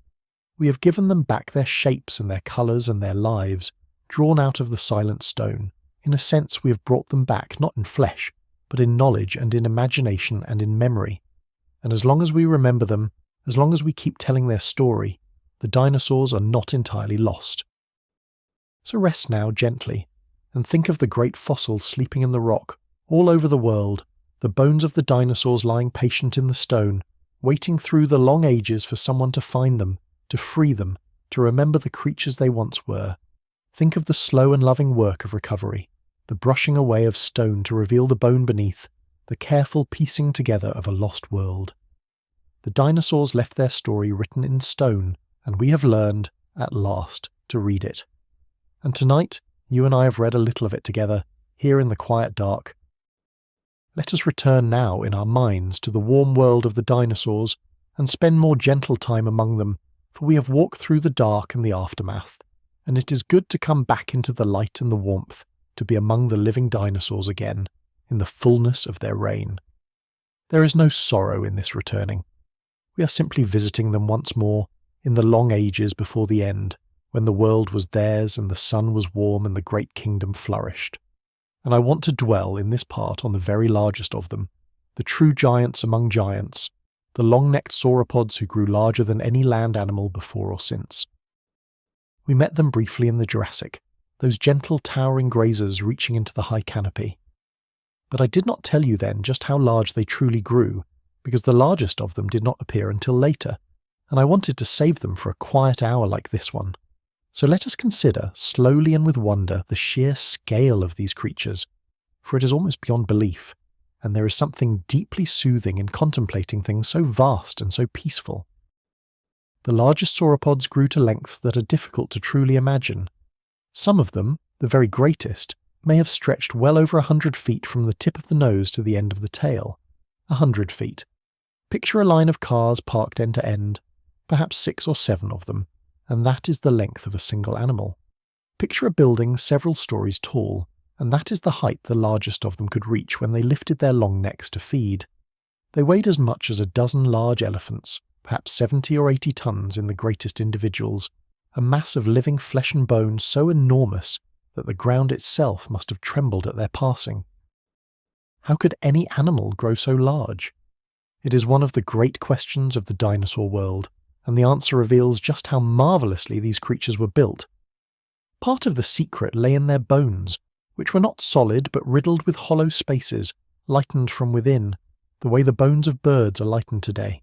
We have given them back their shapes and their colours and their lives, drawn out of the silent stone. In a sense, we have brought them back, not in flesh, but in knowledge and in imagination and in memory. And as long as we remember them, as long as we keep telling their story, the dinosaurs are not entirely lost. So rest now gently, and think of the great fossils sleeping in the rock, all over the world, the bones of the dinosaurs lying patient in the stone, waiting through the long ages for someone to find them, to free them, to remember the creatures they once were. Think of the slow and loving work of recovery, the brushing away of stone to reveal the bone beneath, the careful piecing together of a lost world. The dinosaurs left their story written in stone, and we have learned, at last, to read it. And tonight, you and I have read a little of it together, here in the quiet dark. Let us return now in our minds to the warm world of the dinosaurs and spend more gentle time among them, for we have walked through the dark and the aftermath, and it is good to come back into the light and the warmth, to be among the living dinosaurs again, in the fullness of their reign. There is no sorrow in this returning. We are simply visiting them once more, in the long ages before the end, when the world was theirs and the sun was warm and the great kingdom flourished. And I want to dwell in this part on the very largest of them, the true giants among giants, the long-necked sauropods who grew larger than any land animal before or since. We met them briefly in the Jurassic, those gentle towering grazers reaching into the high canopy. But I did not tell you then just how large they truly grew, because the largest of them did not appear until later, and I wanted to save them for a quiet hour like this one. So let us consider, slowly and with wonder, the sheer scale of these creatures, for it is almost beyond belief, and there is something deeply soothing in contemplating things so vast and so peaceful. The largest sauropods grew to lengths that are difficult to truly imagine. Some of them, the very greatest, may have stretched well over 100 feet from the tip of the nose to the end of the tail. 100 feet. Picture a line of cars parked end to end, perhaps 6 or 7 of them, and that is the length of a single animal. Picture a building several stories tall, and that is the height the largest of them could reach when they lifted their long necks to feed. They weighed as much as a dozen large elephants, perhaps 70 or 80 tons in the greatest individuals, a mass of living flesh and bone so enormous that the ground itself must have trembled at their passing. How could any animal grow so large? It is one of the great questions of the dinosaur world, and the answer reveals just how marvellously these creatures were built. Part of the secret lay in their bones, which were not solid but riddled with hollow spaces, lightened from within, the way the bones of birds are lightened today.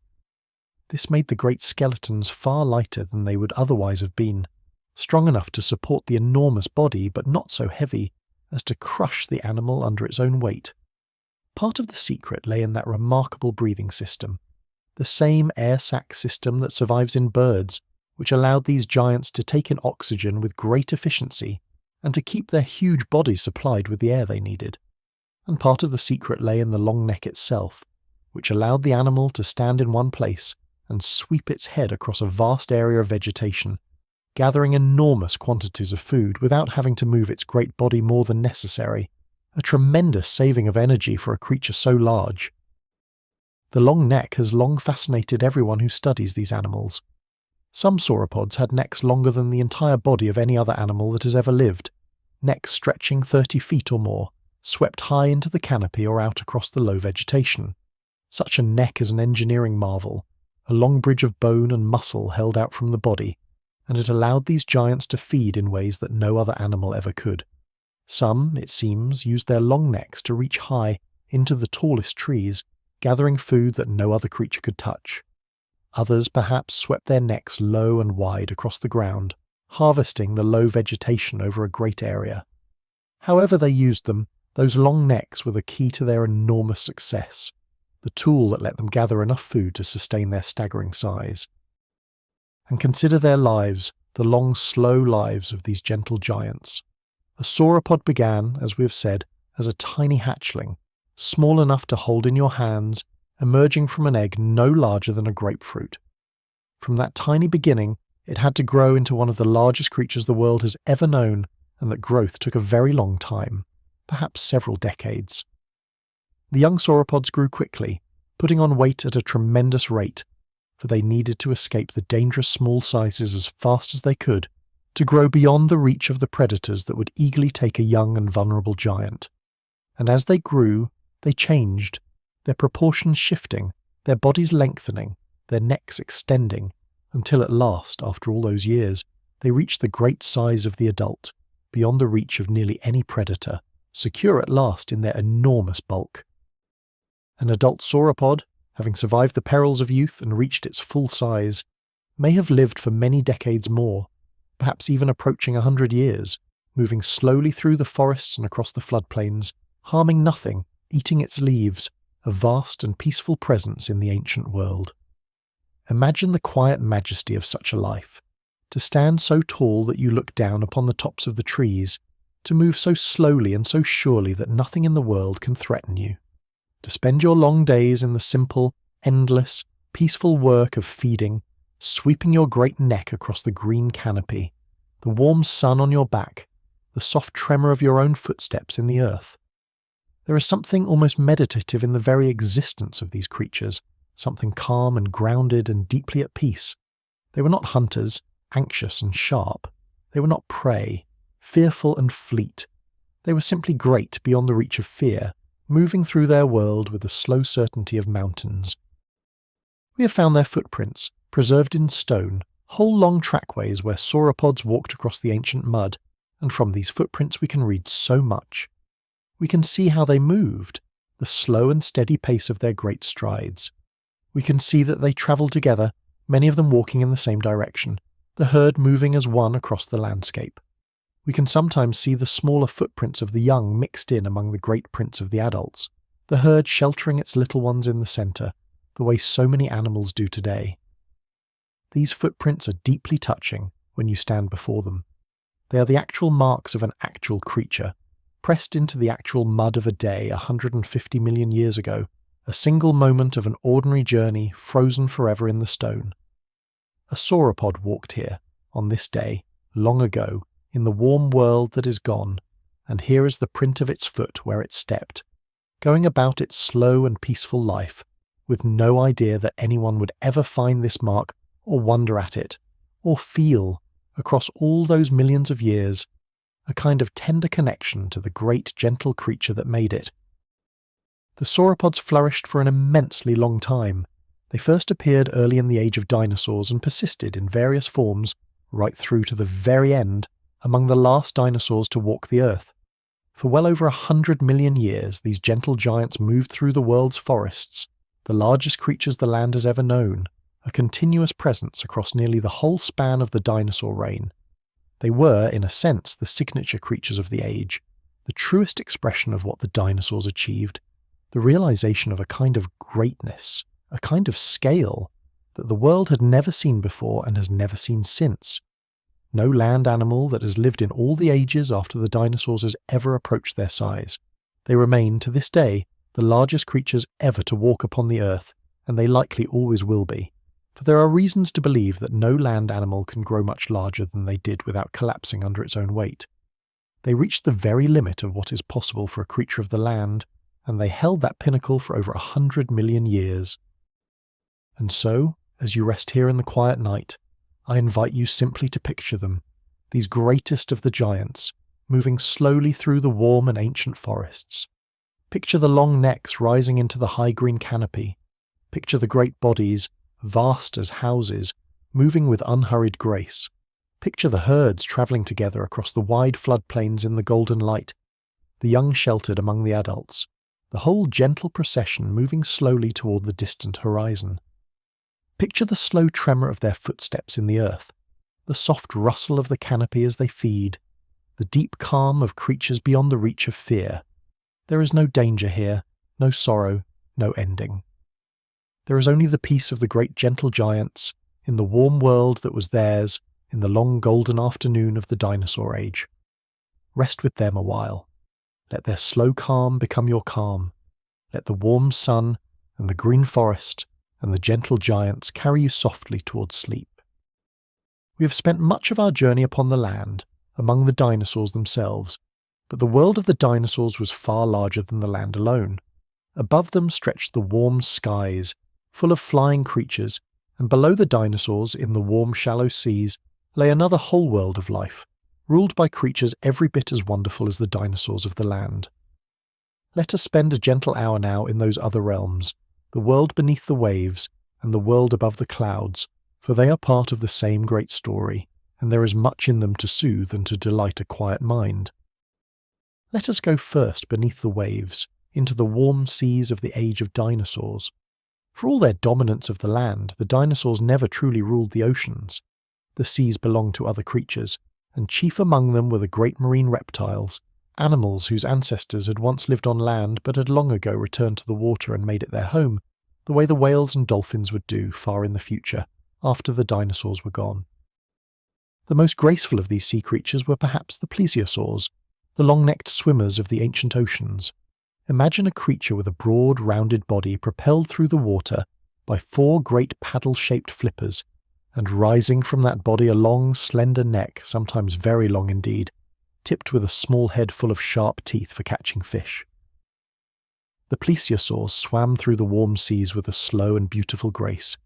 This made the great skeletons far lighter than they would otherwise have been, strong enough to support the enormous body but not so heavy as to crush the animal under its own weight. Part of the secret lay in that remarkable breathing system, the same air sac system that survives in birds, which allowed these giants to take in oxygen with great efficiency and to keep their huge bodies supplied with the air they needed. And part of the secret lay in the long neck itself, which allowed the animal to stand in one place and sweep its head across a vast area of vegetation, gathering enormous quantities of food without having to move its great body more than necessary, a tremendous saving of energy for a creature so large. The long neck has long fascinated everyone who studies these animals. Some sauropods had necks longer than the entire body of any other animal that has ever lived, necks stretching 30 feet or more, swept high into the canopy or out across the low vegetation. Such a neck is an engineering marvel, a long bridge of bone and muscle held out from the body, and it allowed these giants to feed in ways that no other animal ever could. Some, it seems, used their long necks to reach high into the tallest trees, gathering food that no other creature could touch. Others perhaps swept their necks low and wide across the ground, harvesting the low vegetation over a great area. However they used them, those long necks were the key to their enormous success, the tool that let them gather enough food to sustain their staggering size. And consider their lives, the long, slow lives of these gentle giants. A sauropod began, as we have said, as a tiny hatchling, small enough to hold in your hands, emerging from an egg no larger than a grapefruit. From that tiny beginning, it had to grow into one of the largest creatures the world has ever known, and that growth took a very long time, perhaps several decades. The young sauropods grew quickly, putting on weight at a tremendous rate, for they needed to escape the dangerous small sizes as fast as they could, to grow beyond the reach of the predators that would eagerly take a young and vulnerable giant. And as they grew, they changed, their proportions shifting, their bodies lengthening, their necks extending, until at last, after all those years, they reached the great size of the adult, beyond the reach of nearly any predator, secure at last in their enormous bulk. An adult sauropod, having survived the perils of youth and reached its full size, may have lived for many decades more, perhaps even approaching 100 years, moving slowly through the forests and across the floodplains, harming nothing, eating its leaves, a vast and peaceful presence in the ancient world. Imagine the quiet majesty of such a life, to stand so tall that you look down upon the tops of the trees, to move so slowly and so surely that nothing in the world can threaten you, to spend your long days in the simple, endless, peaceful work of feeding, sweeping your great neck across the green canopy, the warm sun on your back, the soft tremor of your own footsteps in the earth. There is something almost meditative in the very existence of these creatures, something calm and grounded and deeply at peace. They were not hunters, anxious and sharp. They were not prey, fearful and fleet. They were simply great beyond the reach of fear, moving through their world with the slow certainty of mountains. We have found their footprints, preserved in stone, whole long trackways where sauropods walked across the ancient mud, and from these footprints we can read so much. We can see how they moved, the slow and steady pace of their great strides. We can see that they travelled together, many of them walking in the same direction, the herd moving as one across the landscape. We can sometimes see the smaller footprints of the young mixed in among the great prints of the adults, the herd sheltering its little ones in the centre, the way so many animals do today. These footprints are deeply touching when you stand before them. They are the actual marks of an actual creature, pressed into the actual mud of a day 150 million years ago, a single moment of an ordinary journey frozen forever in the stone. A sauropod walked here, on this day, long ago, in the warm world that is gone, and here is the print of its foot where it stepped, going about its slow and peaceful life, with no idea that anyone would ever find this mark or wonder at it, or feel, across all those millions of years, a kind of tender connection to the great gentle creature that made it. The sauropods flourished for an immensely long time. They first appeared early in the age of dinosaurs and persisted in various forms, right through to the very end, among the last dinosaurs to walk the earth. For well over 100 million years, these gentle giants moved through the world's forests, the largest creatures the land has ever known, a continuous presence across nearly the whole span of the dinosaur reign. They were, in a sense, the signature creatures of the age, the truest expression of what the dinosaurs achieved, the realization of a kind of greatness, a kind of scale, that the world had never seen before and has never seen since. No land animal that has lived in all the ages after the dinosaurs has ever approached their size. They remain, to this day, the largest creatures ever to walk upon the earth, and they likely always will be. For there are reasons to believe that no land animal can grow much larger than they did without collapsing under its own weight. They reached the very limit of what is possible for a creature of the land, and they held that pinnacle for over 100 million years. And so, as you rest here in the quiet night, I invite you simply to picture them, these greatest of the giants, moving slowly through the warm and ancient forests. Picture the long necks rising into the high green canopy. Picture the great bodies, vast as houses, moving with unhurried grace. Picture the herds travelling together across the wide floodplains in the golden light, the young sheltered among the adults, the whole gentle procession moving slowly toward the distant horizon. Picture the slow tremor of their footsteps in the earth, the soft rustle of the canopy as they feed, the deep calm of creatures beyond the reach of fear. There is no danger here, no sorrow, no ending. There is only the peace of the great gentle giants, in the warm world that was theirs in the long golden afternoon of the dinosaur age. Rest with them a while. Let their slow calm become your calm. Let the warm sun and the green forest and the gentle giants carry you softly towards sleep. We have spent much of our journey upon the land, among the dinosaurs themselves, but the world of the dinosaurs was far larger than the land alone. Above them stretched the warm skies, full of flying creatures, and below the dinosaurs, in the warm shallow seas, lay another whole world of life, ruled by creatures every bit as wonderful as the dinosaurs of the land. Let us spend a gentle hour now in those other realms, the world beneath the waves and the world above the clouds, for they are part of the same great story, and there is much in them to soothe and to delight a quiet mind. Let us go first beneath the waves, into the warm seas of the age of dinosaurs. For all their dominance of the land, the dinosaurs never truly ruled the oceans. The seas belonged to other creatures, and chief among them were the great marine reptiles, animals whose ancestors had once lived on land but had long ago returned to the water and made it their home, the way the whales and dolphins would do far in the future, after the dinosaurs were gone. The most graceful of these sea creatures were perhaps the plesiosaurs, the long-necked swimmers of the ancient oceans. Imagine a creature with a broad, rounded body propelled through the water by 4 great paddle-shaped flippers, and rising from that body a long, slender neck, sometimes very long indeed, tipped with a small head full of sharp teeth for catching fish. The plesiosaurs swam through the warm seas with a slow and beautiful grace,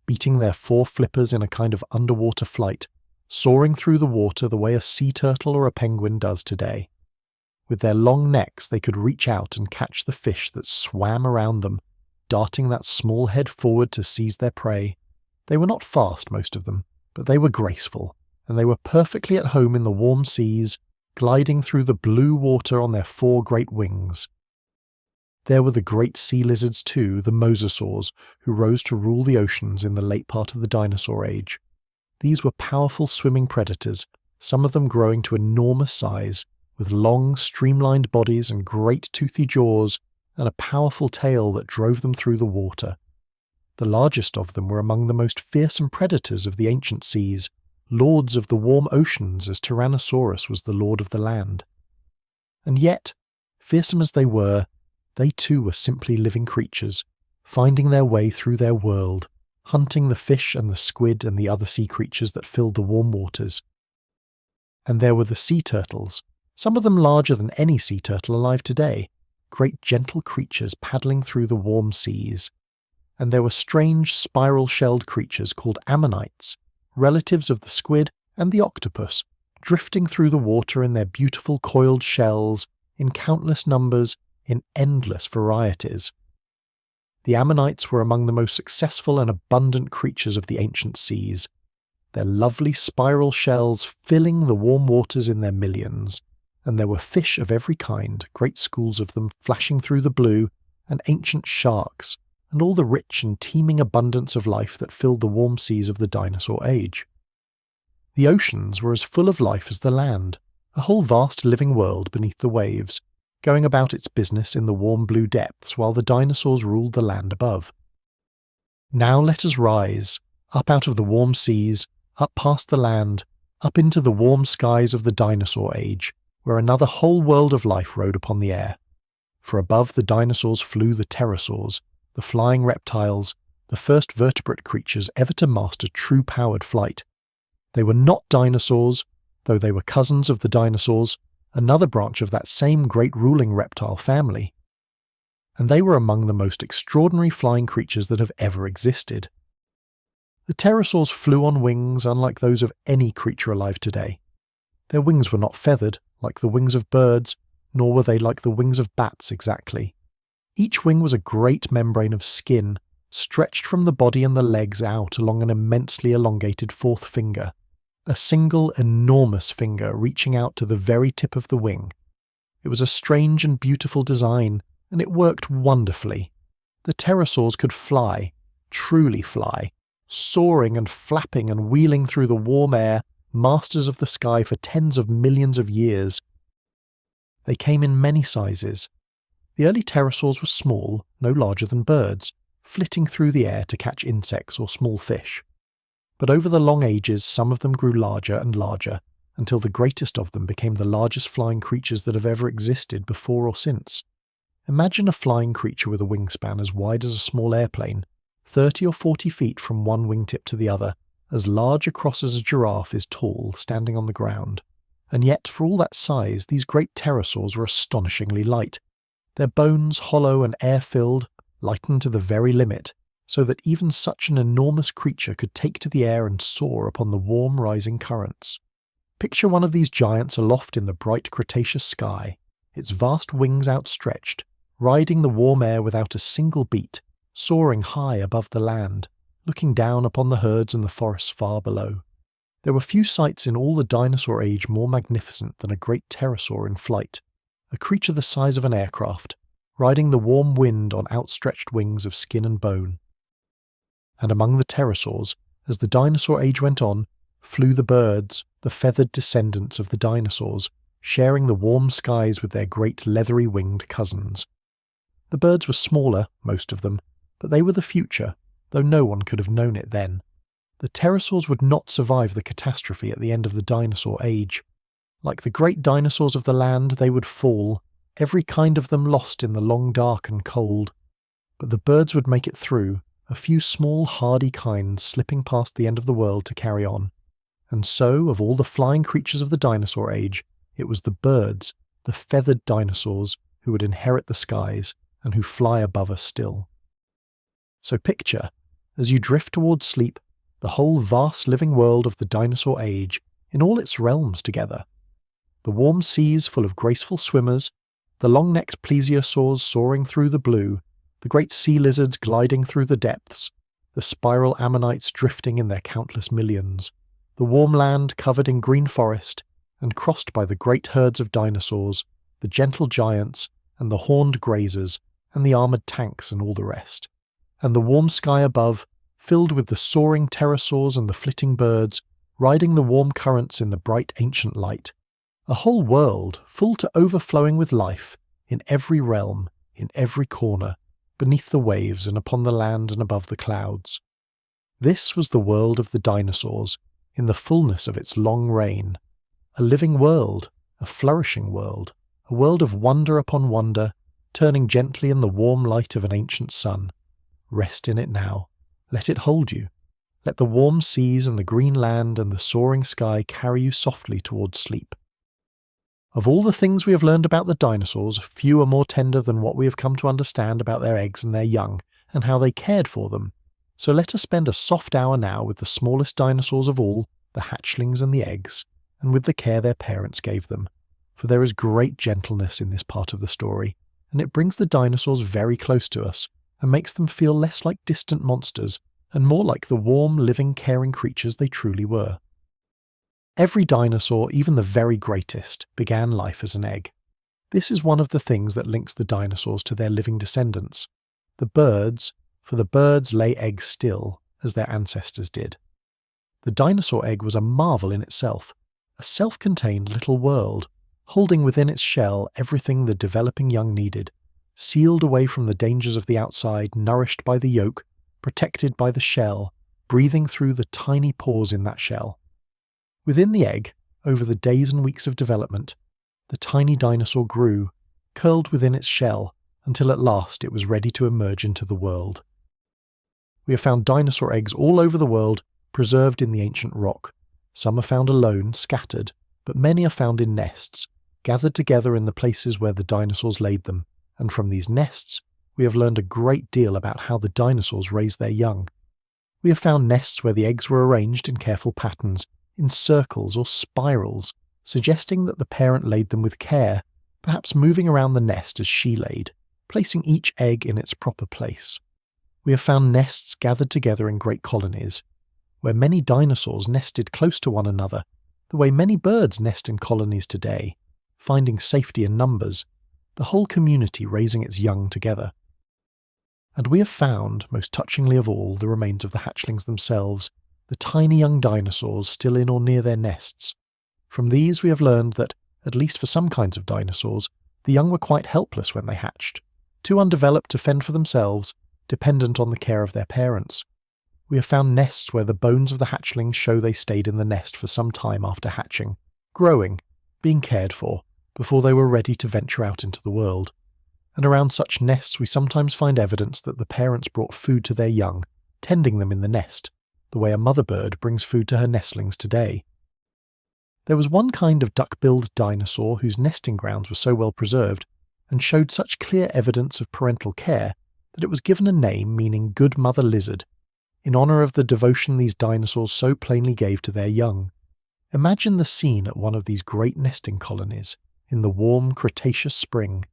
beating their 4 flippers in a kind of underwater flight, soaring through the water the way a sea turtle or a penguin does today. With their long necks they could reach out and catch the fish that swam around them, darting that small head forward to seize their prey. They were not fast, most of them, but they were graceful, and they were perfectly at home in the warm seas, gliding through the blue water on their 4 great wings. There were the great sea lizards too, the mosasaurs, who rose to rule the oceans in the late part of the dinosaur age. These were powerful swimming predators, some of them growing to enormous size, with long, streamlined bodies and great toothy jaws, and a powerful tail that drove them through the water. The largest of them were among the most fearsome predators of the ancient seas, lords of the warm oceans as Tyrannosaurus was the lord of the land. And yet, fearsome as they too were simply living creatures, finding their way through their world, hunting the fish and the squid and the other sea creatures that filled the warm waters. And there were the sea turtles, some of them larger than any sea turtle alive today, great gentle creatures paddling through the warm seas. And there were strange spiral-shelled creatures called ammonites, relatives of the squid and the octopus, drifting through the water in their beautiful coiled shells, in countless numbers, in endless varieties. The ammonites were among the most successful and abundant creatures of the ancient seas, their lovely spiral shells filling the warm waters in their millions, and there were fish of every kind, great schools of them flashing through the blue, and ancient sharks, and all the rich and teeming abundance of life that filled the warm seas of the dinosaur age. The oceans were as full of life as the land, a whole vast living world beneath the waves, going about its business in the warm blue depths while the dinosaurs ruled the land above. Now let us rise, up out of the warm seas, up past the land, up into the warm skies of the dinosaur age, where another whole world of life rode upon the air. For above the dinosaurs flew the pterosaurs, the flying reptiles, the first vertebrate creatures ever to master true powered flight. They were not dinosaurs, though they were cousins of the dinosaurs, another branch of that same great ruling reptile family. And they were among the most extraordinary flying creatures that have ever existed. The pterosaurs flew on wings unlike those of any creature alive today. Their wings were not feathered, like the wings of birds, nor were they like the wings of bats exactly. Each wing was a great membrane of skin, stretched from the body and the legs out along an immensely elongated fourth finger, a single enormous finger reaching out to the very tip of the wing. It was a strange and beautiful design, and it worked wonderfully. The pterosaurs could fly, truly fly, soaring and flapping and wheeling through the warm air, masters of the sky for tens of millions of years. They came in many sizes. The early pterosaurs were small, no larger than birds, flitting through the air to catch insects or small fish. But over the long ages, some of them grew larger and larger, until the greatest of them became the largest flying creatures that have ever existed before or since. Imagine a flying creature with a wingspan as wide as a small airplane, 30 or 40 feet from one wingtip to the other, as large across as a giraffe is tall, standing on the ground. And yet, for all that size, these great pterosaurs were astonishingly light. Their bones, hollow and air-filled, lightened to the very limit, so that even such an enormous creature could take to the air and soar upon the warm rising currents. Picture one of these giants aloft in the bright Cretaceous sky, its vast wings outstretched, riding the warm air without a single beat, soaring high above the land, looking down upon the herds and the forests far below. There were few sights in all the dinosaur age more magnificent than a great pterosaur in flight, a creature the size of an aircraft, riding the warm wind on outstretched wings of skin and bone. And among the pterosaurs, as the dinosaur age went on, flew the birds, the feathered descendants of the dinosaurs, sharing the warm skies with their great leathery winged cousins. The birds were smaller, most of them, but they were the future, though no one could have known it then. The pterosaurs would not survive the catastrophe at the end of the dinosaur age. Like the great dinosaurs of the land, they would fall, every kind of them lost in the long dark and cold. But the birds would make it through, a few small hardy kinds slipping past the end of the world to carry on. And so, of all the flying creatures of the dinosaur age, it was the birds, the feathered dinosaurs, who would inherit the skies and who fly above us still. So picture, as you drift towards sleep, the whole vast living world of the dinosaur age in all its realms together. The warm seas full of graceful swimmers, the long-necked plesiosaurs soaring through the blue, the great sea lizards gliding through the depths, the spiral ammonites drifting in their countless millions, the warm land covered in green forest and crossed by the great herds of dinosaurs, the gentle giants and the horned grazers and the armoured tanks and all the rest. And the warm sky above, filled with the soaring pterosaurs and the flitting birds, riding the warm currents in the bright ancient light. A whole world full to overflowing with life, in every realm, in every corner, beneath the waves and upon the land and above the clouds. This was the world of the dinosaurs, in the fullness of its long reign. A living world, a flourishing world, a world of wonder upon wonder, turning gently in the warm light of an ancient sun. Rest in it now. Let it hold you. Let the warm seas and the green land and the soaring sky carry you softly towards sleep. Of all the things we have learned about the dinosaurs, few are more tender than what we have come to understand about their eggs and their young, and how they cared for them. So let us spend a soft hour now with the smallest dinosaurs of all, the hatchlings and the eggs, and with the care their parents gave them. For there is great gentleness in this part of the story, and it brings the dinosaurs very close to us, and makes them feel less like distant monsters, and more like the warm, living, caring creatures they truly were. Every dinosaur, even the very greatest, began life as an egg. This is one of the things that links the dinosaurs to their living descendants. The birds, for the birds lay eggs still, as their ancestors did. The dinosaur egg was a marvel in itself, a self-contained little world, holding within its shell everything the developing young needed, sealed away from the dangers of the outside, nourished by the yolk, protected by the shell, breathing through the tiny pores in that shell. Within the egg, over the days and weeks of development, the tiny dinosaur grew, curled within its shell, until at last it was ready to emerge into the world. We have found dinosaur eggs all over the world, preserved in the ancient rock. Some are found alone, scattered, but many are found in nests, gathered together in the places where the dinosaurs laid them, and from these nests we have learned a great deal about how the dinosaurs raised their young. We have found nests where the eggs were arranged in careful patterns, in circles or spirals, suggesting that the parent laid them with care, perhaps moving around the nest as she laid, placing each egg in its proper place. We have found nests gathered together in great colonies, where many dinosaurs nested close to one another, the way many birds nest in colonies today, finding safety in numbers, the whole community raising its young together. And we have found, most touchingly of all, the remains of the hatchlings themselves, the tiny young dinosaurs still in or near their nests. From these we have learned that, at least for some kinds of dinosaurs, the young were quite helpless when they hatched, too undeveloped to fend for themselves, dependent on the care of their parents. We have found nests where the bones of the hatchlings show they stayed in the nest for some time after hatching, growing, being cared for, before they were ready to venture out into the world. And around such nests we sometimes find evidence that the parents brought food to their young, tending them in the nest, the way a mother bird brings food to her nestlings today. There was one kind of duck-billed dinosaur whose nesting grounds were so well preserved, and showed such clear evidence of parental care, that it was given a name meaning good mother lizard, in honour of the devotion these dinosaurs so plainly gave to their young. Imagine the scene at one of these great nesting colonies, in the warm Cretaceous spring.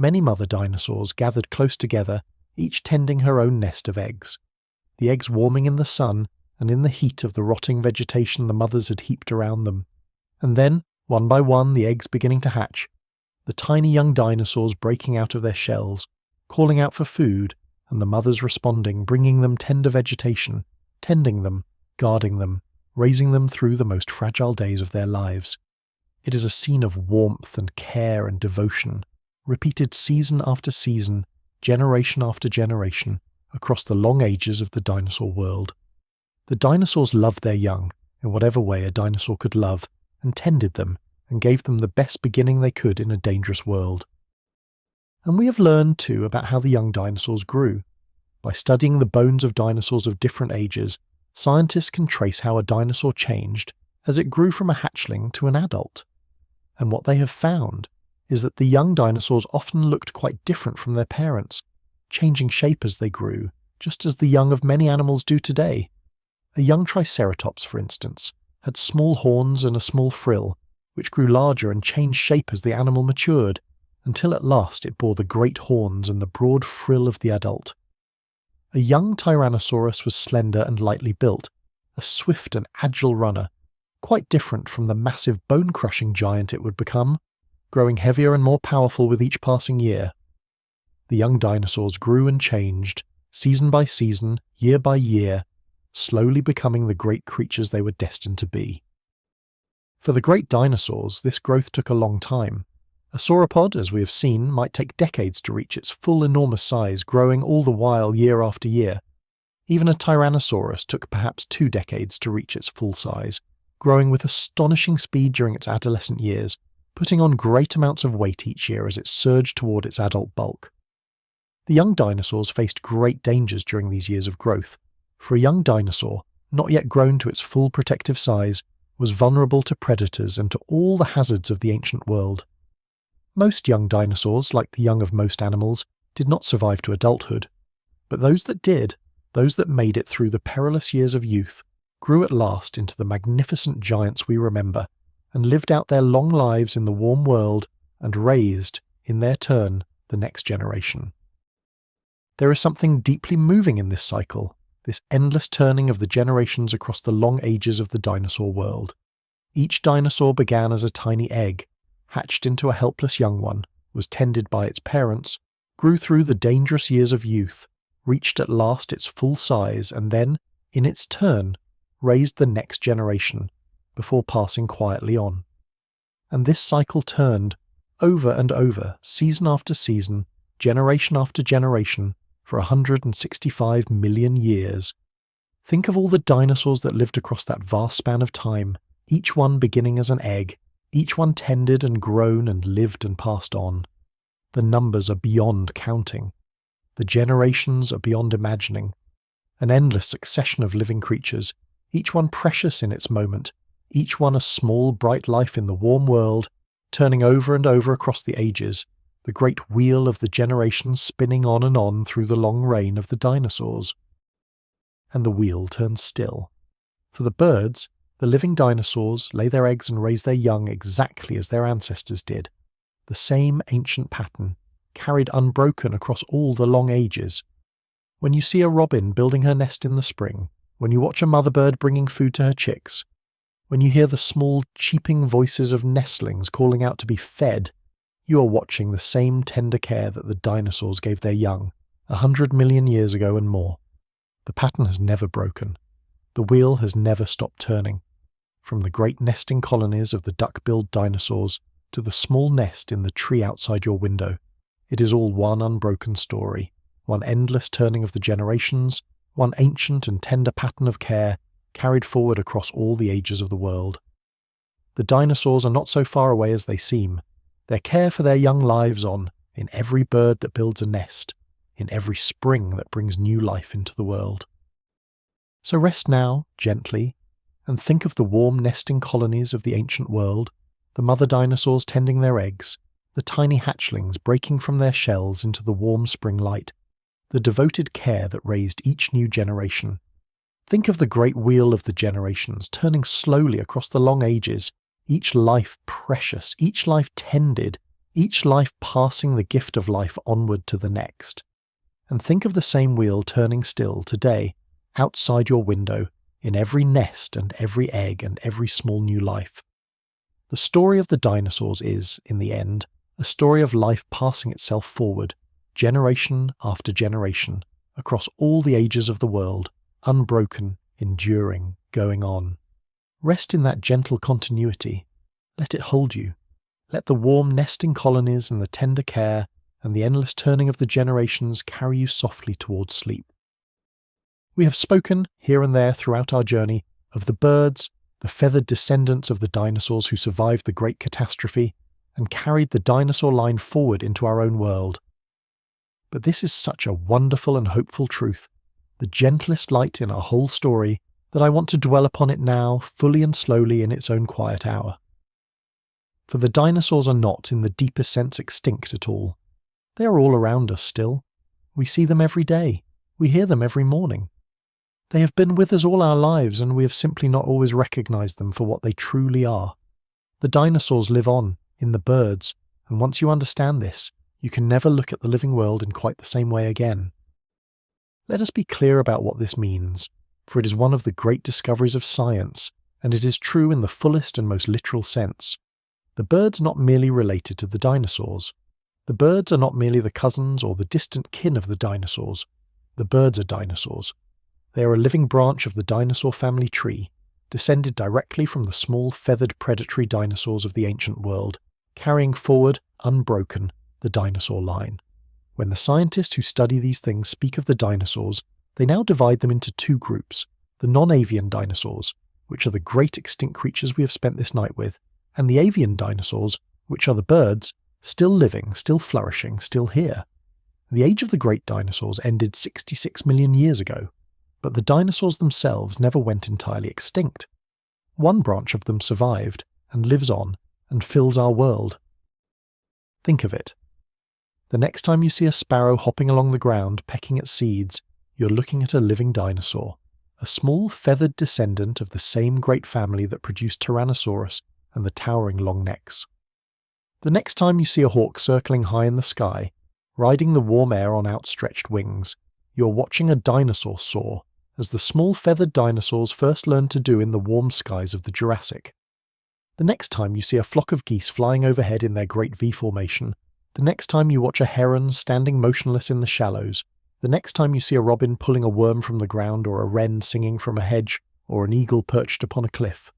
Many mother dinosaurs gathered close together, each tending her own nest of eggs. The eggs warming in the sun and in the heat of the rotting vegetation the mothers had heaped around them. And then, one by one, the eggs beginning to hatch, the tiny young dinosaurs breaking out of their shells, calling out for food, and the mothers responding, bringing them tender vegetation, tending them, guarding them, raising them through the most fragile days of their lives. It is a scene of warmth and care and devotion, repeated season after season, generation after generation, across the long ages of the dinosaur world. The dinosaurs loved their young, in whatever way a dinosaur could love, and tended them, and gave them the best beginning they could in a dangerous world. And we have learned, too, about how the young dinosaurs grew. By studying the bones of dinosaurs of different ages, scientists can trace how a dinosaur changed as it grew from a hatchling to an adult. And what they have found is that the young dinosaurs often looked quite different from their parents, changing shape as they grew, just as the young of many animals do today. A young Triceratops, for instance, had small horns and a small frill, which grew larger and changed shape as the animal matured, until at last it bore the great horns and the broad frill of the adult. A young Tyrannosaurus was slender and lightly built, a swift and agile runner, quite different from the massive bone-crushing giant it would become, growing heavier and more powerful with each passing year. The young dinosaurs grew and changed, season by season, year by year, slowly becoming the great creatures they were destined to be. For the great dinosaurs, this growth took a long time. A sauropod, as we have seen, might take decades to reach its full enormous size, growing all the while year after year. Even a Tyrannosaurus took perhaps 2 decades to reach its full size, growing with astonishing speed during its adolescent years, putting on great amounts of weight each year as it surged toward its adult bulk. The young dinosaurs faced great dangers during these years of growth, for a young dinosaur, not yet grown to its full protective size, was vulnerable to predators and to all the hazards of the ancient world. Most young dinosaurs, like the young of most animals, did not survive to adulthood, but those that did, those that made it through the perilous years of youth, grew at last into the magnificent giants we remember, and lived out their long lives in the warm world and raised, in their turn, the next generation. There is something deeply moving in this cycle, this endless turning of the generations across the long ages of the dinosaur world. Each dinosaur began as a tiny egg, hatched into a helpless young one, was tended by its parents, grew through the dangerous years of youth, reached at last its full size, and then, in its turn, raised the next generation, before passing quietly on. And this cycle turned, over and over, season after season, generation after generation, for 165 million years. Think of all the dinosaurs that lived across that vast span of time, each one beginning as an egg, each one tended and grown and lived and passed on. The numbers are beyond counting. The generations are beyond imagining. An endless succession of living creatures, each one precious in its moment, each one a small, bright life in the warm world, turning over and over across the ages, the great wheel of the generations spinning on and on through the long reign of the dinosaurs. and the wheel turns still. For the birds, the living dinosaurs lay their eggs and raise their young exactly as their ancestors did. The same ancient pattern, carried unbroken across all the long ages. When you see a robin building her nest in the spring, when you watch a mother bird bringing food to her chicks, when you hear the small cheeping voices of nestlings calling out to be fed, you are watching the same tender care that the dinosaurs gave their young 100 million years ago and more. The pattern has never broken. The wheel has never stopped turning. From the great nesting colonies of the duck-billed dinosaurs to the small nest in the tree outside your window, it is all one unbroken story, one endless turning of the generations, one ancient and tender pattern of care carried forward across all the ages of the world. The dinosaurs are not so far away as they seem. Their care for their young lives on in every bird that builds a nest, in every spring that brings new life into the world. So rest now, gently, and think of the warm nesting colonies of the ancient world, the mother dinosaurs tending their eggs, the tiny hatchlings breaking from their shells into the warm spring light, the devoted care that raised each new generation. Think of the great wheel of the generations turning slowly across the long ages, each life precious, each life tended, each life passing the gift of life onward to the next. And think of the same wheel turning still today, outside your window, in every nest and every egg and every small new life. The story of the dinosaurs is, in the end, a story of life passing itself forward, generation after generation, across all the ages of the world, unbroken, enduring, going on. Rest in that gentle continuity. Let it hold you. Let the warm nesting colonies and the tender care and the endless turning of the generations carry you softly towards sleep. We have spoken, here and there throughout our journey, of the birds, the feathered descendants of the dinosaurs who survived the great catastrophe and carried the dinosaur line forward into our own world. But this is such a wonderful and hopeful truth, the gentlest light in our whole story, that I want to dwell upon it now, fully and slowly in its own quiet hour. For the dinosaurs are not, in the deepest sense, extinct at all. They are all around us still. We see them every day. We hear them every morning. They have been with us all our lives, and we have simply not always recognized them for what they truly are. The dinosaurs live on, in the birds, and once you understand this, you can never look at the living world in quite the same way again. Let us be clear about what this means, for it is one of the great discoveries of science, and it is true in the fullest and most literal sense. The birds are not merely related to the dinosaurs. The birds are not merely the cousins or the distant kin of the dinosaurs. The birds are dinosaurs. They are a living branch of the dinosaur family tree, descended directly from the small feathered predatory dinosaurs of the ancient world, carrying forward, unbroken, the dinosaur line. When the scientists who study these things speak of the dinosaurs, they now divide them into two groups, the non-avian dinosaurs, which are the great extinct creatures we have spent this night with, and the avian dinosaurs, which are the birds, still living, still flourishing, still here. The age of the great dinosaurs ended 66 million years ago, but the dinosaurs themselves never went entirely extinct. One branch of them survived, and lives on, and fills our world. Think of it. The next time you see a sparrow hopping along the ground pecking at seeds, you're looking at a living dinosaur, a small feathered descendant of the same great family that produced Tyrannosaurus and the towering long necks. The next time you see a hawk circling high in the sky, riding the warm air on outstretched wings, you're watching a dinosaur soar, as the small feathered dinosaurs first learned to do in the warm skies of the Jurassic. The next time you see a flock of geese flying overhead in their great V formation, the next time you watch a heron standing motionless in the shallows, the next time you see a robin pulling a worm from the ground or a wren singing from a hedge or an eagle perched upon a cliff,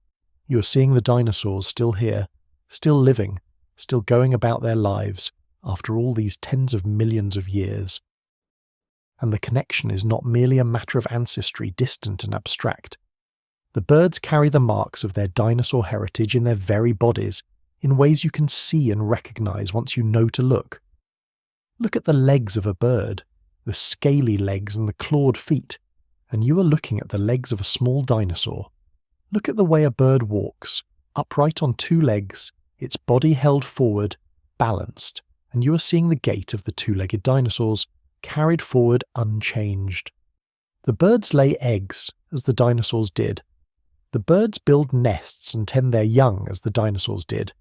you are seeing the dinosaurs still here, still living, still going about their lives after all these tens of millions of years. And the connection is not merely a matter of ancestry distant and abstract. The birds carry the marks of their dinosaur heritage in their very bodies, in ways you can see and recognize once you know to look. Look at the legs of a bird, the scaly legs and the clawed feet, and you are looking at the legs of a small dinosaur. Look at the way a bird walks, upright on two legs, its body held forward, balanced, and you are seeing the gait of the two-legged dinosaurs, carried forward unchanged. The birds lay eggs, as the dinosaurs did. The birds build nests and tend their young, as the dinosaurs did.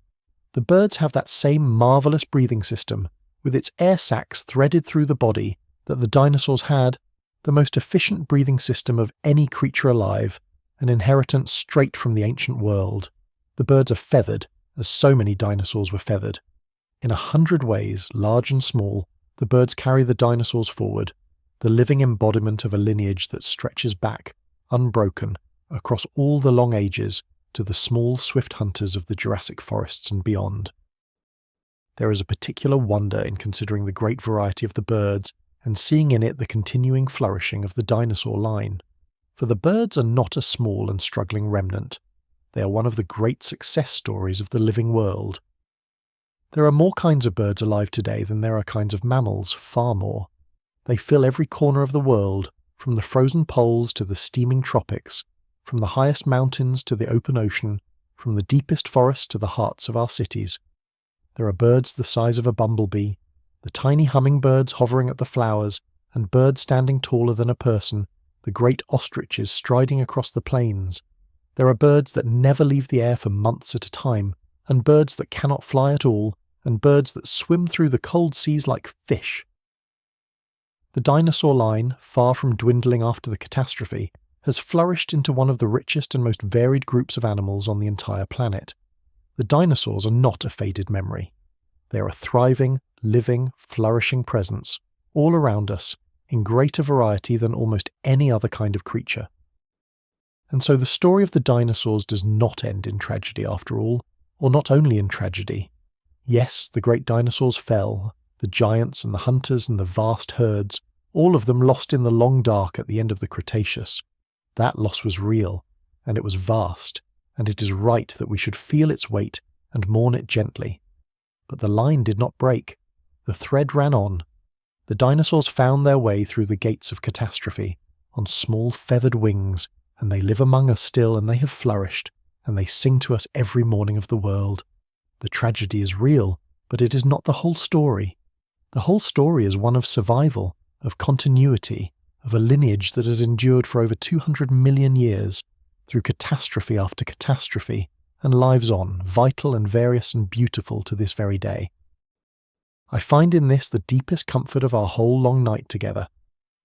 The birds have that same marvellous breathing system, with its air sacs threaded through the body, that the dinosaurs had, the most efficient breathing system of any creature alive, an inheritance straight from the ancient world. The birds are feathered, as so many dinosaurs were feathered. In 100 ways, large and small, the birds carry the dinosaurs forward, the living embodiment of a lineage that stretches back, unbroken, across all the long ages, to the small, swift hunters of the Jurassic forests and beyond. There is a particular wonder in considering the great variety of the birds and seeing in it the continuing flourishing of the dinosaur line. For the birds are not a small and struggling remnant. They are one of the great success stories of the living world. There are more kinds of birds alive today than there are kinds of mammals, far more. They fill every corner of the world, from the frozen poles to the steaming tropics, from the highest mountains to the open ocean, from the deepest forests to the hearts of our cities. There are birds the size of a bumblebee, the tiny hummingbirds hovering at the flowers, and birds standing taller than a person, the great ostriches striding across the plains. There are birds that never leave the air for months at a time, and birds that cannot fly at all, and birds that swim through the cold seas like fish. The dinosaur line, far from dwindling after the catastrophe, has flourished into one of the richest and most varied groups of animals on the entire planet. The dinosaurs are not a faded memory. They are a thriving, living, flourishing presence, all around us, in greater variety than almost any other kind of creature. And so the story of the dinosaurs does not end in tragedy after all, or not only in tragedy. Yes, the great dinosaurs fell, the giants and the hunters and the vast herds, all of them lost in the long dark at the end of the Cretaceous. That loss was real, and it was vast, and it is right that we should feel its weight and mourn it gently. But the line did not break. The thread ran on. The dinosaurs found their way through the gates of catastrophe, on small feathered wings, and they live among us still, and they have flourished, and they sing to us every morning of the world. The tragedy is real, but it is not the whole story. The whole story is one of survival, of continuity, of a lineage that has endured for over 200 million years, through catastrophe after catastrophe, and lives on, vital and various and beautiful to this very day. I find in this the deepest comfort of our whole long night together,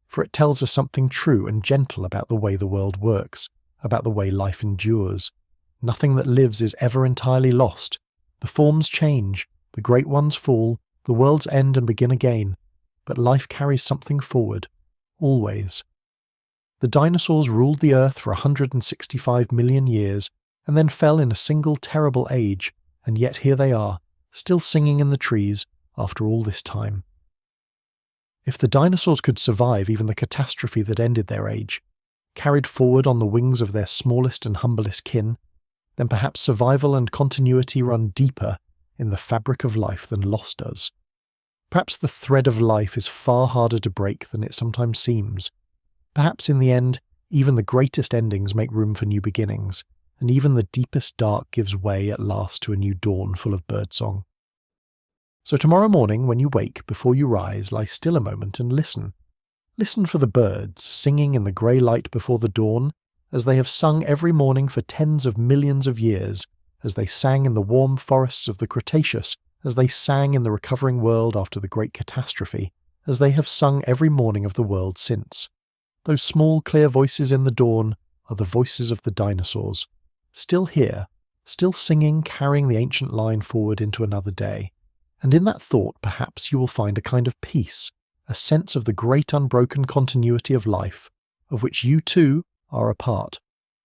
for it tells us something true and gentle about the way the world works, about the way life endures. Nothing that lives is ever entirely lost. The forms change, the great ones fall, the worlds end and begin again, but life carries something forward, always. The dinosaurs ruled the earth for 165 million years, and then fell in a single terrible age, and yet here they are, still singing in the trees after all this time. If the dinosaurs could survive even the catastrophe that ended their age, carried forward on the wings of their smallest and humblest kin, then perhaps survival and continuity run deeper in the fabric of life than loss does. Perhaps the thread of life is far harder to break than it sometimes seems. Perhaps in the end, even the greatest endings make room for new beginnings, and even the deepest dark gives way at last to a new dawn full of birdsong. So tomorrow morning, when you wake, before you rise, lie still a moment and listen. Listen for the birds singing in the grey light before the dawn, as they have sung every morning for tens of millions of years, as they sang in the warm forests of the Cretaceous, as they sang in the recovering world after the great catastrophe, as they have sung every morning of the world since. Those small, clear voices in the dawn are the voices of the dinosaurs, still here, still singing, carrying the ancient line forward into another day. And in that thought, perhaps you will find a kind of peace, a sense of the great unbroken continuity of life, of which you too are a part.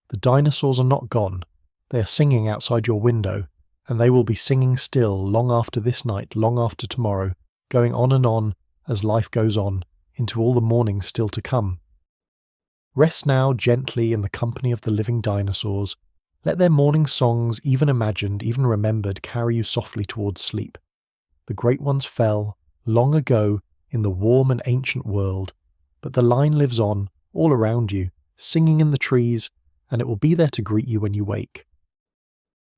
The dinosaurs are not gone. They are singing outside your window, and they will be singing still long after this night, long after tomorrow, going on as life goes on, into all the mornings still to come. Rest now gently in the company of the living dinosaurs. Let their morning songs, even imagined, even remembered, carry you softly towards sleep. The great ones fell, long ago, in the warm and ancient world, but the line lives on, all around you, singing in the trees, and it will be there to greet you when you wake.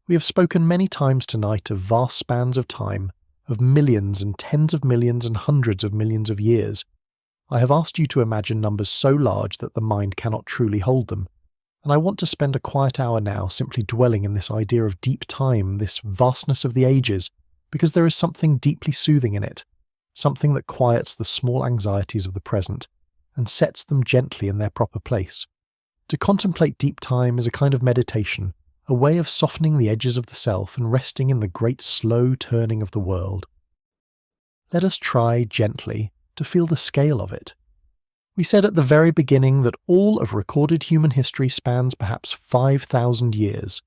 We have spoken many times tonight of vast spans of time, of millions and tens of millions and hundreds of millions of years. I have asked you to imagine numbers so large that the mind cannot truly hold them, and I want to spend a quiet hour now simply dwelling in this idea of deep time, this vastness of the ages, because there is something deeply soothing in it, something that quiets the small anxieties of the present and sets them gently in their proper place. To contemplate deep time is a kind of meditation, a way of softening the edges of the self and resting in the great slow turning of the world. Let us try, gently, to feel the scale of it. We said at the very beginning that all of recorded human history spans perhaps 5,000 years.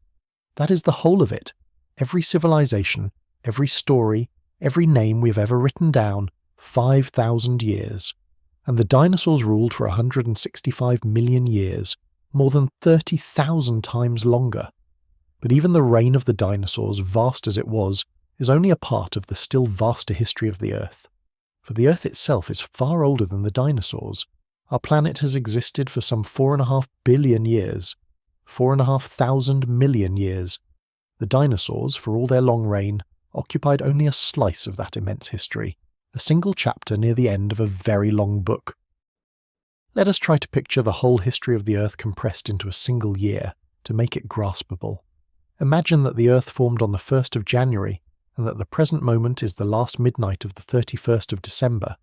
That is the whole of it. Every civilization, every story, every name we've ever written down, 5,000 years. And the dinosaurs ruled for 165 million years, more than 30,000 times longer. But even the reign of the dinosaurs, vast as it was, is only a part of the still vaster history of the Earth. For the Earth itself is far older than the dinosaurs. Our planet has existed for some 4.5 billion years, 4,500 million years. The dinosaurs, for all their long reign, occupied only a slice of that immense history, a single chapter near the end of a very long book. Let us try to picture the whole history of the Earth compressed into a single year, to make it graspable. Imagine that the Earth formed on the 1st of January, and that the present moment is the last midnight of the 31st of December.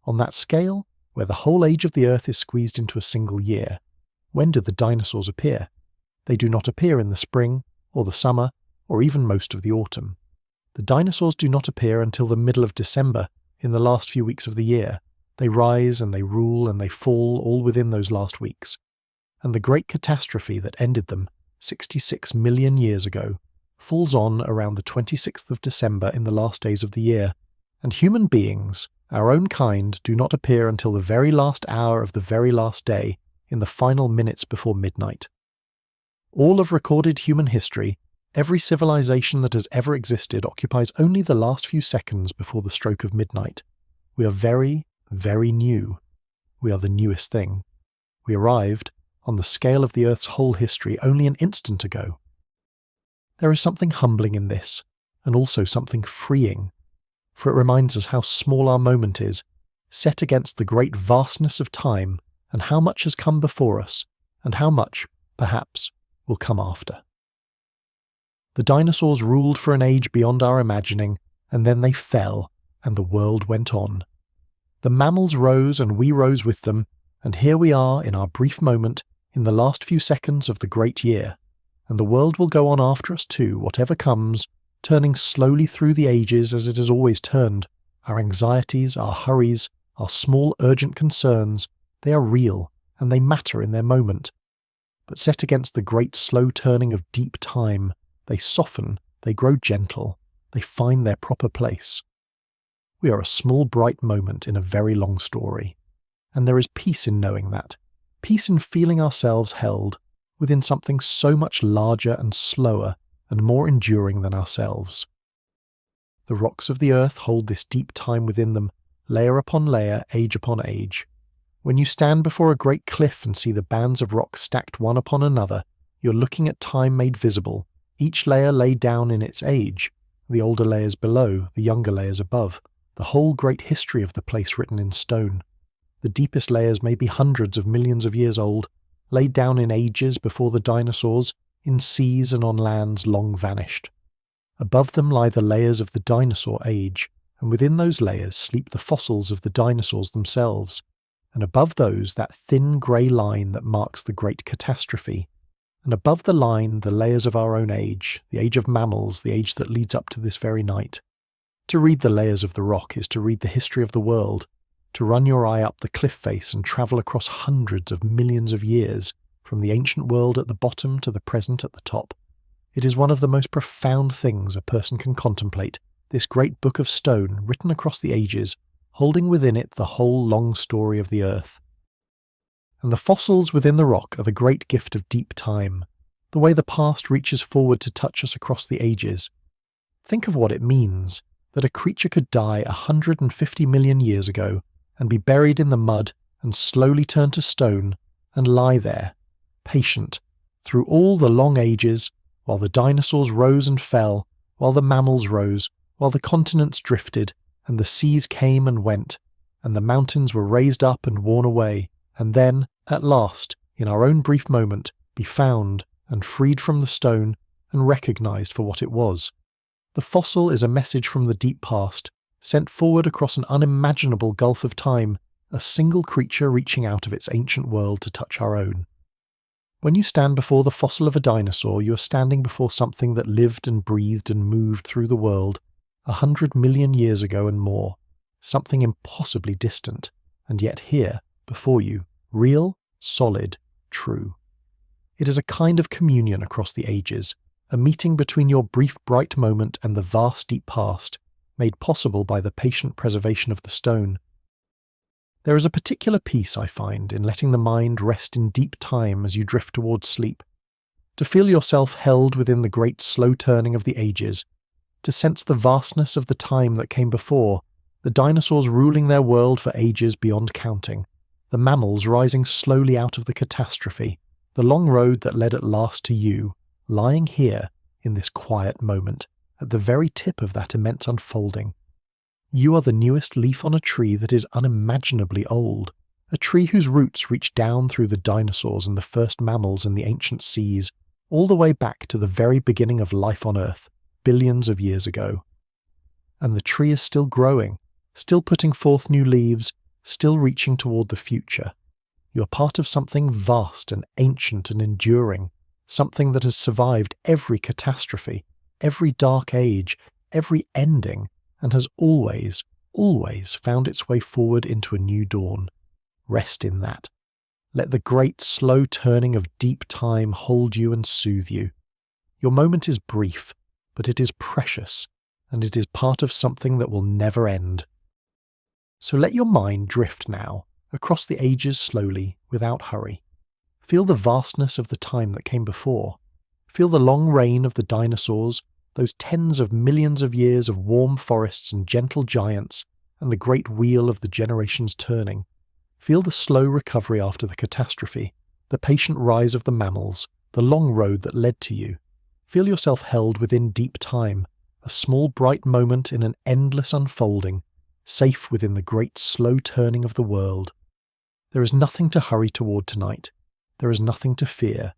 On that scale, where the whole age of the Earth is squeezed into a single year, when do the dinosaurs appear? They do not appear in the spring, or the summer, or even most of the autumn. The dinosaurs do not appear until the middle of December, in the last few weeks of the year. They rise and they rule and they fall all within those last weeks. And the great catastrophe that ended them, 66 million years ago, falls on around the 26th of December in the last days of the year, and human beings, our own kind, do not appear until the very last hour of the very last day, in the final minutes before midnight. All of recorded human history, every civilization that has ever existed occupies only the last few seconds before the stroke of midnight. We are very, very new. We are the newest thing. We arrived, on the scale of the Earth's whole history, only an instant ago. There is something humbling in this, and also something freeing, for it reminds us how small our moment is, set against the great vastness of time, and how much has come before us, and how much, perhaps, will come after. The dinosaurs ruled for an age beyond our imagining, and then they fell, and the world went on. The mammals rose and we rose with them, and here we are in our brief moment, in the last few seconds of the great year, and the world will go on after us too, whatever comes, turning slowly through the ages as it has always turned. Our anxieties, our hurries, our small urgent concerns, they are real, and they matter in their moment. But set against the great slow turning of deep time, they soften, they grow gentle, they find their proper place. We are a small bright moment in a very long story, and there is peace in knowing that, peace in feeling ourselves held within something so much larger and slower and more enduring than ourselves. The rocks of the earth hold this deep time within them, layer upon layer, age upon age. When you stand before a great cliff and see the bands of rock stacked one upon another, you're looking at time made visible, each layer laid down in its age, the older layers below, the younger layers above, the whole great history of the place written in stone. The deepest layers may be hundreds of millions of years old, laid down in ages before the dinosaurs, in seas and on lands long vanished. Above them lie the layers of the dinosaur age, and within those layers sleep the fossils of the dinosaurs themselves, and above those that thin grey line that marks the great catastrophe, and above the line the layers of our own age, the age of mammals, the age that leads up to this very night. To read the layers of the rock is to read the history of the world, to run your eye up the cliff face and travel across hundreds of millions of years, from the ancient world at the bottom to the present at the top. It is one of the most profound things a person can contemplate, this great book of stone written across the ages, holding within it the whole long story of the earth. And the fossils within the rock are the great gift of deep time, the way the past reaches forward to touch us across the ages. Think of what it means, that a creature could die 150 million years ago, and be buried in the mud, and slowly turn to stone, and lie there, patient, through all the long ages, while the dinosaurs rose and fell, while the mammals rose, while the continents drifted, and the seas came and went, and the mountains were raised up and worn away, and then, at last, in our own brief moment, be found and freed from the stone and recognized for what it was. The fossil is a message from the deep past, sent forward across an unimaginable gulf of time, a single creature reaching out of its ancient world to touch our own. When you stand before the fossil of a dinosaur, you are standing before something that lived and breathed and moved through the world 100 million years ago and more, something impossibly distant, and yet here, before you, real, solid, true. It is a kind of communion across the ages, a meeting between your brief bright moment and the vast deep past, made possible by the patient preservation of the stone. There is a particular peace, I find, in letting the mind rest in deep time as you drift towards sleep. To feel yourself held within the great slow turning of the ages, to sense the vastness of the time that came before, the dinosaurs ruling their world for ages beyond counting, the mammals rising slowly out of the catastrophe, the long road that led at last to you, lying here in this quiet moment, at the very tip of that immense unfolding. You are the newest leaf on a tree that is unimaginably old, a tree whose roots reach down through the dinosaurs and the first mammals in the ancient seas, all the way back to the very beginning of life on Earth, billions of years ago. And the tree is still growing, still putting forth new leaves, still reaching toward the future. You are part of something vast and ancient and enduring, something that has survived every catastrophe, every dark age, every ending, and has always, always found its way forward into a new dawn. Rest in that. Let the great slow turning of deep time hold you and soothe you. Your moment is brief, but it is precious, and it is part of something that will never end. So let your mind drift now, across the ages slowly, without hurry. Feel the vastness of the time that came before. Feel the long reign of the dinosaurs, those tens of millions of years of warm forests and gentle giants, and the great wheel of the generations turning. Feel the slow recovery after the catastrophe, the patient rise of the mammals, the long road that led to you. Feel yourself held within deep time, a small bright moment in an endless unfolding, safe within the great slow turning of the world. There is nothing to hurry toward tonight. There is nothing to fear.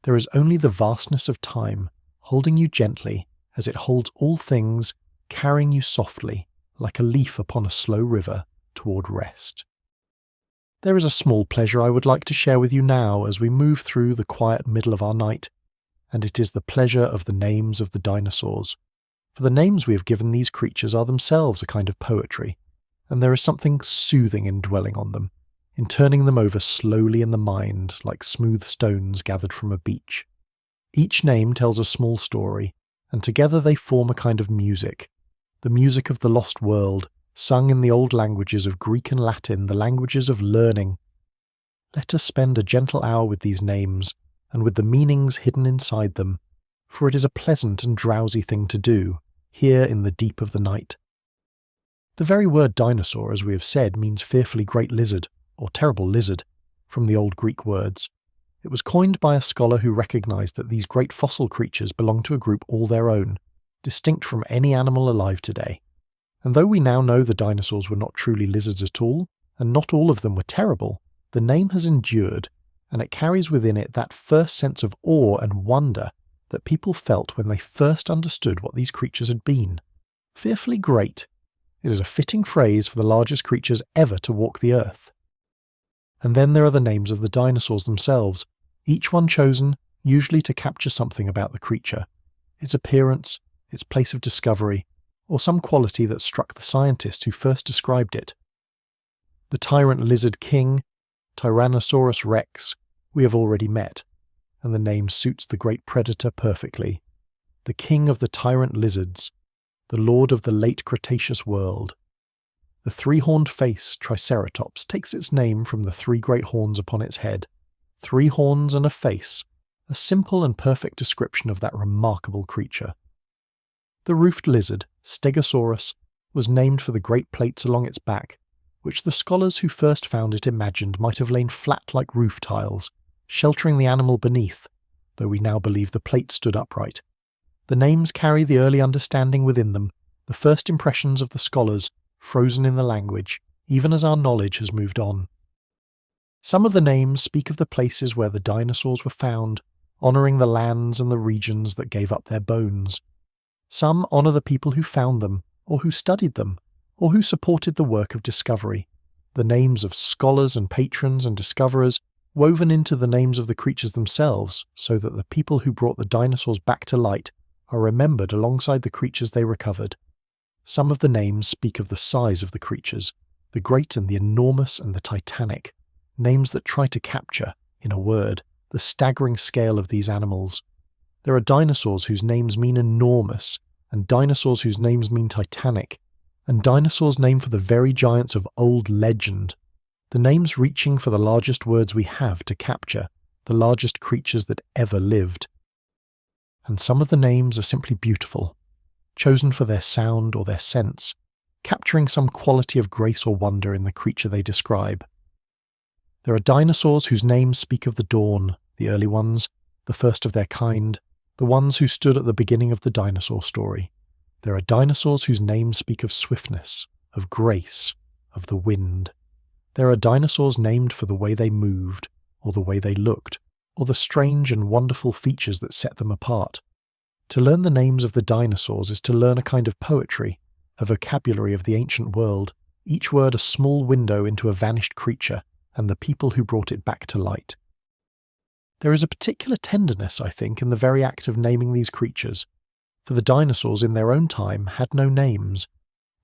There is only the vastness of time, holding you gently, as it holds all things, carrying you softly, like a leaf upon a slow river, toward rest. There is a small pleasure I would like to share with you now as we move through the quiet middle of our night, and it is the pleasure of the names of the dinosaurs. For the names we have given these creatures are themselves a kind of poetry, and there is something soothing in dwelling on them, in turning them over slowly in the mind like smooth stones gathered from a beach. Each name tells a small story, and together they form a kind of music, the music of the lost world, sung in the old languages of Greek and Latin, the languages of learning. Let us spend a gentle hour with these names, and with the meanings hidden inside them, for it is a pleasant and drowsy thing to do, here in the deep of the night. The very word dinosaur, as we have said, means fearfully great lizard, or terrible lizard, from the old Greek words. It was coined by a scholar who recognized that these great fossil creatures belong to a group all their own, distinct from any animal alive today. And though we now know the dinosaurs were not truly lizards at all, and not all of them were terrible, the name has endured, and it carries within it that first sense of awe and wonder that people felt when they first understood what these creatures had been. Fearfully great. It is a fitting phrase for the largest creatures ever to walk the earth. And then there are the names of the dinosaurs themselves, each one chosen usually to capture something about the creature, its appearance, its place of discovery, or some quality that struck the scientist who first described it. The tyrant lizard king, Tyrannosaurus rex, we have already met, and the name suits the great predator perfectly. The king of the tyrant lizards, the lord of the late Cretaceous world. The three-horned face, Triceratops, takes its name from the three great horns upon its head. 3 horns and a face, a simple and perfect description of that remarkable creature. The roofed lizard, Stegosaurus, was named for the great plates along its back, which the scholars who first found it imagined might have lain flat like roof tiles, sheltering the animal beneath, though we now believe the plates stood upright. The names carry the early understanding within them, the first impressions of the scholars, frozen in the language, even as our knowledge has moved on. Some of the names speak of the places where the dinosaurs were found, honouring the lands and the regions that gave up their bones. Some honour the people who found them, or who studied them, or who supported the work of discovery. The names of scholars and patrons and discoverers woven into the names of the creatures themselves, so that the people who brought the dinosaurs back to light are remembered alongside the creatures they recovered. Some of the names speak of the size of the creatures, the great and the enormous and the titanic, names that try to capture, in a word, the staggering scale of these animals. There are dinosaurs whose names mean enormous, and dinosaurs whose names mean titanic, and dinosaurs named for the very giants of old legend, the names reaching for the largest words we have to capture, the largest creatures that ever lived. And some of the names are simply beautiful, chosen for their sound or their sense, capturing some quality of grace or wonder in the creature they describe. There are dinosaurs whose names speak of the dawn, the early ones, the first of their kind, the ones who stood at the beginning of the dinosaur story. There are dinosaurs whose names speak of swiftness, of grace, of the wind. There are dinosaurs named for the way they moved, or the way they looked, or the strange and wonderful features that set them apart. To learn the names of the dinosaurs is to learn a kind of poetry, a vocabulary of the ancient world, each word a small window into a vanished creature and the people who brought it back to light. There is a particular tenderness, I think, in the very act of naming these creatures, for the dinosaurs in their own time had no names.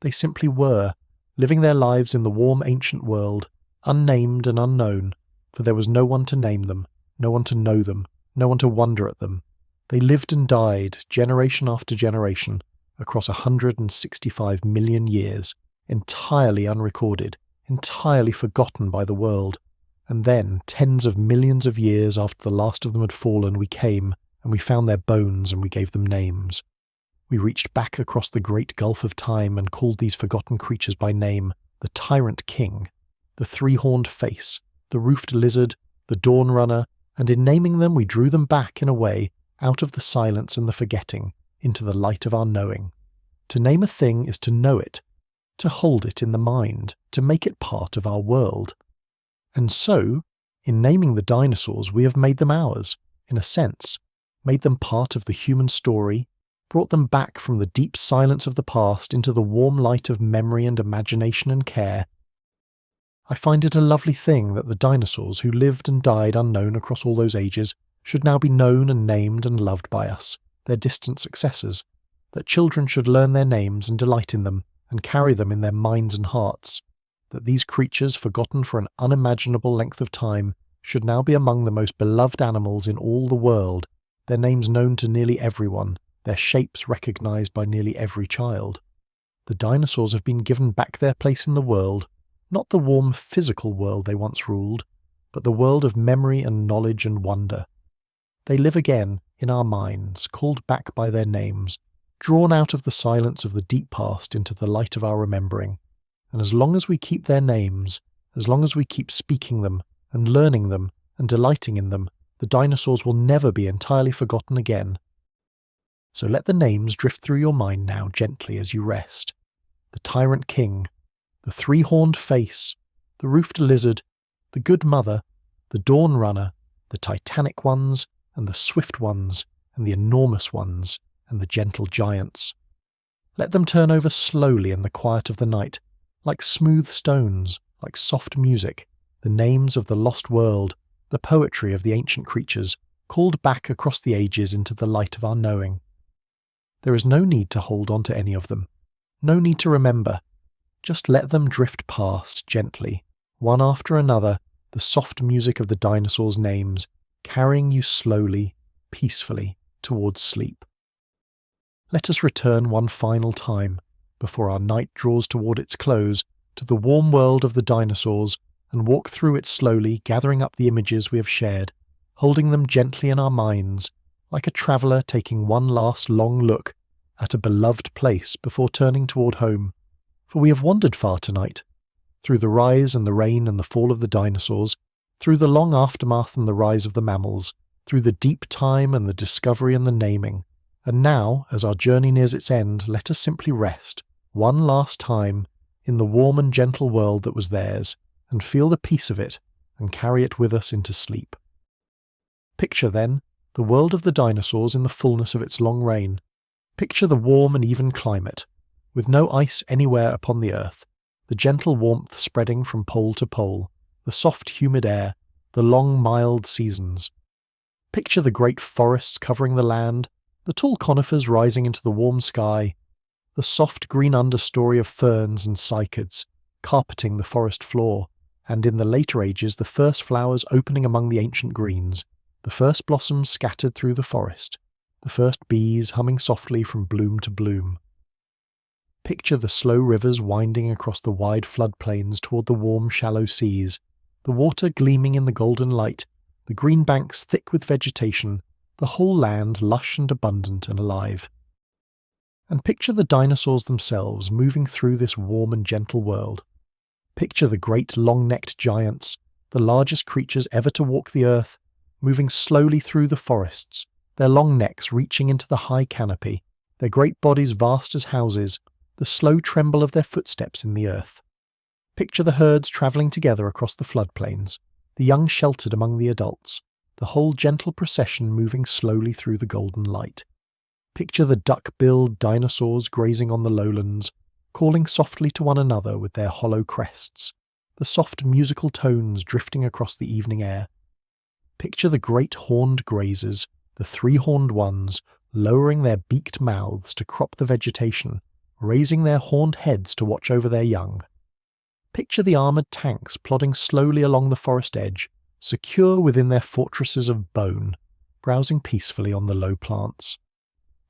They simply were, living their lives in the warm ancient world, unnamed and unknown, for there was no one to name them, no one to know them, no one to wonder at them. They lived and died, generation after generation, across 165 million years, entirely unrecorded, entirely forgotten by the world. And then, tens of millions of years after the last of them had fallen, we came, and we found their bones and we gave them names. We reached back across the great gulf of time and called these forgotten creatures by name: the Tyrant King, the Three-Horned Face, the Roofed Lizard, the Dawn Runner, and in naming them we drew them back, in a way, out of the silence and the forgetting, into the light of our knowing. To name a thing is to know it, to hold it in the mind, to make it part of our world. And so, in naming the dinosaurs, we have made them ours, in a sense, made them part of the human story, brought them back from the deep silence of the past into the warm light of memory and imagination and care. I find it a lovely thing that the dinosaurs who lived and died unknown across all those ages should now be known and named and loved by us, their distant successors, that children should learn their names and delight in them and carry them in their minds and hearts, that these creatures, forgotten for an unimaginable length of time, should now be among the most beloved animals in all the world, their names known to nearly everyone, their shapes recognised by nearly every child. The dinosaurs have been given back their place in the world, not the warm physical world they once ruled, but the world of memory and knowledge and wonder. They live again in our minds, called back by their names, drawn out of the silence of the deep past into the light of our remembering. And as long as we keep their names, as long as we keep speaking them and learning them and delighting in them, the dinosaurs will never be entirely forgotten again. So let the names drift through your mind now gently as you rest. The Tyrant King, the Three-Horned Face, the Roofed Lizard, the Good Mother, the Dawn Runner, the Titanic ones, and the swift ones, and the enormous ones, and the gentle giants. Let them turn over slowly in the quiet of the night, like smooth stones, like soft music, the names of the lost world, the poetry of the ancient creatures, called back across the ages into the light of our knowing. There is no need to hold on to any of them, no need to remember. Just let them drift past gently, one after another, the soft music of the dinosaurs' names, carrying you slowly, peacefully, towards sleep. Let us return one final time, before our night draws toward its close, to the warm world of the dinosaurs, and walk through it slowly, gathering up the images we have shared, holding them gently in our minds, like a traveller taking one last long look at a beloved place before turning toward home. For we have wandered far tonight, through the rise and the reign and the fall of the dinosaurs, through the long aftermath and the rise of the mammals, through the deep time and the discovery and the naming. And now, as our journey nears its end, let us simply rest, one last time, in the warm and gentle world that was theirs, and feel the peace of it, and carry it with us into sleep. Picture, then, the world of the dinosaurs in the fullness of its long reign. Picture the warm and even climate, with no ice anywhere upon the earth, the gentle warmth spreading from pole to pole, the soft humid air, the long mild seasons. Picture the great forests covering the land, the tall conifers rising into the warm sky, the soft green understory of ferns and cycads carpeting the forest floor, and in the later ages the first flowers opening among the ancient greens, the first blossoms scattered through the forest, the first bees humming softly from bloom to bloom. Picture the slow rivers winding across the wide floodplains toward the warm shallow seas, the water gleaming in the golden light, the green banks thick with vegetation, the whole land lush and abundant and alive. And picture the dinosaurs themselves moving through this warm and gentle world. Picture the great long-necked giants, the largest creatures ever to walk the earth, moving slowly through the forests, their long necks reaching into the high canopy, their great bodies vast as houses, the slow tremble of their footsteps in the earth. Picture the herds travelling together across the floodplains, the young sheltered among the adults, the whole gentle procession moving slowly through the golden light. Picture the duck-billed dinosaurs grazing on the lowlands, calling softly to one another with their hollow crests, the soft musical tones drifting across the evening air. Picture the great horned grazers, the three-horned ones, lowering their beaked mouths to crop the vegetation, raising their horned heads to watch over their young. Picture the armoured tanks plodding slowly along the forest edge, secure within their fortresses of bone, browsing peacefully on the low plants.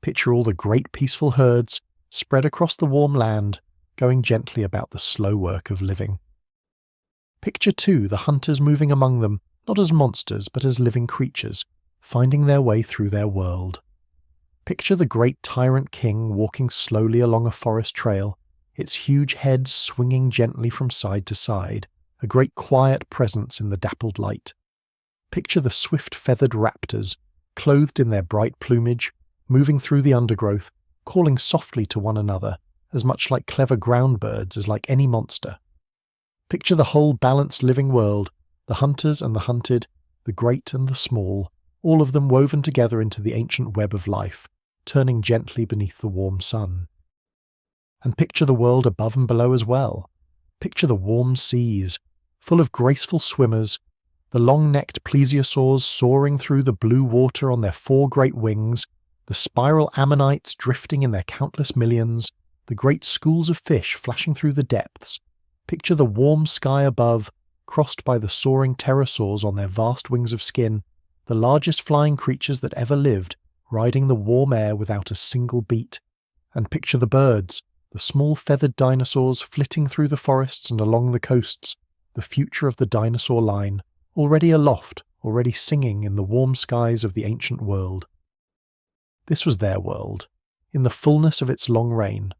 Picture all the great peaceful herds spread across the warm land, going gently about the slow work of living. Picture, too, the hunters moving among them, not as monsters but as living creatures, finding their way through their world. Picture the great tyrant king walking slowly along a forest trail, its huge head swinging gently from side to side, a great quiet presence in the dappled light. Picture the swift feathered raptors, clothed in their bright plumage, moving through the undergrowth, calling softly to one another, as much like clever ground birds as like any monster. Picture the whole balanced living world, the hunters and the hunted, the great and the small, all of them woven together into the ancient web of life, turning gently beneath the warm sun. And picture the world above and below as well. Picture the warm seas, full of graceful swimmers, the long-necked plesiosaurs soaring through the blue water on their four great wings, the spiral ammonites drifting in their countless millions, the great schools of fish flashing through the depths. Picture the warm sky above, crossed by the soaring pterosaurs on their vast wings of skin, the largest flying creatures that ever lived, riding the warm air without a single beat. And picture the birds, the small feathered dinosaurs flitting through the forests and along the coasts, the future of the dinosaur line, already aloft, already singing in the warm skies of the ancient world. This was their world, in the fullness of its long reign.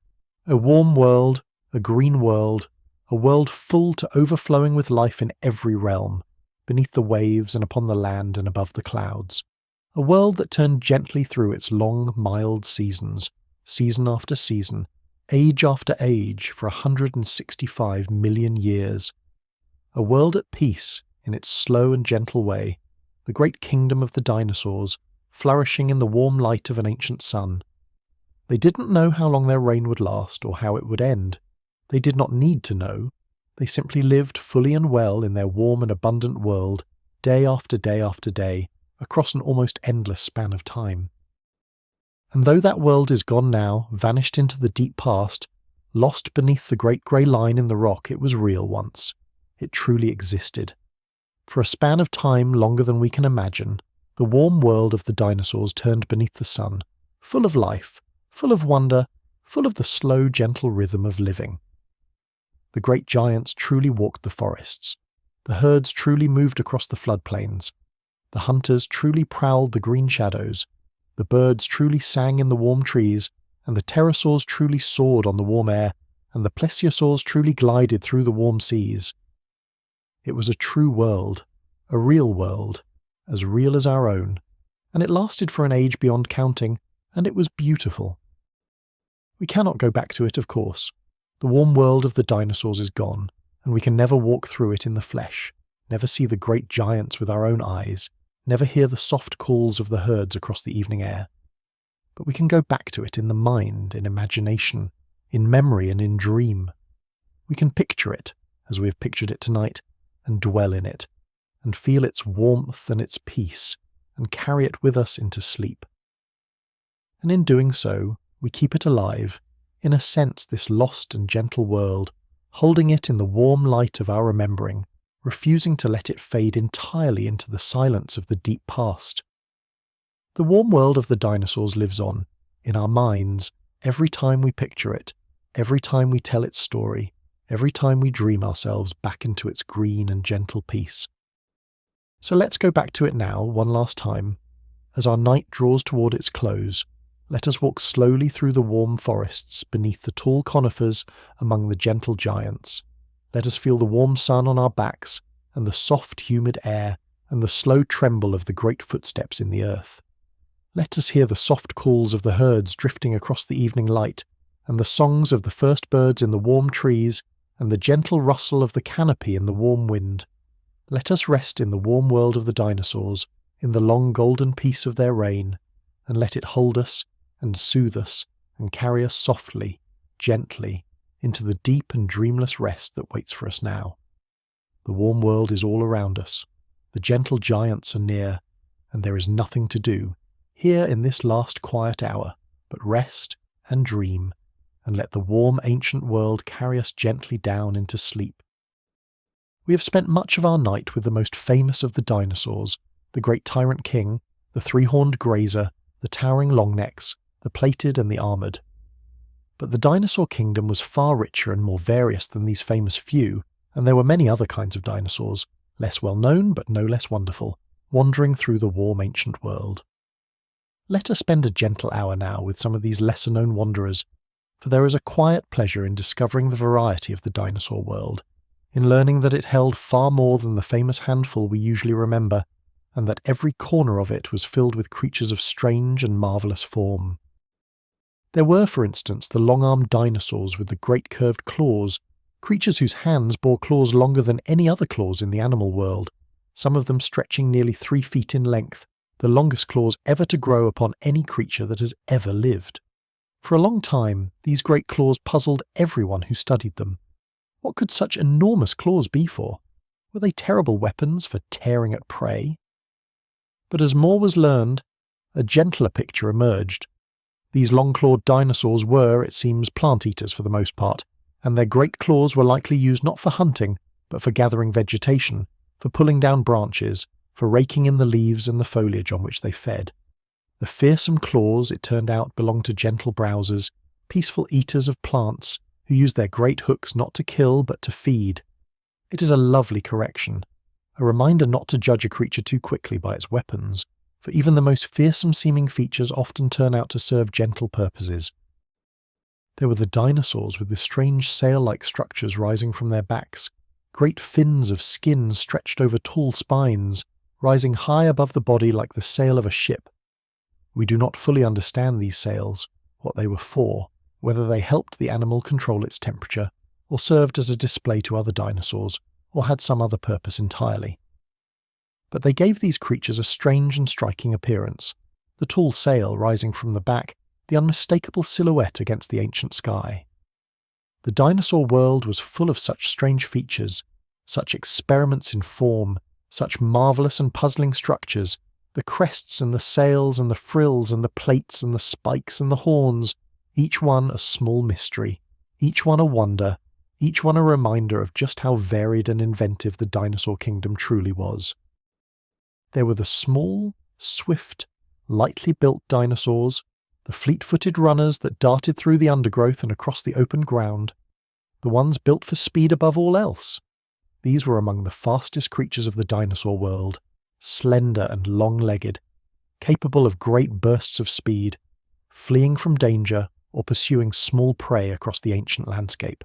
A warm world, a green world, a world full to overflowing with life in every realm, beneath the waves and upon the land and above the clouds. A world that turned gently through its long, mild seasons, season after season, age after age for 165 million years. A world at peace in its slow and gentle way, the great kingdom of the dinosaurs, flourishing in the warm light of an ancient sun. They didn't know how long their reign would last or how it would end. They did not need to know. They simply lived fully and well in their warm and abundant world, day after day after day, across an almost endless span of time. And though that world is gone now, vanished into the deep past, lost beneath the great grey line in the rock, it was real once. It truly existed. For a span of time longer than we can imagine, the warm world of the dinosaurs turned beneath the sun, full of life, full of wonder, full of the slow, gentle rhythm of living. The great giants truly walked the forests. The herds truly moved across the floodplains. The hunters truly prowled the green shadows. The birds truly sang in the warm trees, and the pterosaurs truly soared on the warm air, and the plesiosaurs truly glided through the warm seas. It was a true world, a real world, as real as our own, and it lasted for an age beyond counting, and it was beautiful. We cannot go back to it, of course. The warm world of the dinosaurs is gone, and we can never walk through it in the flesh, never see the great giants with our own eyes, never hear the soft calls of the herds across the evening air. But we can go back to it in the mind, in imagination, in memory and in dream. We can picture it, as we have pictured it tonight, and dwell in it, and feel its warmth and its peace, and carry it with us into sleep. And in doing so, we keep it alive, in a sense this lost and gentle world, holding it in the warm light of our remembering, refusing to let it fade entirely into the silence of the deep past. The warm world of the dinosaurs lives on, in our minds, every time we picture it, every time we tell its story, every time we dream ourselves back into its green and gentle peace. So let's go back to it now, one last time. As our night draws toward its close, let us walk slowly through the warm forests, beneath the tall conifers, among the gentle giants. Let us feel the warm sun on our backs, and the soft, humid air, and the slow tremble of the great footsteps in the earth. Let us hear the soft calls of the herds drifting across the evening light, and the songs of the first birds in the warm trees, and the gentle rustle of the canopy in the warm wind. Let us rest in the warm world of the dinosaurs, in the long golden peace of their reign, and let it hold us, and soothe us, and carry us softly, gently, into the deep and dreamless rest that waits for us now. The warm world is all around us. The gentle giants are near, and there is nothing to do, here in this last quiet hour, but rest and dream, and let the warm ancient world carry us gently down into sleep. We have spent much of our night with the most famous of the dinosaurs, the great tyrant king, the three-horned grazer, the towering longnecks, the plated and the armoured. But the dinosaur kingdom was far richer and more various than these famous few, and there were many other kinds of dinosaurs, less well known but no less wonderful, wandering through the warm ancient world. Let us spend a gentle hour now with some of these lesser-known wanderers, for there is a quiet pleasure in discovering the variety of the dinosaur world, in learning that it held far more than the famous handful we usually remember, and that every corner of it was filled with creatures of strange and marvellous form. There were, for instance, the long-armed dinosaurs with the great curved claws, creatures whose hands bore claws longer than any other claws in the animal world, some of them stretching nearly 3 feet in length, the longest claws ever to grow upon any creature that has ever lived. For a long time, these great claws puzzled everyone who studied them. What could such enormous claws be for? Were they terrible weapons for tearing at prey? But as more was learned, a gentler picture emerged. These long-clawed dinosaurs were, it seems, plant-eaters for the most part, and their great claws were likely used not for hunting, but for gathering vegetation, for pulling down branches, for raking in the leaves and the foliage on which they fed. The fearsome claws, it turned out, belonged to gentle browsers, peaceful eaters of plants, who used their great hooks not to kill but to feed. It is a lovely correction, a reminder not to judge a creature too quickly by its weapons, for even the most fearsome-seeming features often turn out to serve gentle purposes. There were the dinosaurs with the strange sail-like structures rising from their backs, great fins of skin stretched over tall spines, rising high above the body like the sail of a ship. We do not fully understand these sails, what they were for, whether they helped the animal control its temperature, or served as a display to other dinosaurs, or had some other purpose entirely. But they gave these creatures a strange and striking appearance, the tall sail rising from the back, the unmistakable silhouette against the ancient sky. The dinosaur world was full of such strange features, such experiments in form, such marvellous and puzzling structures, the crests and the sails and the frills and the plates and the spikes and the horns, each one a small mystery, each one a wonder, each one a reminder of just how varied and inventive the dinosaur kingdom truly was. There were the small, swift, lightly built dinosaurs, the fleet-footed runners that darted through the undergrowth and across the open ground, the ones built for speed above all else. These were among the fastest creatures of the dinosaur world, slender and long-legged, capable of great bursts of speed, fleeing from danger or pursuing small prey across the ancient landscape.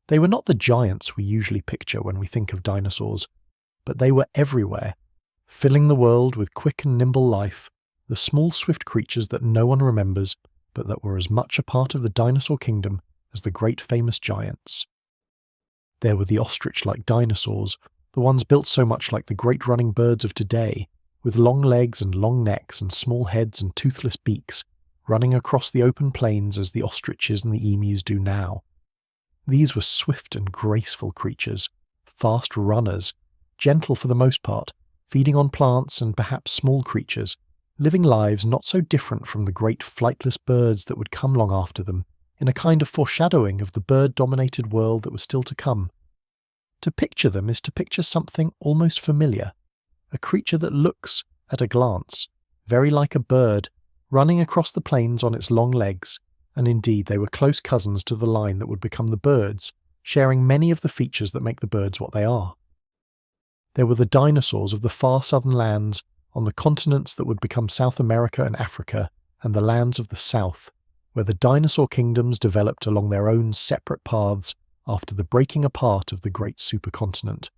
They were not the giants we usually picture when we think of dinosaurs, but they were everywhere, filling the world with quick and nimble life, the small swift creatures that no one remembers, but that were as much a part of the dinosaur kingdom as the great famous giants. There were the ostrich-like dinosaurs, the ones built so much like the great running birds of today, with long legs and long necks and small heads and toothless beaks, running across the open plains as the ostriches and the emus do now. These were swift and graceful creatures, fast runners, gentle for the most part, feeding on plants and perhaps small creatures, living lives not so different from the great flightless birds that would come long after them, in a kind of foreshadowing of the bird-dominated world that was still to come. To picture them is to picture something almost familiar, a creature that looks, at a glance, very like a bird, running across the plains on its long legs, and indeed they were close cousins to the line that would become the birds, sharing many of the features that make the birds what they are. There were the dinosaurs of the far southern lands, on the continents that would become South America and Africa, and the lands of the south, where the dinosaur kingdoms developed along their own separate paths after the breaking apart of the great supercontinent.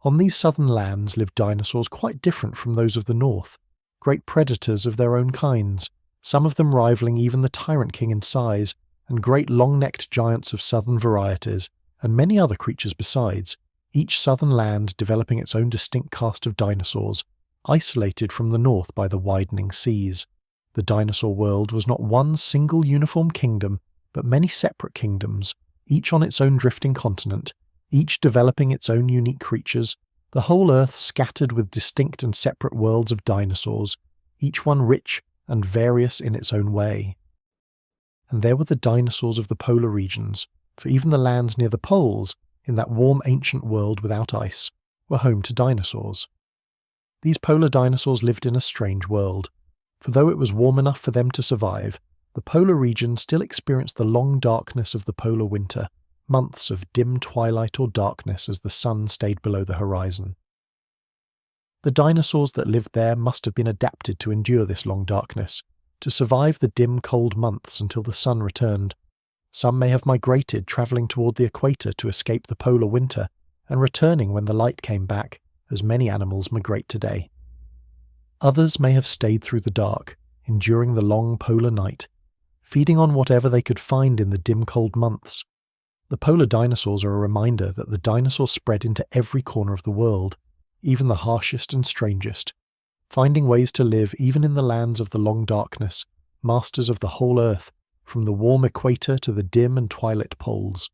On these southern lands lived dinosaurs quite different from those of the north, great predators of their own kinds, some of them rivaling even the tyrant king in size, and great long-necked giants of southern varieties, and many other creatures besides, each southern land developing its own distinct caste of dinosaurs, isolated from the north by the widening seas. The dinosaur world was not one single uniform kingdom, but many separate kingdoms, each on its own drifting continent, each developing its own unique creatures, the whole earth scattered with distinct and separate worlds of dinosaurs, each one rich and various in its own way. And there were the dinosaurs of the polar regions, for even the lands near the poles, in that warm ancient world without ice, were home to dinosaurs. These polar dinosaurs lived in a strange world, for though it was warm enough for them to survive, the polar region still experienced the long darkness of the polar winter, months of dim twilight or darkness as the sun stayed below the horizon. The dinosaurs that lived there must have been adapted to endure this long darkness, to survive the dim cold months until the sun returned. Some may have migrated, travelling toward the equator to escape the polar winter, and returning when the light came back, as many animals migrate today. Others may have stayed through the dark, enduring the long polar night, feeding on whatever they could find in the dim cold months. The polar dinosaurs are a reminder that the dinosaurs spread into every corner of the world, even the harshest and strangest, finding ways to live even in the lands of the long darkness, masters of the whole earth, from the warm equator to the dim and twilight poles.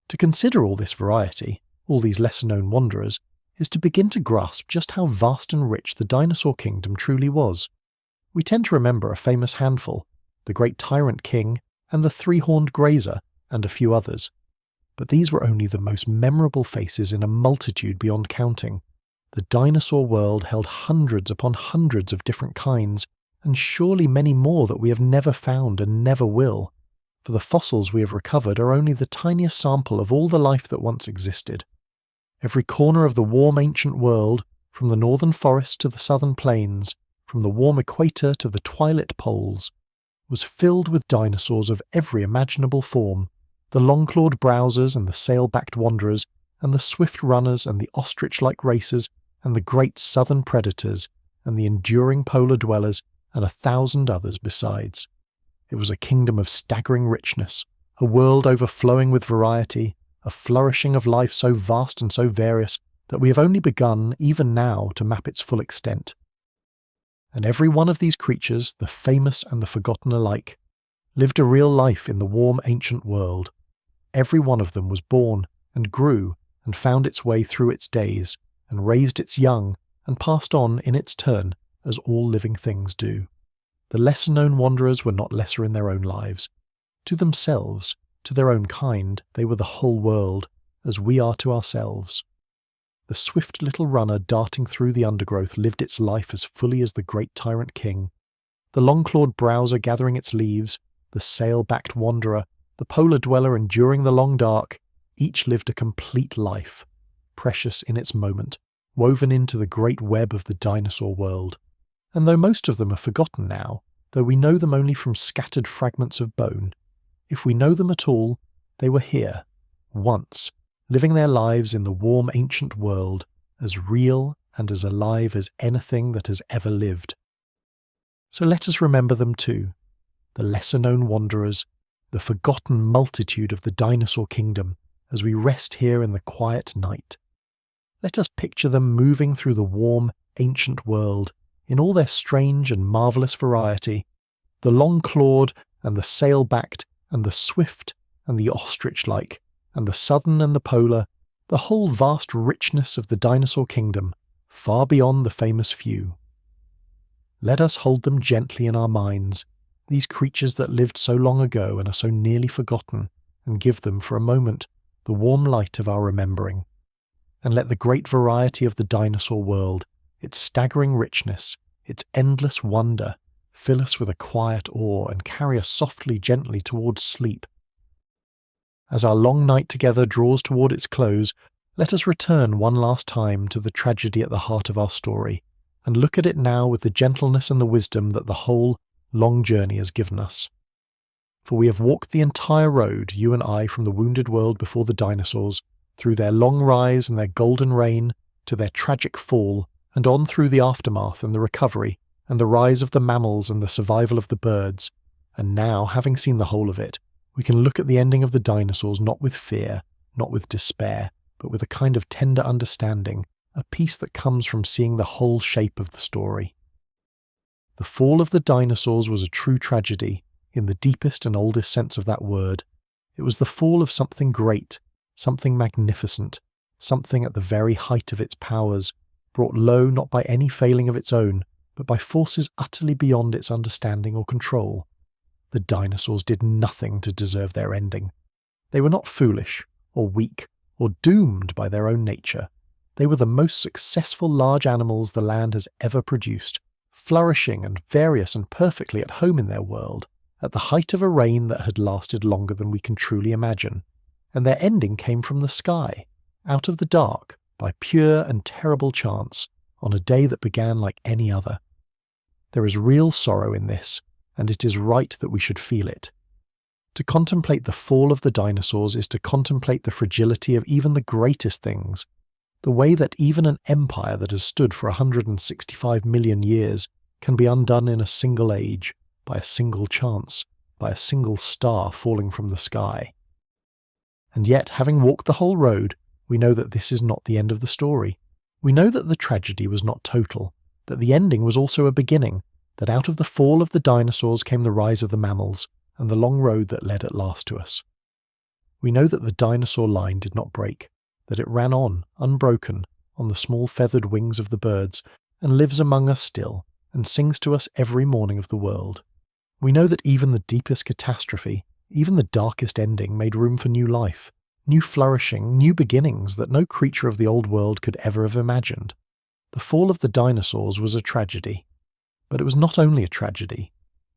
To consider all this variety, all these lesser-known wanderers, is to begin to grasp just how vast and rich the dinosaur kingdom truly was. We tend to remember a famous handful, the great tyrant king and the three-horned grazer, and a few others. But these were only the most memorable faces in a multitude beyond counting. The dinosaur world held hundreds upon hundreds of different kinds, and surely many more that we have never found and never will, for the fossils we have recovered are only the tiniest sample of all the life that once existed. Every corner of the warm ancient world, from the northern forests to the southern plains, from the warm equator to the twilight poles, was filled with dinosaurs of every imaginable form, the long-clawed browsers and the sail-backed wanderers, and the swift runners and the ostrich-like racers, and the great southern predators, and the enduring polar dwellers, and 1,000 others besides. It was a kingdom of staggering richness, a world overflowing with variety, a flourishing of life so vast and so various that we have only begun, even now, to map its full extent. And every one of these creatures, the famous and the forgotten alike, lived a real life in the warm ancient world. Every one of them was born, and grew, and found its way through its days, and raised its young, and passed on in its turn, as all living things do. The lesser-known wanderers were not lesser in their own lives. To themselves, to their own kind, they were the whole world, as we are to ourselves. The swift little runner darting through the undergrowth lived its life as fully as the great tyrant king. The long-clawed browser gathering its leaves, the sail-backed wanderer, the polar dweller enduring the long dark, each lived a complete life, precious in its moment, woven into the great web of the dinosaur world. And though most of them are forgotten now, though we know them only from scattered fragments of bone, if we know them at all, they were here, once, living their lives in the warm ancient world, as real and as alive as anything that has ever lived. So let us remember them too, the lesser-known wanderers, the forgotten multitude of the dinosaur kingdom, as we rest here in the quiet night. Let us picture them moving through the warm, ancient world in all their strange and marvellous variety, the long-clawed and the sail-backed and the swift and the ostrich-like, and the southern and the polar, the whole vast richness of the dinosaur kingdom, far beyond the famous few. Let us hold them gently in our minds, these creatures that lived so long ago and are so nearly forgotten, and give them for a moment the warm light of our remembering. And let the great variety of the dinosaur world, its staggering richness, its endless wonder, fill us with a quiet awe and carry us softly, gently towards sleep. As our long night together draws toward its close, let us return one last time to the tragedy at the heart of our story, and look at it now with the gentleness and the wisdom that the whole long journey has given us. For we have walked the entire road, you and I, from the wounded world before the dinosaurs, through their long rise and their golden reign, to their tragic fall, and on through the aftermath and the recovery, and the rise of the mammals and the survival of the birds. And now, having seen the whole of it, we can look at the ending of the dinosaurs not with fear, not with despair, but with a kind of tender understanding, a peace that comes from seeing the whole shape of the story. The fall of the dinosaurs was a true tragedy, in the deepest and oldest sense of that word. It was the fall of something great, something magnificent, something at the very height of its powers, brought low not by any failing of its own, but by forces utterly beyond its understanding or control. The dinosaurs did nothing to deserve their ending. They were not foolish, or weak, or doomed by their own nature. They were the most successful large animals the land has ever produced, flourishing and various and perfectly at home in their world, at the height of a reign that had lasted longer than we can truly imagine. And their ending came from the sky, out of the dark, by pure and terrible chance, on a day that began like any other. There is real sorrow in this, and it is right that we should feel it. To contemplate the fall of the dinosaurs is to contemplate the fragility of even the greatest things, the way that even an empire that has stood for 165 million years can be undone in a single age, by a single chance, by a single star falling from the sky. And yet, having walked the whole road, we know that this is not the end of the story. We know that the tragedy was not total, that the ending was also a beginning, that out of the fall of the dinosaurs came the rise of the mammals, and the long road that led at last to us. We know that the dinosaur line did not break, that it ran on, unbroken, on the small feathered wings of the birds, and lives among us still, and sings to us every morning of the world. We know that even the deepest catastrophe, even the darkest ending, made room for new life, new flourishing, new beginnings that no creature of the old world could ever have imagined. The fall of the dinosaurs was a tragedy, but it was not only a tragedy.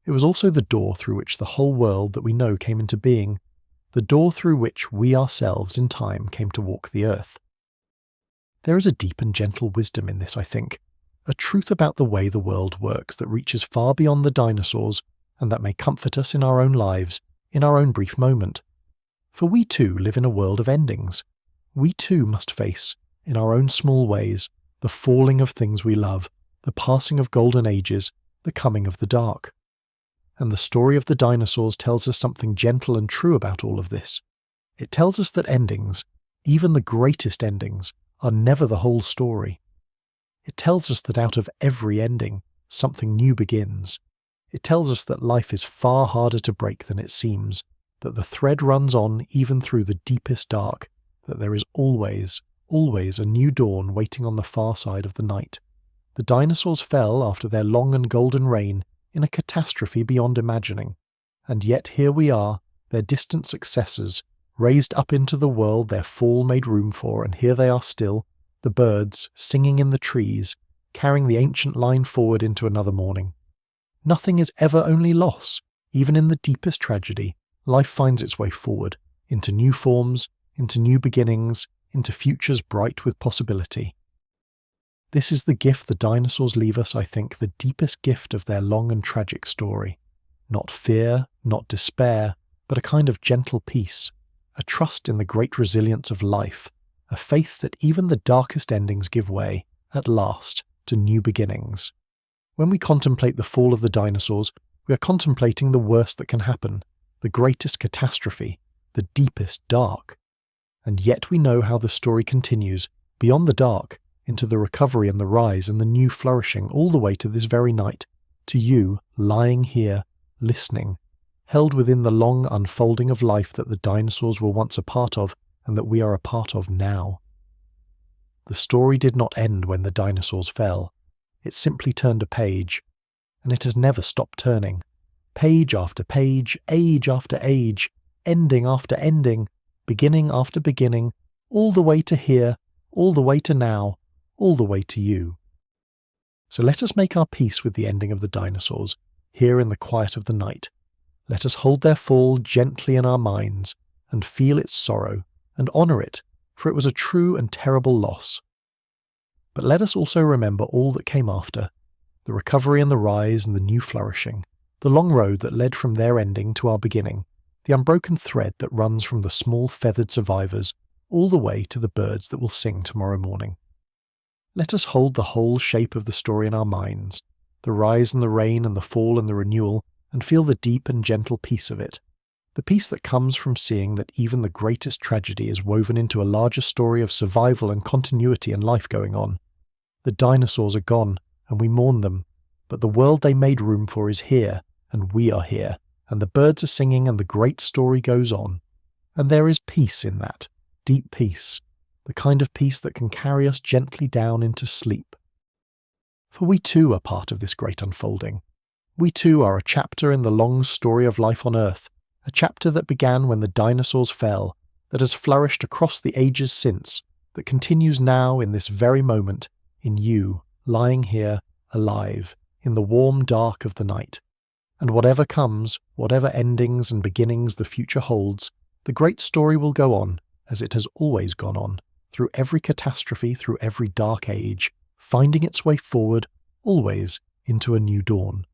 It was also the door through which the whole world that we know came into being, the door through which we ourselves in time came to walk the earth. There is a deep and gentle wisdom in this, I think, a truth about the way the world works that reaches far beyond the dinosaurs and that may comfort us in our own lives, in our own brief moment. For we too live in a world of endings. We too must face, in our own small ways, the falling of things we love, the passing of golden ages, the coming of the dark. And the story of the dinosaurs tells us something gentle and true about all of this. It tells us that endings, even the greatest endings, are never the whole story. It tells us that out of every ending, something new begins. It tells us that life is far harder to break than it seems, that the thread runs on even through the deepest dark, that there is always, always a new dawn waiting on the far side of the night. The dinosaurs fell after their long and golden reign in a catastrophe beyond imagining, and yet here we are, their distant successors, raised up into the world their fall made room for, and here they are still, the birds, singing in the trees, carrying the ancient line forward into another morning. Nothing is ever only loss. Even in the deepest tragedy, life finds its way forward, into new forms, into new beginnings, into futures bright with possibility. This is the gift the dinosaurs leave us, I think, the deepest gift of their long and tragic story. Not fear, not despair, but a kind of gentle peace, a trust in the great resilience of life, a faith that even the darkest endings give way, at last, to new beginnings. When we contemplate the fall of the dinosaurs, we are contemplating the worst that can happen, the greatest catastrophe, the deepest dark. And yet we know how the story continues, beyond the dark, into the recovery and the rise and the new flourishing, all the way to this very night, to you, lying here, listening, held within the long unfolding of life that the dinosaurs were once a part of and that we are a part of now. The story did not end when the dinosaurs fell. It simply turned a page, and it has never stopped turning. Page after page, age after age, ending after ending, beginning after beginning, all the way to here, all the way to now, all the way to you. So let us make our peace with the ending of the dinosaurs, here in the quiet of the night. Let us hold their fall gently in our minds, and feel its sorrow, and honour it, for it was a true and terrible loss. But let us also remember all that came after, the recovery and the rise and the new flourishing, the long road that led from their ending to our beginning, the unbroken thread that runs from the small feathered survivors all the way to the birds that will sing tomorrow morning. Let us hold the whole shape of the story in our minds, the rise and the reign and the fall and the renewal, and feel the deep and gentle peace of it, the peace that comes from seeing that even the greatest tragedy is woven into a larger story of survival and continuity and life going on. The dinosaurs are gone, and we mourn them, but the world they made room for is here, and we are here, and the birds are singing and the great story goes on. And there is peace in that, deep peace, the kind of peace that can carry us gently down into sleep. For we too are part of this great unfolding. We too are a chapter in the long story of life on Earth, a chapter that began when the dinosaurs fell, that has flourished across the ages since, that continues now in this very moment, in you, lying here, alive, in the warm dark of the night. And whatever comes, whatever endings and beginnings the future holds, the great story will go on, as it has always gone on, through every catastrophe, through every dark age, finding its way forward, always, into a new dawn.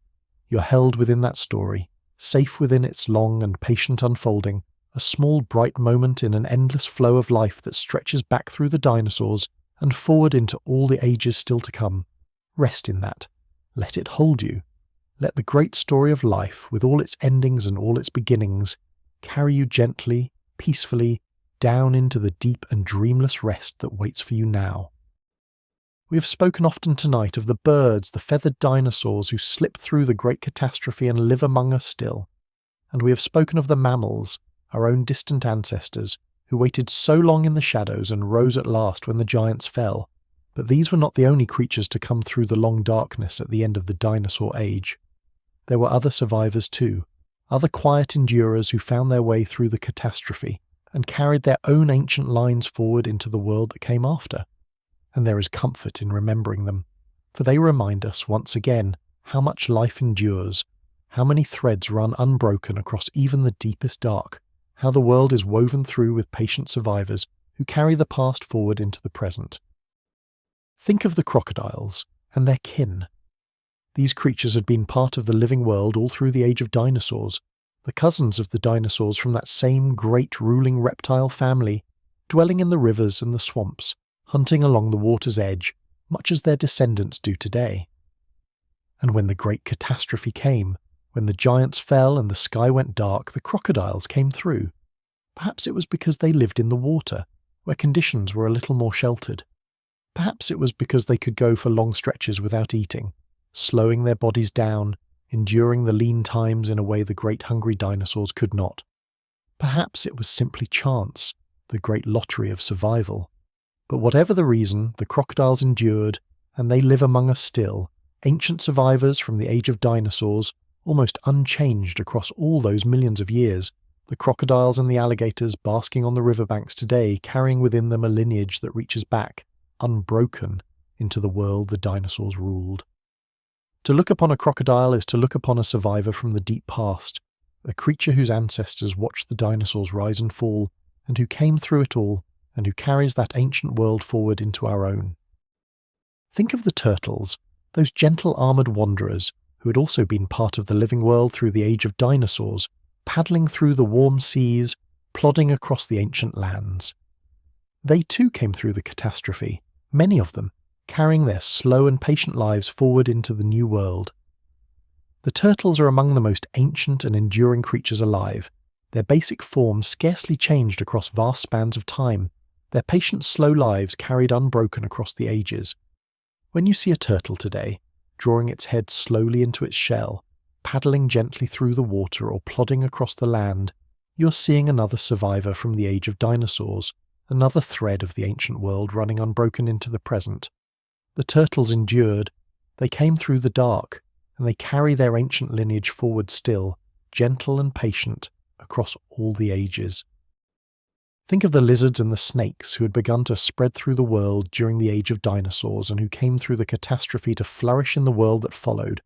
You're held within that story, safe within its long and patient unfolding, a small bright moment in an endless flow of life that stretches back through the dinosaurs and forward into all the ages still to come. Rest in that. Let it hold you. Let the great story of life, with all its endings and all its beginnings, carry you gently, peacefully, down into the deep and dreamless rest that waits for you now. We have spoken often tonight of the birds, the feathered dinosaurs who slip through the great catastrophe and live among us still. And we have spoken of the mammals, our own distant ancestors, who waited so long in the shadows and rose at last when the giants fell. But these were not the only creatures to come through the long darkness at the end of the dinosaur age. There were other survivors too, other quiet endurers who found their way through the catastrophe and carried their own ancient lines forward into the world that came after. And there is comfort in remembering them, for they remind us once again how much life endures, how many threads run unbroken across even the deepest dark, how the world is woven through with patient survivors who carry the past forward into the present. Think of the crocodiles and their kin. These creatures had been part of the living world all through the age of dinosaurs, the cousins of the dinosaurs from that same great ruling reptile family, dwelling in the rivers and the swamps, hunting along the water's edge, much as their descendants do today. And when the great catastrophe came, when the giants fell and the sky went dark, the crocodiles came through. Perhaps it was because they lived in the water, where conditions were a little more sheltered. Perhaps it was because they could go for long stretches without eating, slowing their bodies down, enduring the lean times in a way the great hungry dinosaurs could not. Perhaps it was simply chance, the great lottery of survival. But whatever the reason, the crocodiles endured, and they live among us still, ancient survivors from the age of dinosaurs, almost unchanged across all those millions of years, the crocodiles and the alligators basking on the riverbanks today, carrying within them a lineage that reaches back, unbroken, into the world the dinosaurs ruled. To look upon a crocodile is to look upon a survivor from the deep past, a creature whose ancestors watched the dinosaurs rise and fall, and who came through it all, and who carries that ancient world forward into our own. Think of the turtles, those gentle armoured wanderers who had also been part of the living world through the age of dinosaurs, paddling through the warm seas, plodding across the ancient lands. They too came through the catastrophe, many of them, carrying their slow and patient lives forward into the new world. The turtles are among the most ancient and enduring creatures alive. Their basic form scarcely changed across vast spans of time, their patient slow lives carried unbroken across the ages. When you see a turtle today, drawing its head slowly into its shell, paddling gently through the water or plodding across the land, you are seeing another survivor from the age of dinosaurs, another thread of the ancient world running unbroken into the present. The turtles endured, they came through the dark, and they carry their ancient lineage forward still, gentle and patient, across all the ages. Think of the lizards and the snakes who had begun to spread through the world during the age of dinosaurs and who came through the catastrophe to flourish in the world that followed.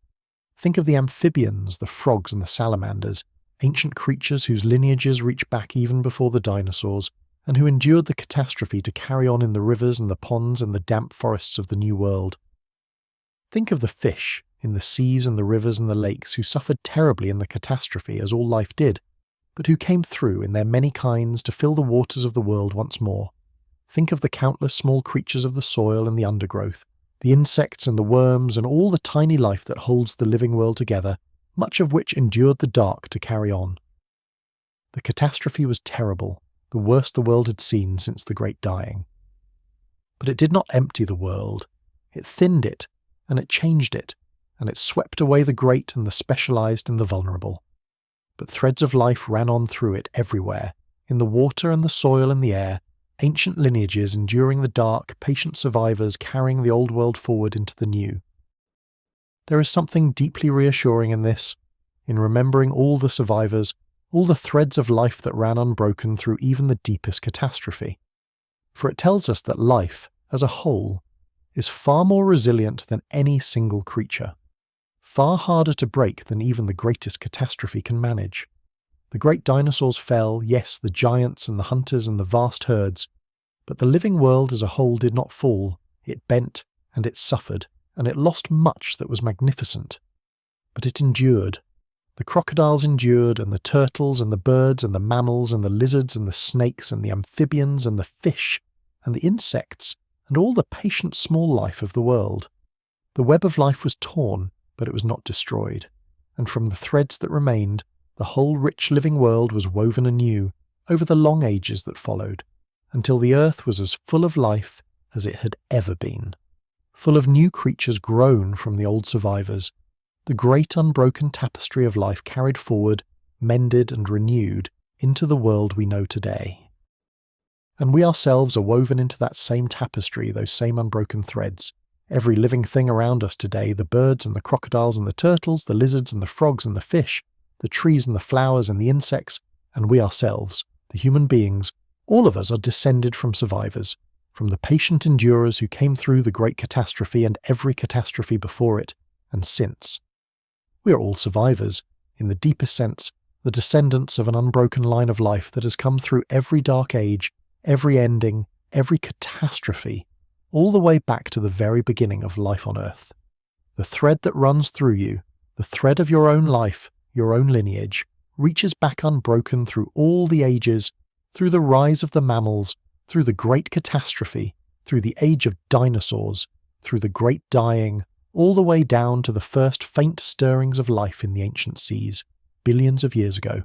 Think of the amphibians, the frogs and the salamanders, ancient creatures whose lineages reach back even before the dinosaurs, and who endured the catastrophe to carry on in the rivers and the ponds and the damp forests of the New World. Think of the fish in the seas and the rivers and the lakes who suffered terribly in the catastrophe, as all life did, but who came through in their many kinds to fill the waters of the world once more. Think of the countless small creatures of the soil and the undergrowth, the insects and the worms and all the tiny life that holds the living world together, much of which endured the dark to carry on. The catastrophe was terrible, the worst the world had seen since the Great Dying. But it did not empty the world. It thinned it, and it changed it, and it swept away the great and the specialized and the vulnerable. But threads of life ran on through it everywhere, in the water and the soil and the air, ancient lineages enduring the dark, patient survivors carrying the old world forward into the new. There is something deeply reassuring in this, in remembering all the survivors, all the threads of life that ran unbroken through even the deepest catastrophe. For it tells us that life, as a whole, is far more resilient than any single creature, far harder to break than even the greatest catastrophe can manage. The great dinosaurs fell, yes, the giants and the hunters and the vast herds, but the living world as a whole did not fall. It bent, and it suffered, and it lost much that was magnificent. But it endured. The crocodiles endured, and the turtles and the birds and the mammals and the lizards and the snakes and the amphibians and the fish and the insects and all the patient small life of the world. The web of life was torn, but it was not destroyed, and from the threads that remained, the whole rich living world was woven anew over the long ages that followed, until the earth was as full of life as it had ever been, full of new creatures grown from the old survivors, the great unbroken tapestry of life carried forward, mended and renewed into the world we know today. And we ourselves are woven into that same tapestry, those same unbroken threads. Every living thing around us today, the birds and the crocodiles and the turtles, the lizards and the frogs and the fish, the trees and the flowers and the insects, and we ourselves, the human beings, all of us are descended from survivors, from the patient endurers who came through the great catastrophe and every catastrophe before it, and since. We are all survivors, in the deepest sense, the descendants of an unbroken line of life that has come through every dark age, every ending, every catastrophe, all the way back to the very beginning of life on Earth. The thread that runs through you, the thread of your own life, your own lineage, reaches back unbroken through all the ages, through the rise of the mammals, through the great catastrophe, through the age of dinosaurs, through the great dying, all the way down to the first faint stirrings of life in the ancient seas, billions of years ago.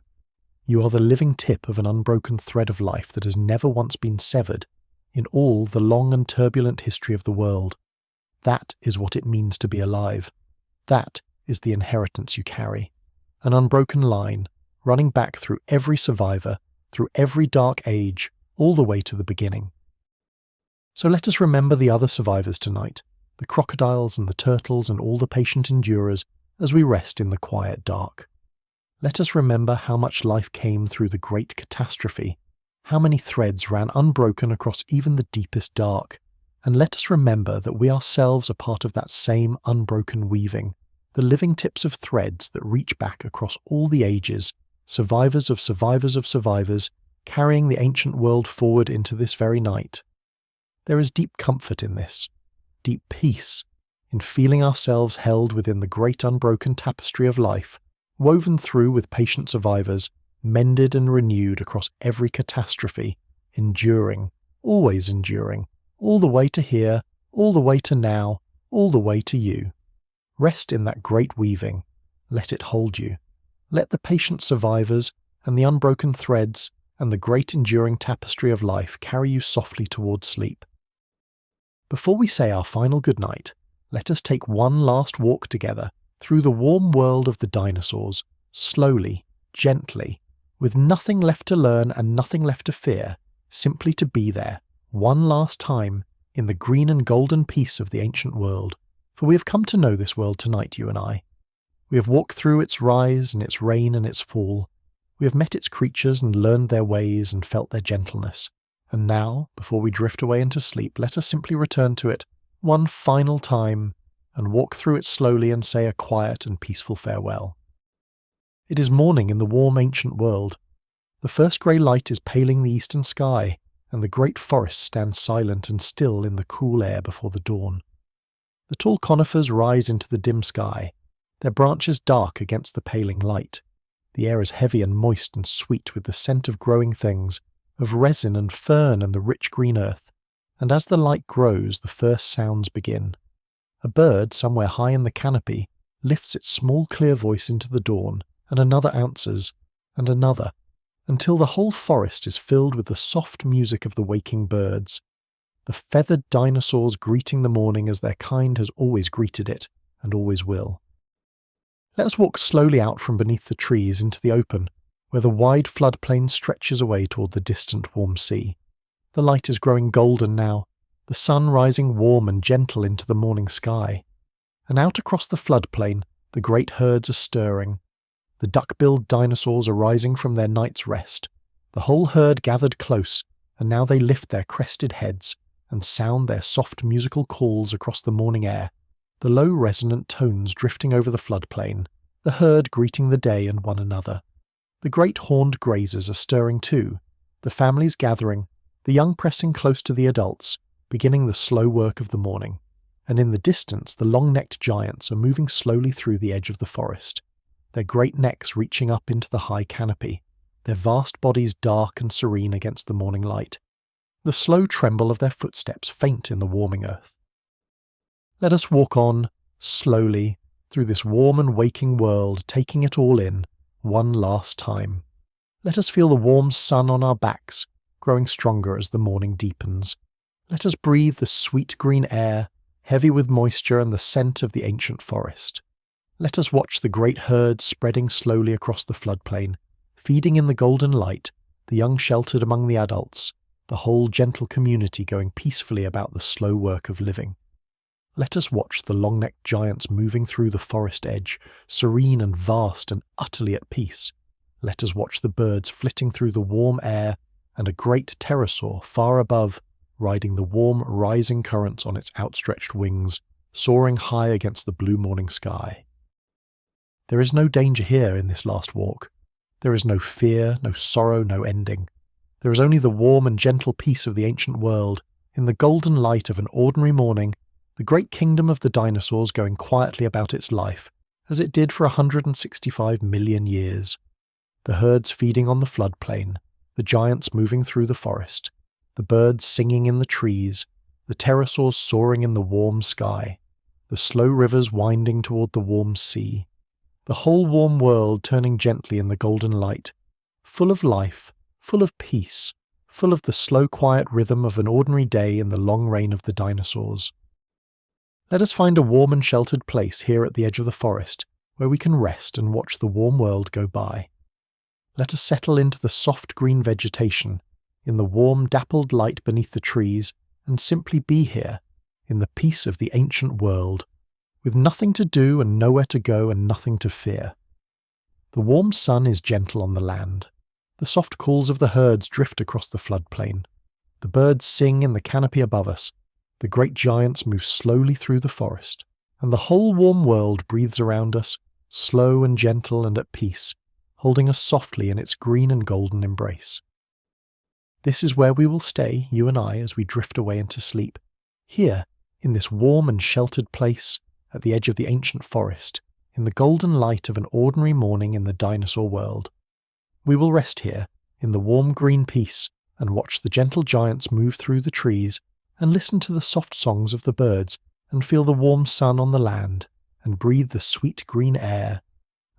You are the living tip of an unbroken thread of life that has never once been severed in all the long and turbulent history of the world. That is what it means to be alive. That is the inheritance you carry. An unbroken line, running back through every survivor, through every dark age, all the way to the beginning. So let us remember the other survivors tonight, the crocodiles and the turtles and all the patient endurers, as we rest in the quiet dark. Let us remember how much life came through the great catastrophe, how many threads ran unbroken across even the deepest dark, and let us remember that we ourselves are part of that same unbroken weaving, the living tips of threads that reach back across all the ages, survivors of survivors of survivors, carrying the ancient world forward into this very night. There is deep comfort in this, deep peace, in feeling ourselves held within the great unbroken tapestry of life, woven through with patient survivors, mended and renewed across every catastrophe, enduring, always enduring, all the way to here, all the way to now, all the way to you. Rest in that great weaving, Let it hold you. Let the patient survivors and the unbroken threads and the great enduring tapestry of life carry you softly towards sleep. Before we say our final goodnight, let us take one last walk together through the warm world of the dinosaurs, slowly, gently, with nothing left to learn and nothing left to fear, simply to be there, one last time, in the green and golden peace of the ancient world. For we have come to know this world tonight, you and I. We have walked through its rise and its rain and its fall. We have met its creatures and learned their ways and felt their gentleness. And now, before we drift away into sleep, let us simply return to it one final time and walk through it slowly and say a quiet and peaceful farewell. It is morning in the warm ancient world. The first grey light is paling the eastern sky, and the great forest stands silent and still in the cool air before the dawn. The tall conifers rise into the dim sky, their branches dark against the paling light. The air is heavy and moist and sweet with the scent of growing things, of resin and fern and the rich green earth, and as the light grows the first sounds begin. A bird somewhere high in the canopy lifts its small clear voice into the dawn, and another answers, and another, until the whole forest is filled with the soft music of the waking birds. The feathered dinosaurs greeting the morning as their kind has always greeted it, and always will. Let us walk slowly out from beneath the trees into the open, where the wide floodplain stretches away toward the distant warm sea. The light is growing golden now, the sun rising warm and gentle into the morning sky. And out across the floodplain, the great herds are stirring. The duck-billed dinosaurs are rising from their night's rest. The whole herd gathered close, and now they lift their crested heads and sound their soft musical calls across the morning air, the low resonant tones drifting over the floodplain, the herd greeting the day and one another. The great horned grazers are stirring too, the families gathering, the young pressing close to the adults, beginning the slow work of the morning. And in the distance the long-necked giants are moving slowly through the edge of the forest, their great necks reaching up into the high canopy, their vast bodies dark and serene against the morning light, the slow tremble of their footsteps faint in the warming earth. Let us walk on, slowly, through this warm and waking world, taking it all in, one last time. Let us feel the warm sun on our backs, growing stronger as the morning deepens. Let us breathe the sweet green air, heavy with moisture and the scent of the ancient forest. Let us watch the great herds spreading slowly across the floodplain, feeding in the golden light, the young sheltered among the adults, the whole gentle community going peacefully about the slow work of living. Let us watch the long-necked giants moving through the forest edge, serene and vast and utterly at peace. Let us watch the birds flitting through the warm air, and a great pterosaur far above, riding the warm rising currents on its outstretched wings, soaring high against the blue morning sky. There is no danger here in this last walk. There is no fear, no sorrow, no ending. There is only the warm and gentle peace of the ancient world, in the golden light of an ordinary morning, the great kingdom of the dinosaurs going quietly about its life, as it did for 165 million years. The herds feeding on the floodplain, the giants moving through the forest, the birds singing in the trees, the pterosaurs soaring in the warm sky, the slow rivers winding toward the warm sea, the whole warm world turning gently in the golden light, full of life, full of peace, full of the slow quiet rhythm of an ordinary day in the long reign of the dinosaurs. Let us find a warm and sheltered place here at the edge of the forest, where we can rest and watch the warm world go by. Let us settle into the soft green vegetation, in the warm dappled light beneath the trees, and simply be here, in the peace of the ancient world, with nothing to do and nowhere to go and nothing to fear. The warm sun is gentle on the land. The soft calls of the herds drift across the floodplain. The birds sing in the canopy above us. The great giants move slowly through the forest, and the whole warm world breathes around us, slow and gentle and at peace, holding us softly in its green and golden embrace. This is where we will stay, you and I, as we drift away into sleep, here, in this warm and sheltered place, at the edge of the ancient forest, in the golden light of an ordinary morning in the dinosaur world. We will rest here, in the warm green peace, and watch the gentle giants move through the trees, and listen to the soft songs of the birds, and feel the warm sun on the land, and breathe the sweet green air,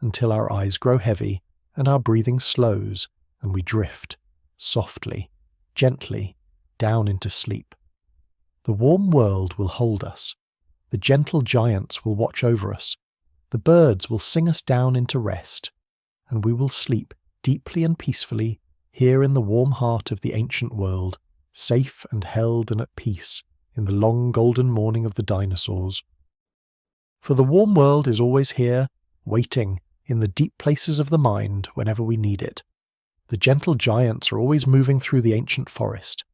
until our eyes grow heavy and our breathing slows and we drift, softly, gently, down into sleep. The warm world will hold us. The gentle giants will watch over us. The birds will sing us down into rest, and we will sleep deeply and peacefully here in the warm heart of the ancient world, safe and held and at peace in the long golden morning of the dinosaurs. For the warm world is always here, waiting in the deep places of the mind whenever we need it. The gentle giants are always moving through the ancient forest.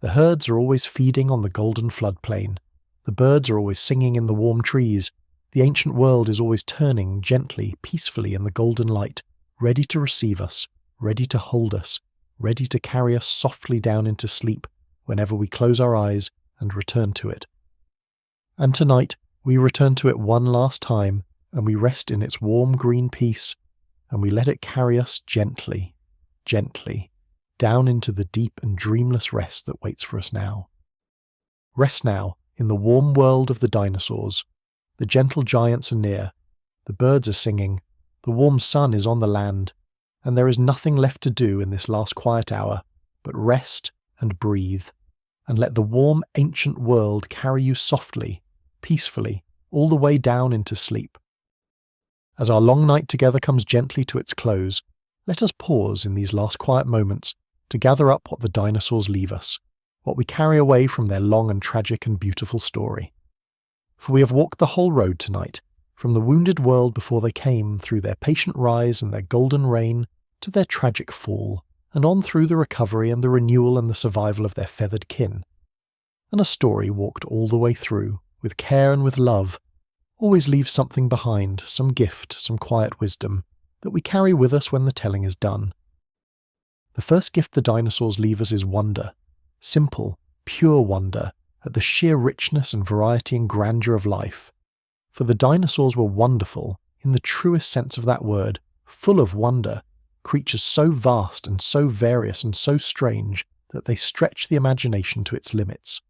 The herds are always feeding on the golden floodplain. The birds are always singing in the warm trees. The ancient world is always turning gently, peacefully in the golden light, ready to receive us, ready to hold us, ready to carry us softly down into sleep whenever we close our eyes and return to it. And tonight we return to it one last time, and we rest in its warm green peace, and we let it carry us gently, gently, down into the deep and dreamless rest that waits for us now. Rest now in the warm world of the dinosaurs. The gentle giants are near, the birds are singing, the warm sun is on the land, and there is nothing left to do in this last quiet hour but rest and breathe, and let the warm ancient world carry you softly, peacefully, all the way down into sleep. As our long night together comes gently to its close, let us pause in these last quiet moments to gather up what the dinosaurs leave us, what we carry away from their long and tragic and beautiful story. For we have walked the whole road tonight, from the wounded world before they came, through their patient rise and their golden reign, to their tragic fall, and on through the recovery and the renewal and the survival of their feathered kin. And a story walked all the way through, with care and with love, always leaves something behind, some gift, some quiet wisdom, that we carry with us when the telling is done. The first gift the dinosaurs leave us is wonder, simple, pure wonder at the sheer richness and variety and grandeur of life. For the dinosaurs were wonderful, in the truest sense of that word, full of wonder, creatures so vast and so various and so strange that they stretch the imagination to its limits.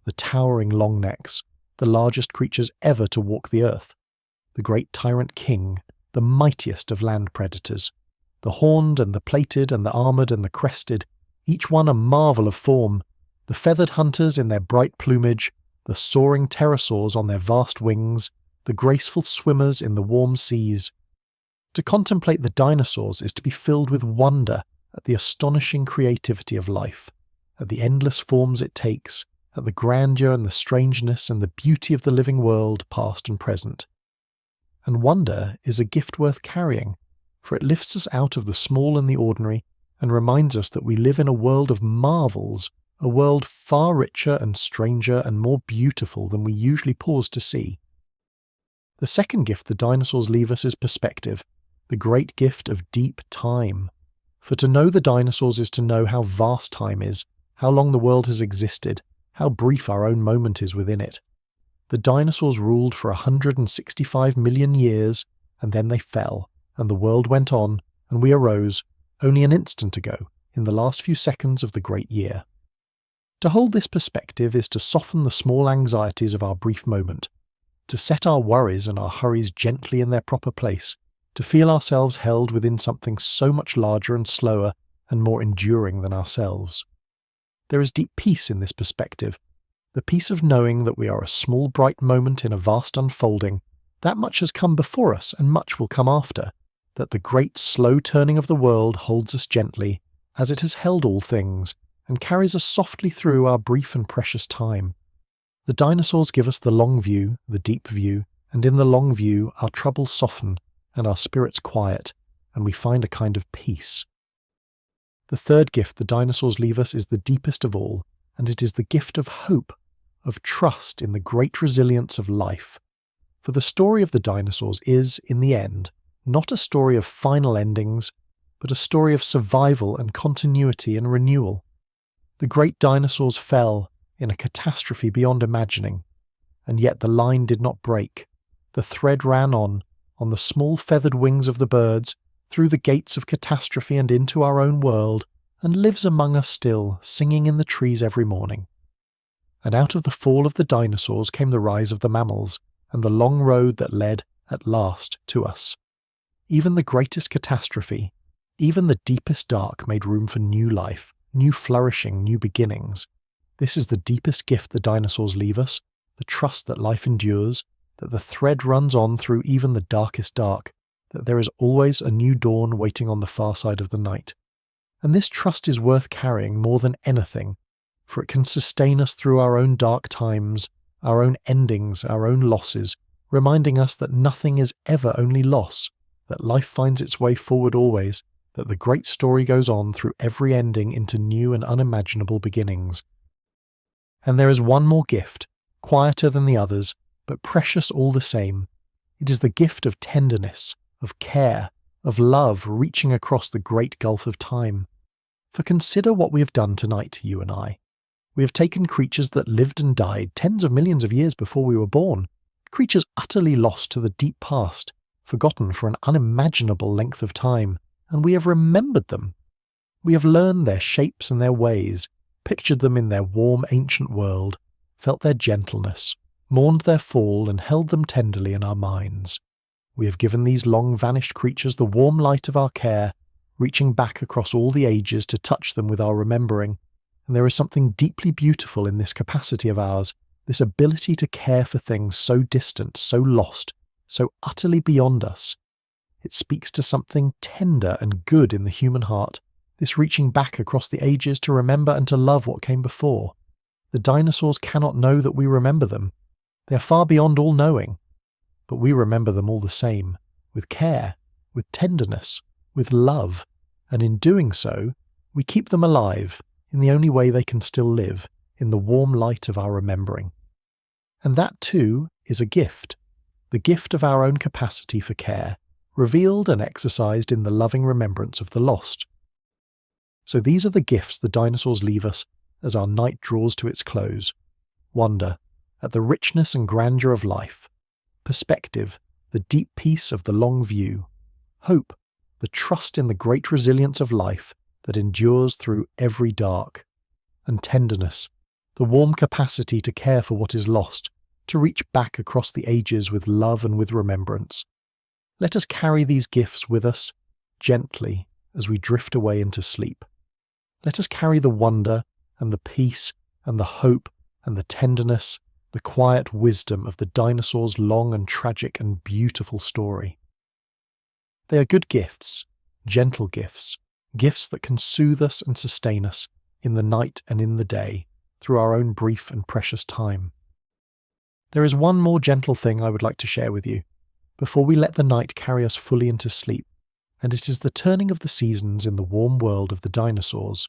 The towering long necks, the largest creatures ever to walk the earth, the great tyrant king, the mightiest of land predators, the horned and the plated and the armoured and the crested, each one a marvel of form, the feathered hunters in their bright plumage, the soaring pterosaurs on their vast wings, the graceful swimmers in the warm seas. To contemplate the dinosaurs is to be filled with wonder at the astonishing creativity of life, at the endless forms it takes, at the grandeur and the strangeness and the beauty of the living world, past and present. And wonder is a gift worth carrying, for it lifts us out of the small and the ordinary and reminds us that we live in a world of marvels, a world far richer and stranger and more beautiful than we usually pause to see. The second gift the dinosaurs leave us is perspective, the great gift of deep time. For to know the dinosaurs is to know how vast time is, how long the world has existed, how brief our own moment is within it. The dinosaurs ruled for 165 million years, and then they fell, and the world went on, and we arose, only an instant ago, in the last few seconds of the great year. To hold this perspective is to soften the small anxieties of our brief moment, to set our worries and our hurries gently in their proper place, to feel ourselves held within something so much larger and slower and more enduring than ourselves. There is deep peace in this perspective, the peace of knowing that we are a small bright moment in a vast unfolding, that much has come before us and much will come after, that the great slow turning of the world holds us gently, as it has held all things, and carries us softly through our brief and precious time. The dinosaurs give us the long view, the deep view, and in the long view our troubles soften, and our spirits quiet, and we find a kind of peace. The third gift the dinosaurs leave us is the deepest of all, and it is the gift of hope, of trust in the great resilience of life. For the story of the dinosaurs is, in the end, not a story of final endings, but a story of survival and continuity and renewal. The great dinosaurs fell in a catastrophe beyond imagining, and yet the line did not break. The thread ran on the small feathered wings of the birds, through the gates of catastrophe and into our own world, and lives among us still, singing in the trees every morning. And out of the fall of the dinosaurs came the rise of the mammals, and the long road that led, at last, to us. Even the greatest catastrophe, even the deepest dark made room for new life, new flourishing, new beginnings. This is the deepest gift the dinosaurs leave us, the trust that life endures, that the thread runs on through even the darkest dark, that there is always a new dawn waiting on the far side of the night. And this trust is worth carrying more than anything, for it can sustain us through our own dark times, our own endings, our own losses, reminding us that nothing is ever only loss, that life finds its way forward always, that the great story goes on through every ending into new and unimaginable beginnings. And there is one more gift, quieter than the others, but precious all the same. It is the gift of tenderness, of care, of love reaching across the great gulf of time. For consider what we have done tonight, you and I. We have taken creatures that lived and died tens of millions of years before we were born, creatures utterly lost to the deep past, forgotten for an unimaginable length of time, and we have remembered them. We have learned their shapes and their ways, pictured them in their warm ancient world, felt their gentleness, mourned their fall and held them tenderly in our minds. We have given these long-vanished creatures the warm light of our care, reaching back across all the ages to touch them with our remembering, and there is something deeply beautiful in this capacity of ours, this ability to care for things so distant, so lost, so utterly beyond us. It speaks to something tender and good in the human heart, this reaching back across the ages to remember and to love what came before. The dinosaurs cannot know that we remember them. They are far beyond all knowing. But we remember them all the same, with care, with tenderness, with love, and in doing so, we keep them alive in the only way they can still live, in the warm light of our remembering. And that too is a gift, the gift of our own capacity for care, revealed and exercised in the loving remembrance of the lost. So these are the gifts the dinosaurs leave us as our night draws to its close. Wonder at the richness and grandeur of life. Perspective, the deep peace of the long view. Hope, the trust in the great resilience of life that endures through every dark. And tenderness, the warm capacity to care for what is lost, to reach back across the ages with love and with remembrance. Let us carry these gifts with us, gently, as we drift away into sleep. Let us carry the wonder and the peace and the hope and the tenderness, the quiet wisdom of the dinosaurs' long and tragic and beautiful story. They are good gifts, gentle gifts, gifts that can soothe us and sustain us in the night and in the day, through our own brief and precious time. There is one more gentle thing I would like to share with you, before we let the night carry us fully into sleep, and it is the turning of the seasons in the warm world of the dinosaurs.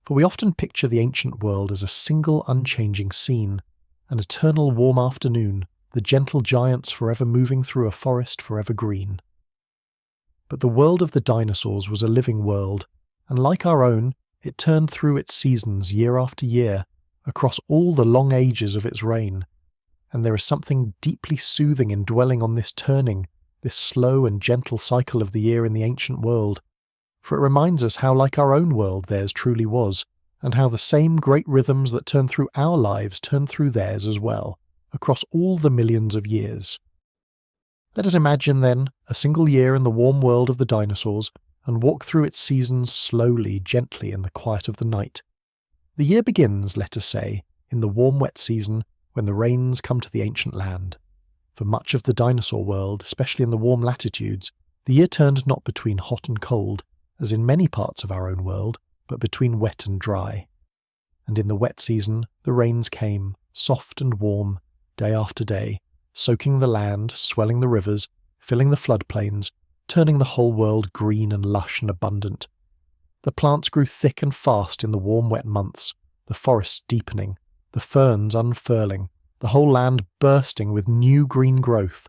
For we often picture the ancient world as a single unchanging scene, an eternal warm afternoon, the gentle giants forever moving through a forest forever green. But the world of the dinosaurs was a living world, and like our own, it turned through its seasons year after year, across all the long ages of its reign, and there is something deeply soothing in dwelling on this turning, this slow and gentle cycle of the year in the ancient world, for it reminds us how like our own world theirs truly was, and how the same great rhythms that turn through our lives turn through theirs as well, across all the millions of years. Let us imagine, then, a single year in the warm world of the dinosaurs, and walk through its seasons slowly, gently in the quiet of the night. The year begins, let us say, in the warm wet season, when the rains come to the ancient land. For much of the dinosaur world, especially in the warm latitudes, the year turned not between hot and cold, as in many parts of our own world, but between wet and dry. And in the wet season, the rains came, soft and warm, day after day, soaking the land, swelling the rivers, filling the floodplains, turning the whole world green and lush and abundant. The plants grew thick and fast in the warm wet months, the forests deepening, the ferns unfurling, the whole land bursting with new green growth,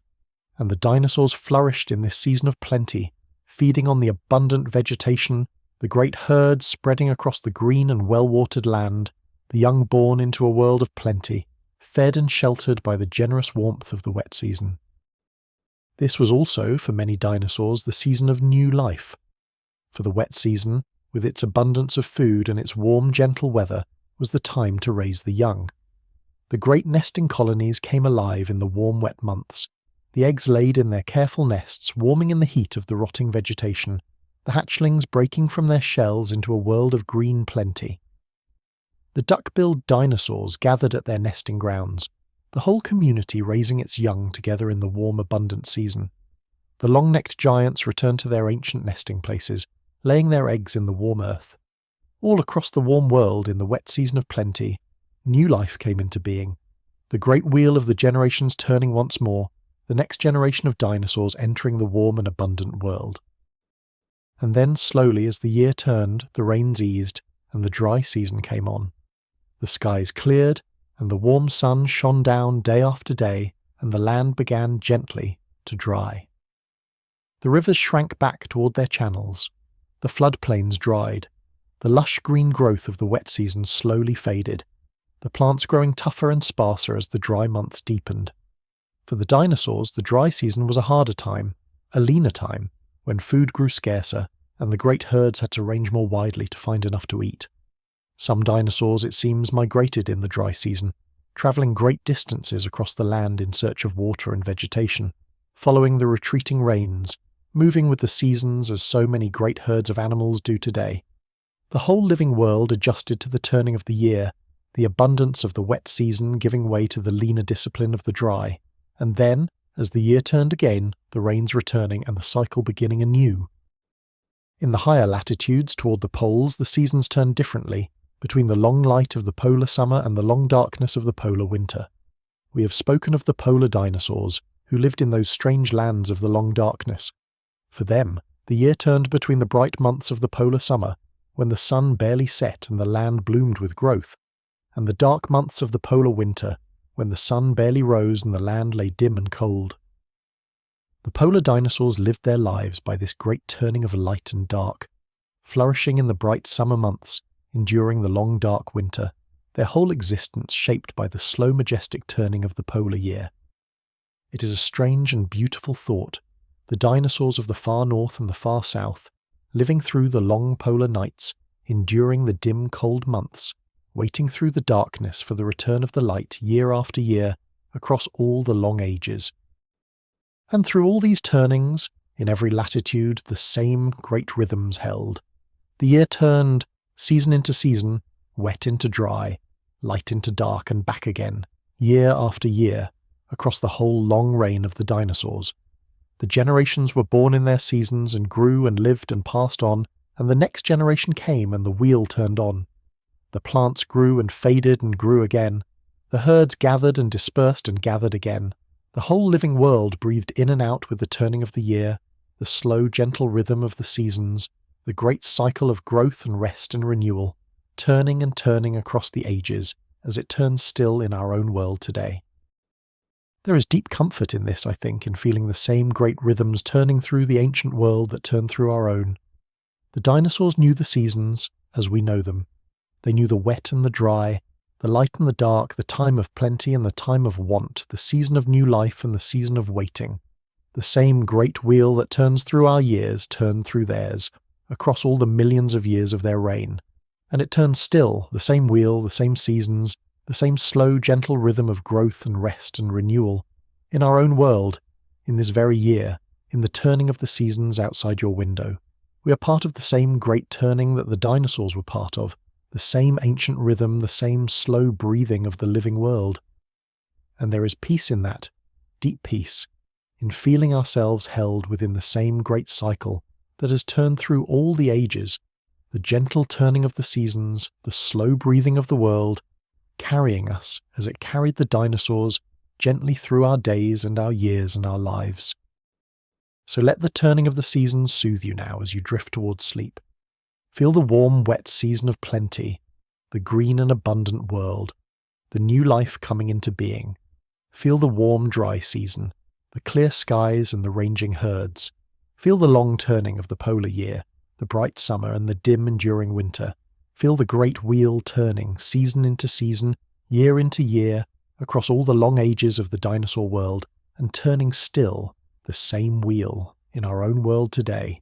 and the dinosaurs flourished in this season of plenty, feeding on the abundant vegetation, the great herds spreading across the green and well-watered land, the young born into a world of plenty, fed and sheltered by the generous warmth of the wet season. This was also, for many dinosaurs, the season of new life. For the wet season, with its abundance of food and its warm, gentle weather, was the time to raise the young. The great nesting colonies came alive in the warm, wet months, the eggs laid in their careful nests warming in the heat of the rotting vegetation, the hatchlings breaking from their shells into a world of green plenty. The duck-billed dinosaurs gathered at their nesting grounds, the whole community raising its young together in the warm, abundant season. The long-necked giants returned to their ancient nesting places, laying their eggs in the warm earth. All across the warm world in the wet season of plenty, new life came into being. The great wheel of the generations turning once more, the next generation of dinosaurs entering the warm and abundant world. And then, slowly, as the year turned, the rains eased, and the dry season came on. The skies cleared, and the warm sun shone down day after day, and the land began gently to dry. The rivers shrank back toward their channels. The floodplains dried. The lush green growth of the wet season slowly faded, the plants growing tougher and sparser as the dry months deepened. For the dinosaurs, the dry season was a harder time, a leaner time, when food grew scarcer and the great herds had to range more widely to find enough to eat. Some dinosaurs, it seems, migrated in the dry season, travelling great distances across the land in search of water and vegetation, following the retreating rains, moving with the seasons as so many great herds of animals do today. The whole living world adjusted to the turning of the year, the abundance of the wet season giving way to the leaner discipline of the dry, and then, as the year turned again, the rains returning and the cycle beginning anew. In the higher latitudes toward the poles, the seasons turned differently, between the long light of the polar summer and the long darkness of the polar winter. We have spoken of the polar dinosaurs, who lived in those strange lands of the long darkness. For them, the year turned between the bright months of the polar summer, when the sun barely set and the land bloomed with growth, and the dark months of the polar winter, when the sun barely rose and the land lay dim and cold. The polar dinosaurs lived their lives by this great turning of light and dark, flourishing in the bright summer months, enduring the long dark winter, their whole existence shaped by the slow majestic turning of the polar year. It is a strange and beautiful thought, the dinosaurs of the far north and the far south, living through the long polar nights, enduring the dim cold months, waiting through the darkness for the return of the light year after year across all the long ages. And through all these turnings, in every latitude, the same great rhythms held. The year turned, season into season, wet into dry, light into dark and back again, year after year, across the whole long reign of the dinosaurs. The generations were born in their seasons and grew and lived and passed on, and the next generation came and the wheel turned on. The plants grew and faded and grew again. The herds gathered and dispersed and gathered again. The whole living world breathed in and out with the turning of the year, the slow, gentle rhythm of the seasons, the great cycle of growth and rest and renewal, turning and turning across the ages, as it turns still in our own world today. There is deep comfort in this, I think, in feeling the same great rhythms turning through the ancient world that turned through our own. The dinosaurs knew the seasons, as we know them. They knew the wet and the dry, the light and the dark, the time of plenty and the time of want, the season of new life and the season of waiting. The same great wheel that turns through our years turned through theirs, across all the millions of years of their reign. And it turns still, the same wheel, the same seasons, the same slow, gentle rhythm of growth and rest and renewal, in our own world, in this very year, in the turning of the seasons outside your window. We are part of the same great turning that the dinosaurs were part of, the same ancient rhythm, the same slow breathing of the living world. And there is peace in that, deep peace, in feeling ourselves held within the same great cycle that has turned through all the ages, the gentle turning of the seasons, the slow breathing of the world, carrying us as it carried the dinosaurs gently through our days and our years and our lives. So let the turning of the seasons soothe you now as you drift towards sleep. Feel the warm, wet season of plenty, the green and abundant world, the new life coming into being. Feel the warm, dry season, the clear skies and the ranging herds. Feel the long turning of the polar year, the bright summer and the dim, enduring winter. Feel the great wheel turning, season into season, year into year, across all the long ages of the dinosaur world, and turning still, the same wheel, in our own world today.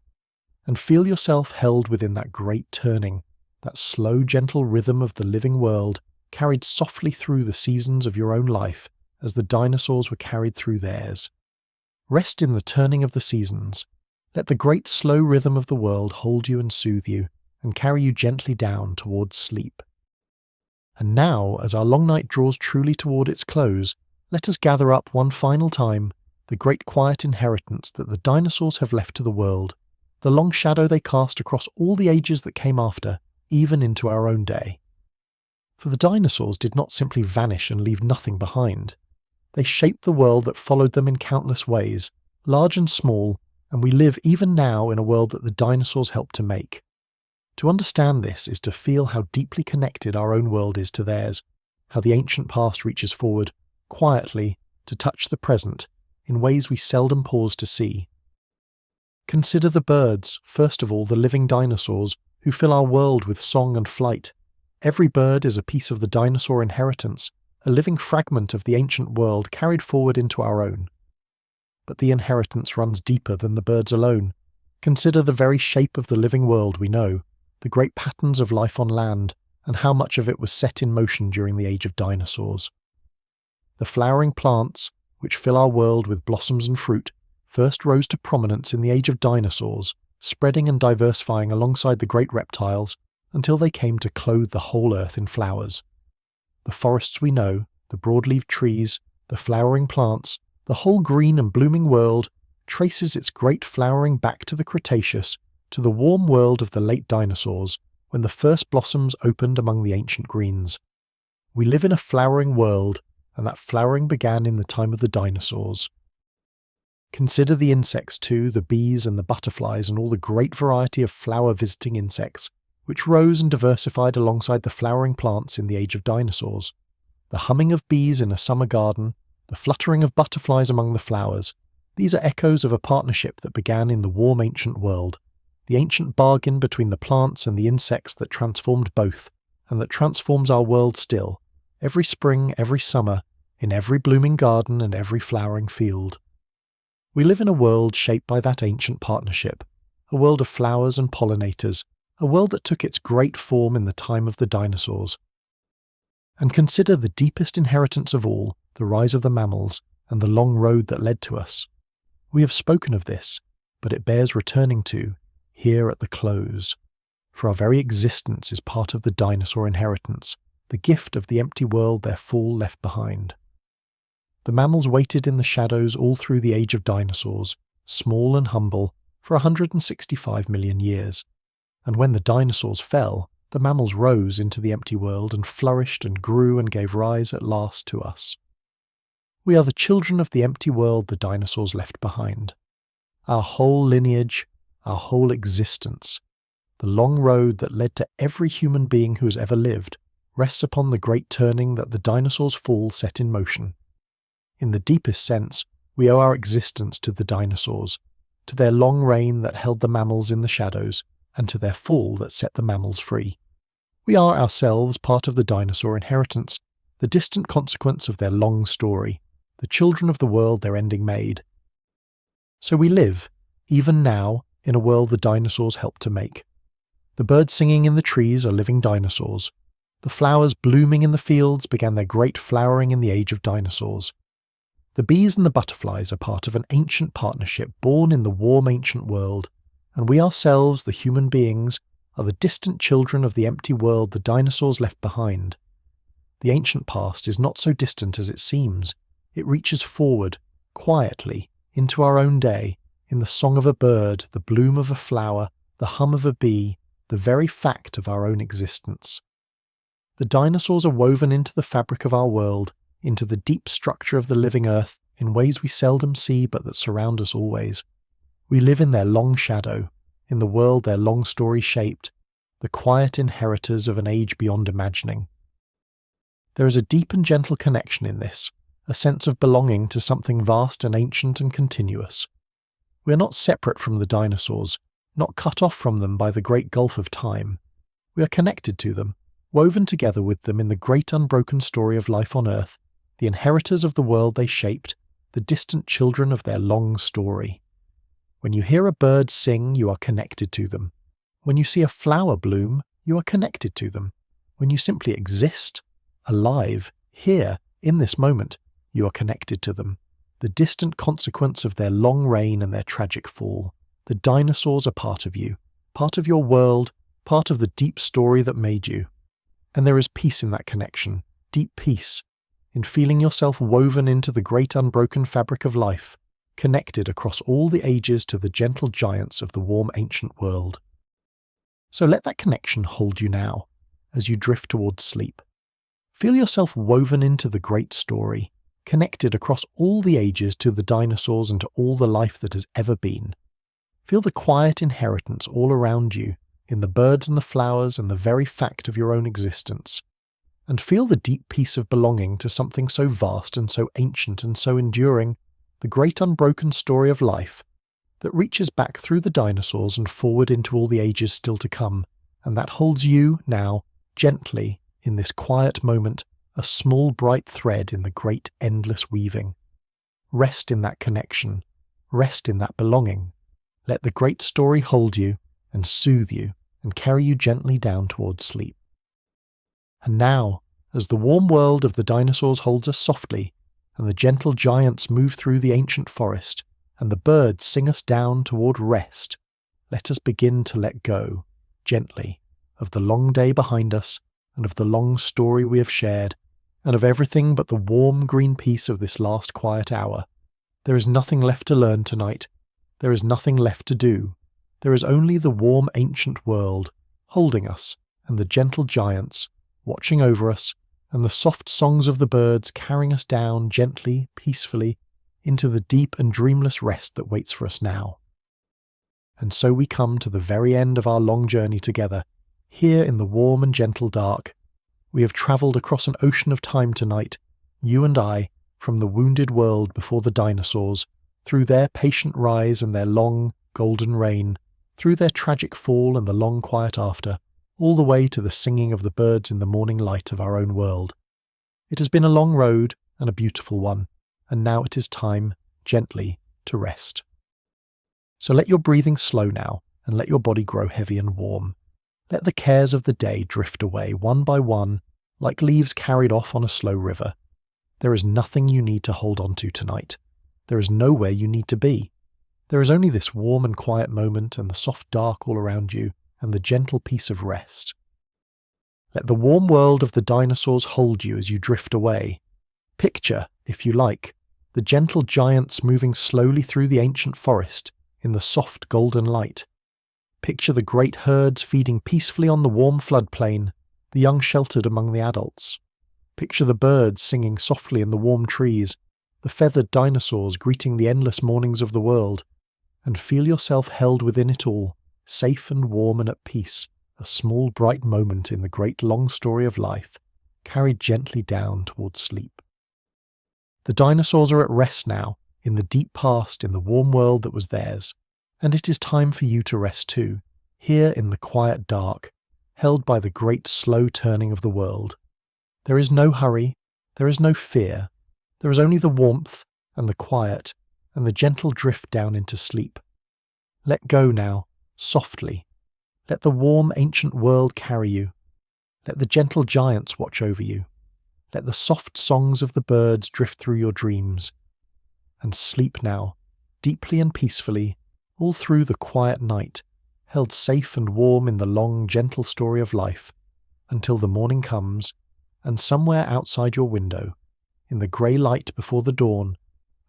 And feel yourself held within that great turning, that slow, gentle rhythm of the living world, carried softly through the seasons of your own life, as the dinosaurs were carried through theirs. Rest in the turning of the seasons. Let the great slow rhythm of the world hold you and soothe you, and carry you gently down towards sleep. And now, as our long night draws truly toward its close, let us gather up one final time the great quiet inheritance that the dinosaurs have left to the world, the long shadow they cast across all the ages that came after, even into our own day. For the dinosaurs did not simply vanish and leave nothing behind. They shaped the world that followed them in countless ways, large and small, and we live even now in a world that the dinosaurs helped to make. To understand this is to feel how deeply connected our own world is to theirs, how the ancient past reaches forward, quietly, to touch the present, in ways we seldom pause to see. Consider the birds, first of all the living dinosaurs, who fill our world with song and flight. Every bird is a piece of the dinosaur inheritance, a living fragment of the ancient world carried forward into our own. But the inheritance runs deeper than the birds alone. Consider the very shape of the living world we know, the great patterns of life on land, and how much of it was set in motion during the age of dinosaurs. The flowering plants, which fill our world with blossoms and fruit, first rose to prominence in the age of dinosaurs, spreading and diversifying alongside the great reptiles until they came to clothe the whole earth in flowers. The forests we know, the broad-leaved trees, the flowering plants, the whole green and blooming world traces its great flowering back to the Cretaceous, to the warm world of the late dinosaurs, when the first blossoms opened among the ancient greens. We live in a flowering world, and that flowering began in the time of the dinosaurs. Consider the insects too, the bees and the butterflies and all the great variety of flower-visiting insects, which rose and diversified alongside the flowering plants in the age of dinosaurs. The humming of bees in a summer garden, the fluttering of butterflies among the flowers, these are echoes of a partnership that began in the warm ancient world, the ancient bargain between the plants and the insects that transformed both, and that transforms our world still, every spring, every summer, in every blooming garden and every flowering field. We live in a world shaped by that ancient partnership, a world of flowers and pollinators, a world that took its great form in the time of the dinosaurs. And consider the deepest inheritance of all, the rise of the mammals, and the long road that led to us. We have spoken of this, but it bears returning to, here at the close. For our very existence is part of the dinosaur inheritance, the gift of the empty world their fall left behind. The mammals waited in the shadows all through the age of dinosaurs, small and humble, for 165 million years. And when the dinosaurs fell, the mammals rose into the empty world and flourished and grew and gave rise at last to us. We are the children of the empty world the dinosaurs left behind. Our whole lineage, our whole existence, the long road that led to every human being who has ever lived, rests upon the great turning that the dinosaurs' fall set in motion. In the deepest sense, we owe our existence to the dinosaurs, to their long reign that held the mammals in the shadows, and to their fall that set the mammals free. We are ourselves part of the dinosaur inheritance, the distant consequence of their long story, the children of the world their ending made. So we live, even now, in a world the dinosaurs helped to make. The birds singing in the trees are living dinosaurs. The flowers blooming in the fields began their great flowering in the age of dinosaurs. The bees and the butterflies are part of an ancient partnership born in the warm ancient world, and we ourselves, the human beings, are the distant children of the empty world the dinosaurs left behind. The ancient past is not so distant as it seems. It reaches forward, quietly, into our own day, in the song of a bird, the bloom of a flower, the hum of a bee, the very fact of our own existence. The dinosaurs are woven into the fabric of our world, into the deep structure of the living earth, in ways we seldom see but that surround us always. We live in their long shadow, in the world their long story shaped, the quiet inheritors of an age beyond imagining. There is a deep and gentle connection in this, a sense of belonging to something vast and ancient and continuous. We are not separate from the dinosaurs, not cut off from them by the great gulf of time. We are connected to them, woven together with them in the great unbroken story of life on Earth, the inheritors of the world they shaped, the distant children of their long story. When you hear a bird sing, you are connected to them. When you see a flower bloom, you are connected to them. When you simply exist, alive, here, in this moment, you are connected to them. the distant consequence of their long reign and their tragic fall. The dinosaurs are part of you, part of your world, part of the deep story that made you. And there is peace in that connection, deep peace, in feeling yourself woven into the great unbroken fabric of life, connected across all the ages to the gentle giants of the warm ancient world. So let that connection hold you now, as you drift towards sleep. Feel yourself woven into the great story, connected across all the ages to the dinosaurs and to all the life that has ever been. Feel the quiet inheritance all around you, in the birds and the flowers and the very fact of your own existence. And feel the deep peace of belonging to something so vast and so ancient and so enduring, the great unbroken story of life, that reaches back through the dinosaurs and forward into all the ages still to come, and that holds you, now, gently, in this quiet moment, a small bright thread in the great endless weaving. Rest in that connection, rest in that belonging. Let the great story hold you, and soothe you, and carry you gently down towards sleep. And now, as the warm world of the dinosaurs holds us softly, and the gentle giants move through the ancient forest, and the birds sing us down toward rest, let us begin to let go, gently, of the long day behind us, and of the long story we have shared, and of everything but the warm green peace of this last quiet hour. There is nothing left to learn tonight. There is nothing left to do. There is only the warm ancient world, holding us, and the gentle giants, watching over us, and the soft songs of the birds carrying us down gently, peacefully, into the deep and dreamless rest that waits for us now. And so we come to the very end of our long journey together, here in the warm and gentle dark. We have travelled across an ocean of time tonight, you and I, from the wounded world before the dinosaurs, through their patient rise and their long, golden reign, through their tragic fall and the long quiet after, all the way to the singing of the birds in the morning light of our own world. It has been a long road and a beautiful one, and now it is time, gently, to rest. So let your breathing slow now, and let your body grow heavy and warm. Let the cares of the day drift away one by one, like leaves carried off on a slow river. There is nothing you need to hold on to tonight. There is nowhere you need to be. There is only this warm and quiet moment and the soft dark all around you, and the gentle peace of rest. Let the warm world of the dinosaurs hold you as you drift away. Picture, if you like, the gentle giants moving slowly through the ancient forest in the soft golden light. Picture the great herds feeding peacefully on the warm floodplain, the young sheltered among the adults. Picture the birds singing softly in the warm trees, the feathered dinosaurs greeting the endless mornings of the world, and feel yourself held within it all, safe and warm and at peace, a small bright moment in the great long story of life, carried gently down towards sleep. The dinosaurs are at rest now, in the deep past, in the warm world that was theirs, and it is time for you to rest too, here in the quiet dark, held by the great slow turning of the world. There is no hurry, there is no fear, there is only the warmth and the quiet and the gentle drift down into sleep. Let go now, softly. Let the warm ancient world carry you. Let the gentle giants watch over you. Let the soft songs of the birds drift through your dreams. And sleep now, deeply and peacefully, all through the quiet night, held safe and warm in the long, gentle story of life, until the morning comes, and somewhere outside your window, in the grey light before the dawn,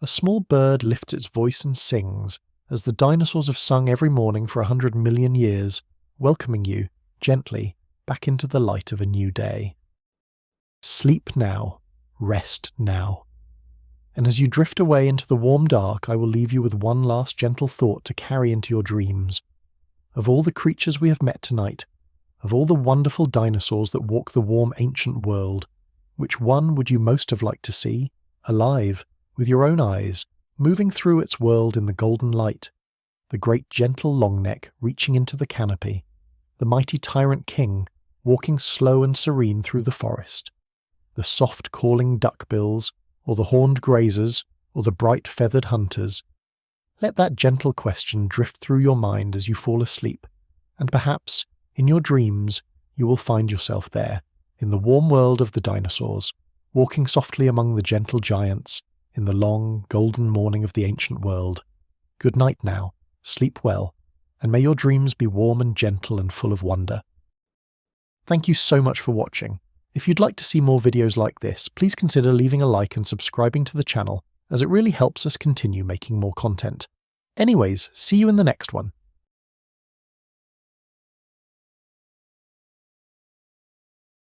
a small bird lifts its voice and sings, as the dinosaurs have sung every morning for 100 million years, welcoming you, gently, back into the light of a new day. Sleep now, rest now. And as you drift away into the warm dark, I will leave you with one last gentle thought to carry into your dreams. Of all the creatures we have met tonight, of all the wonderful dinosaurs that walk the warm ancient world, which one would you most have liked to see, alive, with your own eyes, moving through its world in the golden light? The great gentle longneck reaching into the canopy, the mighty tyrant king walking slow and serene through the forest, the soft calling duckbills, or the horned grazers, or the bright feathered hunters. Let that gentle question drift through your mind as you fall asleep, and perhaps, in your dreams, you will find yourself there, in the warm world of the dinosaurs, walking softly among the gentle giants, in the long, golden morning of the ancient world. Good night now, sleep well, and may your dreams be warm and gentle and full of wonder. Thank you so much for watching. If you'd like to see more videos like this, please consider leaving a like and subscribing to the channel, as it really helps us continue making more content. Anyways, see you in the next one.